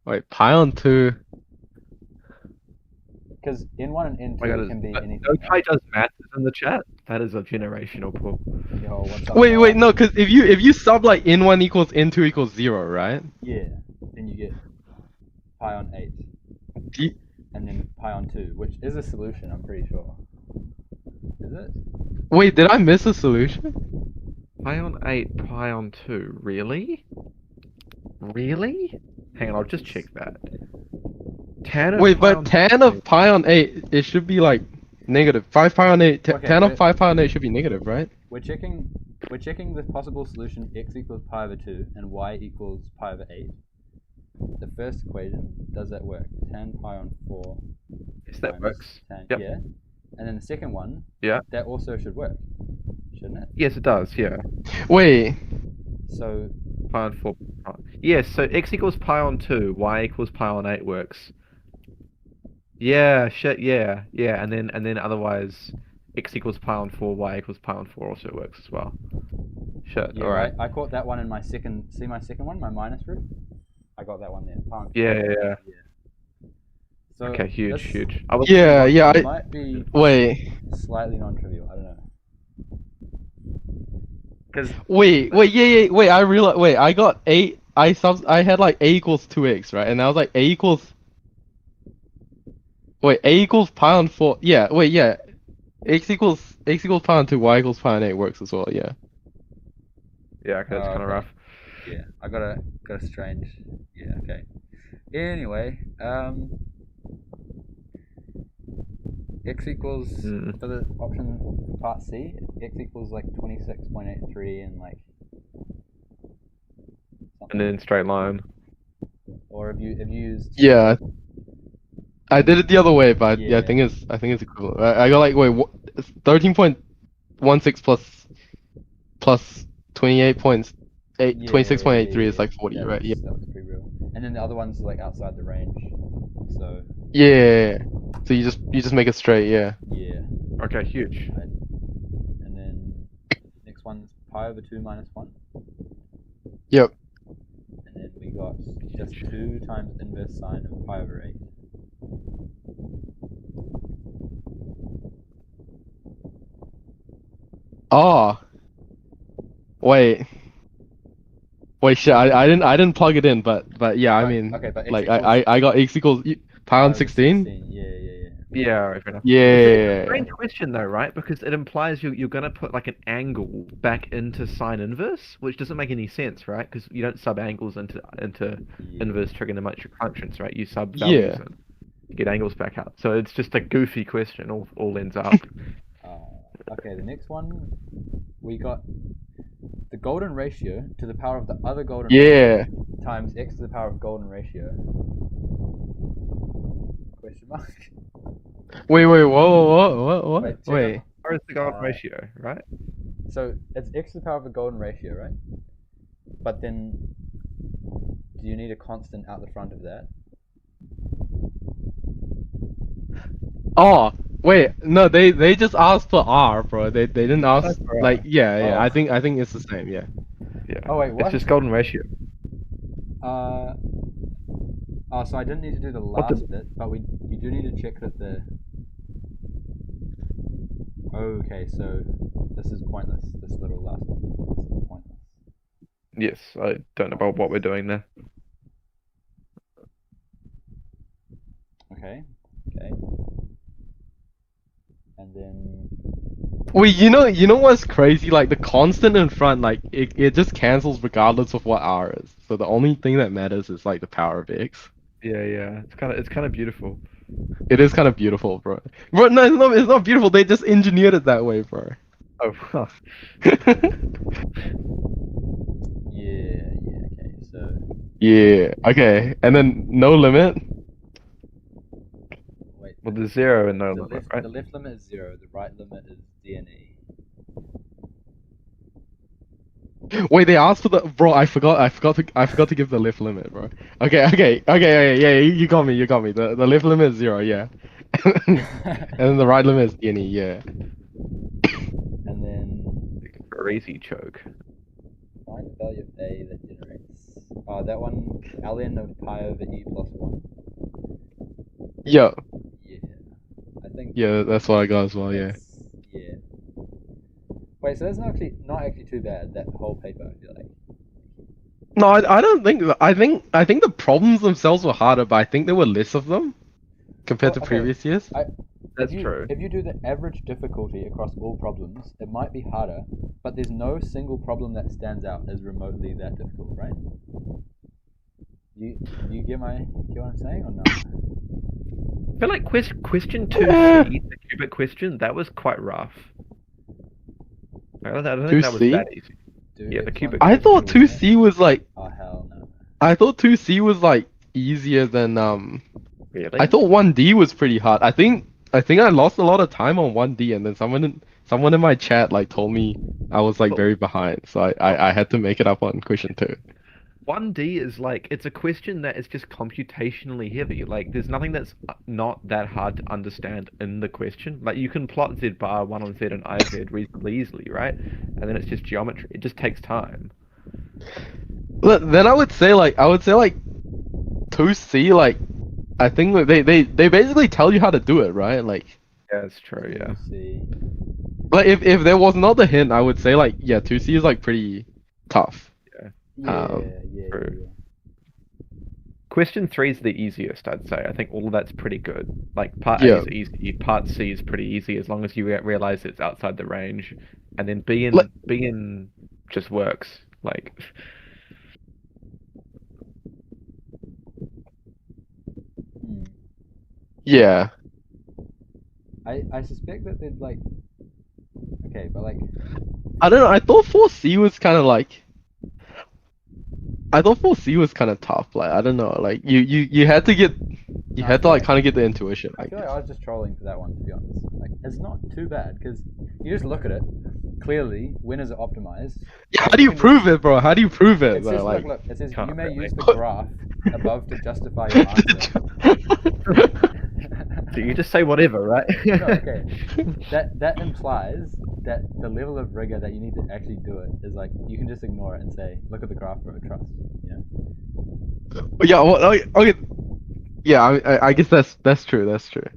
Wait, pi on 2. Because n1 and n2 my God, can be anything. no guy Right? does maths in the chat. That is a generational pull. Yo, what's up, Wait, guys? no, because if you sub like n1 equals n2 equals 0, right? Yeah, then you get pi on 8. Do- And then pi on 2, which is a solution, I'm pretty sure. Is it? Wait, did I miss a solution? Pi on 8, pi on 2. Really? Really? Hang on, I'll just check that. Tan of Wait, pi but on tan of pi on 8, it should be like negative. 5 pi on 8, Okay, tan of 5 pi on 8 should be negative, right? We're checking the possible solution x equals pi over 2 and y equals pi over 8. The first equation, does that work? Tan pi on 4. Yes, that works. Tan, Yep. yeah. And then the second one, Yeah. that also should work, shouldn't it? Yes, it does. Yeah. Wait, So Pi on 4. Yes, so x equals pi on 2, y equals pi on 8 works. Yeah, shit, yeah. And then otherwise x equals pi on 4, y equals pi on 4 also works as well. Shit, yeah, alright. I caught that one in my second. See my second one, my minus root. I got that one there. Pi on 4. Yeah. So Okay, huge, this huge. might be wait, slightly non-trivial. I don't know. Because wait, I realized, wait, I got 8, I had like a equals 2x, right? And I was like, a equals pi on 4, yeah, wait, yeah. X equals pi on 2, y equals pi on 8 works as well, yeah. Yeah, okay, that's kind of rough. Yeah, I got a strange. Yeah, okay. Anyway, x equals for the option for part C. X equals like 26.83 and like. And then straight line. Or have you used? Yeah. I did it the other way, but Yeah. I think it's equivalent. I got like 13.16 plus 28.8 26.83 is like 40, right? Yeah. That was pretty real. And then the other one's like outside the range. So. Yeah. So you just make it straight, yeah. Yeah. Okay, huge. Right. And then next one's pi over 2 minus 1. Yep. And then we got just 2 times inverse sine of pi over 8. Oh. Wait, shit, I didn't plug it in, but yeah, I mean, okay, but like I got x equals pi on 16. Yeah, fair enough. Yeah. It's a strange question though, right? Because it implies you're gonna put like an angle back into sine inverse, which doesn't make any sense, right? Because you don't sub angles into inverse trigonometric functions, right? You sub values and you get angles back out. So it's just a goofy question. All ends up. Okay, the next one we got the golden ratio to the power of the other golden ratio times x to the power of golden ratio. Question mark. Wait, whoa, wait. Or it's the golden ratio, right? So it's x to the power of the golden ratio, right? But then, do you need a constant out the front of that? Oh, wait, no, they just asked for R, bro. They didn't ask like yeah. I think it's the same, yeah. Yeah. Oh wait, what? It's just golden ratio. So I didn't need to do the last bit, but you do need to check that the. Okay, so this is pointless. This little last bit. This is pointless. Yes, I don't know about what we're doing there. Okay. And then. Wait, you know what's crazy? Like the constant in front, like it just cancels regardless of what R is. So the only thing that matters is like the power of x. Yeah. It's kind of beautiful. It is kind of beautiful, bro. Bro, no, it's not beautiful. They just engineered it that way, bro. Oh. Yeah. Okay. So. Yeah. Okay. And then no limit. Wait. Well, there's 0 and no limit, right? The left limit is 0. The right limit is DNE. Wait, they asked for the bro. I forgot to give the left limit, bro. Okay. Yeah, you got me. The left limit is 0, yeah. And then the right limit is any, yeah. And then Crazy choke. find the value of A that generates. Oh, that one. ln of pi over e plus 1. Yeah. Yeah. I think. Yeah, that's what I got as well. Yeah. Yeah. Wait, so that's not actually too bad. That whole paper, I feel like. No, I don't think. I think the problems themselves were harder, but I think there were less of them compared to previous years. That's true. If you do the average difficulty across all problems, it might be harder, but there's no single problem that stands out as remotely that difficult, right? You get what I'm saying or no? I feel like question 2C, the cubic question, that was quite rough. I don't think that was 2C? that easy. Dude, Yeah, the epsilon cubic I is thought brutal, isn't it? 2C was like Oh hell no. I thought 2C was like easier than Really? I thought 1D was pretty hard. I think I lost a lot of time on 1D and then someone in my chat like told me I was like very behind. So I had to make it up on question 2. 1D is like, it's a question that is just computationally heavy. Like, there's nothing that's not that hard to understand in the question. Like, you can plot Z bar 1 on Z and IZ reasonably easily, right? And then it's just geometry. It just takes time. But then I would say like 2C like I think that they basically tell you how to do it, right? Like Yeah, it's true, yeah. See. if there was not a hint, I would say like yeah, 2C is like pretty tough. Yeah. True. Question 3 is the easiest, I'd say. I think all of that's pretty good. Like, part A Yeah. is easy, part C is pretty easy as long as you realize it's outside the range. And then B Like- and just works. Like, Hmm. Yeah. I suspect that they'd like. Okay, but like. I don't know. I thought 4C was kind of like. I thought 4C was kind of tough. Like I don't know. Like you had to get. You No, I had to feel like like- kind of get the intuition. I feel like I was just trolling for that one, to be honest. Like, it's not too bad because you just look at it. Clearly, when is it optimized? Yeah, how do you prove it, bro? How do you prove it? It though? says, Like. look, it says Can't you may really. use the graph above to justify your answer. so you just say whatever, right? No, okay. That implies that the level of rigor that you need to actually do it is like you can just ignore it and say, look at the graph, bro, trust. You know? Yeah. Well. Okay. Yeah. I guess that's true. That's true.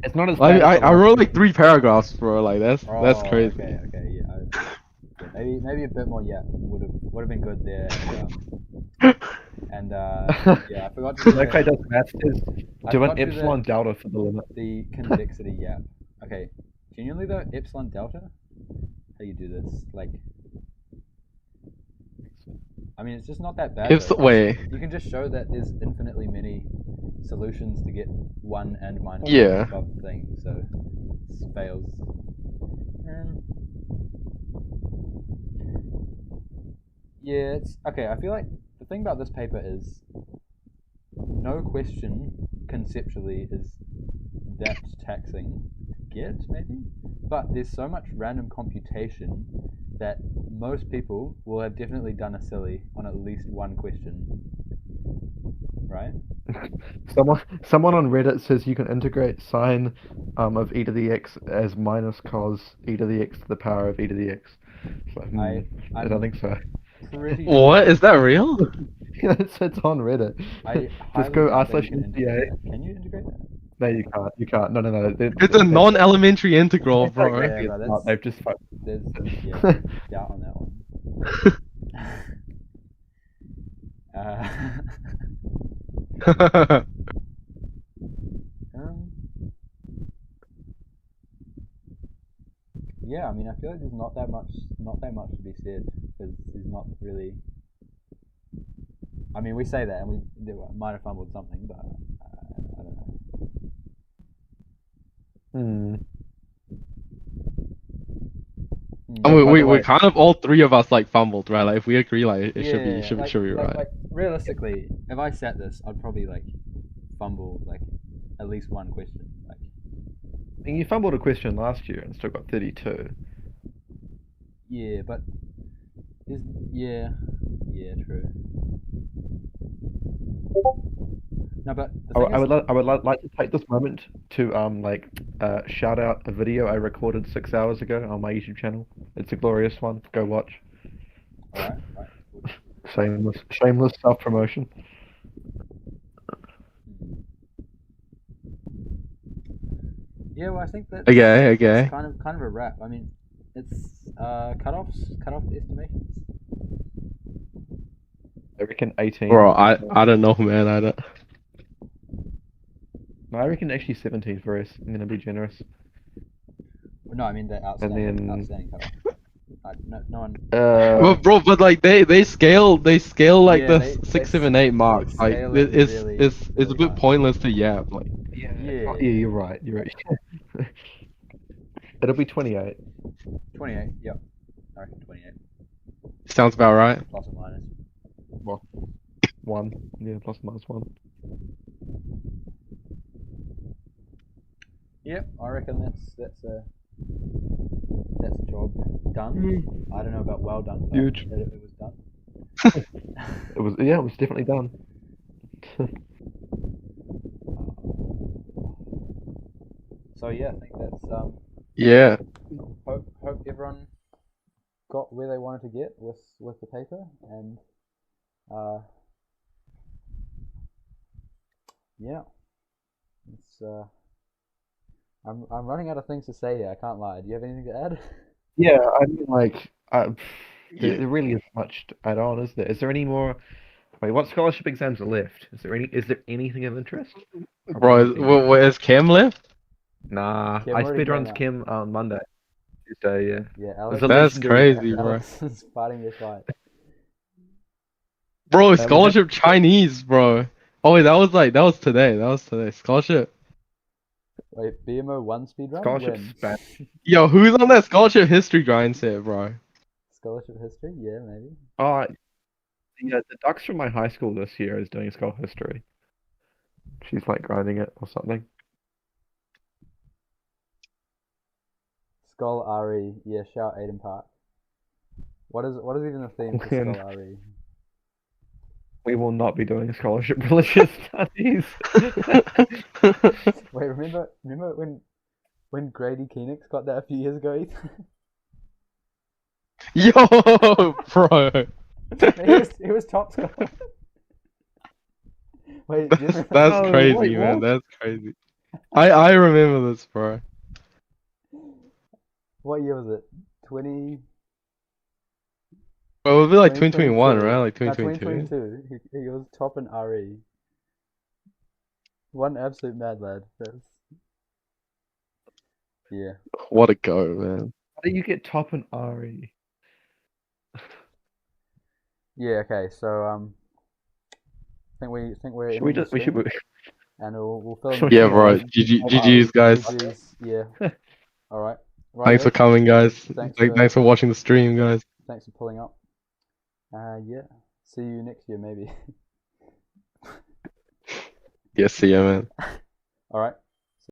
It's not as I bad as the I last wrote one. like 3 paragraphs, bro. Like that's Oh, crazy. Okay, yeah. Maybe a bit more. Yeah, would have been good there. And yeah, I forgot to do Okay, does maths is I do forgot an to do epsilon delta for the limit. the convexity gap. Okay, genuinely though, epsilon delta. How you do this? Like, I mean, it's just not that bad. though. Wait. You can just show that there's infinitely many solutions to get 1 and minus Yeah. above the thing, so this fails. Yeah, it's okay. I feel like the thing about this paper is no question conceptually is that taxing to get, maybe, but there's so much random computation that most people will have definitely done a silly on at least one question, right? Someone on Reddit says you can integrate sine of e to the x as minus cos e to the x to the power of e to the x. So, I I'm don't think so. pretty What is that real? It's on Reddit. I Just go highly doubt that you r/NCA. can integrate that. Can you integrate that? No, you can't. You can't. No. It's a non-elementary integral, bro. Yeah, It's bro, not. They've just There's yeah, doubt on that one. Um, yeah, I mean, I feel like there's not that much to be said because there's not really. I mean, we say that and we might have fumbled something, but I don't know. I mean, By the we way- kind of all 3 of us like fumbled, right? Like if we agree, like it should be like, should be like, right. like realistically, if I sat this, I'd probably like fumble like at least one question. Like, You fumbled a question last year and still got 32. yeah, but yeah, true. No, but the thing I is, would like to take this moment to shout out a video I recorded 6 hours ago on my YouTube channel. It's a glorious one. Go watch. all right. Shameless self promotion. Yeah, well, I think that's Okay. that's kind of a wrap. I mean, it's cutoff estimations. I reckon 18. Bro, I don't know, man. I don't. No, I reckon actually 17 for us. I'm gonna be generous. No, I mean the And then- outstanding cutoff. No one. Well, bro, but like they scale like Yeah, the they 6, 7, 8 marks. Like scale it it's really, it's a really bit hard. pointless to yap. Like Yeah. You're right. You're right. It'll be 28. 28. Yep. I reckon 28 sounds about right. plus or minus. Well, 1. Yeah, plus minus 1. Yep. I reckon that's a job done. I don't know about well done. But Huge. it was done. It was definitely done. So yeah, I think that's Yeah. hope everyone got where they wanted to get with the paper, and yeah, it's I'm running out of things to say here. I can't lie. Do you have anything to add? Yeah, I mean, like, Yeah. there really isn't much to add on, is there? Is there any more? Wait, what scholarship exams are left? Is there anything of interest? Bro, is Cam left? Nah, Kim I already came speedruns out. Kim on Monday, Tuesday. Yeah, Yeah, it Alex. was a That's legendary. crazy, bro. Alex is fighting this fight. Bro, was scholarship Chinese, bro. Oh wait, that was today. That was today. Scholarship. Wait, BMO won speedrun? Scholarship When? span. Yo, who's on that scholarship history grind set, bro? Scholarship history? Yeah, maybe. Oh, yeah, the Ducks from my high school this year is doing school history. She's like grinding it or something. Skull RE. Yeah, shout Aiden Park. What is even the theme for When- Skull RE? We will not be doing scholarship religious studies. Wait, remember when Grady Koenig's got that a few years ago, Ethan? Yo, bro. he was top scorer. Wait, do you remember? That's Oh, crazy, wait, man. what? That's crazy. I remember this, bro. What year was it? 20. Well, it would be like 2021, 2022. right? Like No, 2022. 2022. He was top in RE. One absolute mad lad. Yeah. What a go, man. How do you get top in RE? Yeah. Okay. So think we're Should we ending the just we should stream, and we'll film. Should the we Yeah, Yeah, bro. like- GG's, guys. GG's, yeah. All right. Right. Thanks for coming, guys. Thanks Thanks for watching the stream, guys. Thanks for pulling up. Yeah. See you next year, maybe. Yes, see ya, man. All right.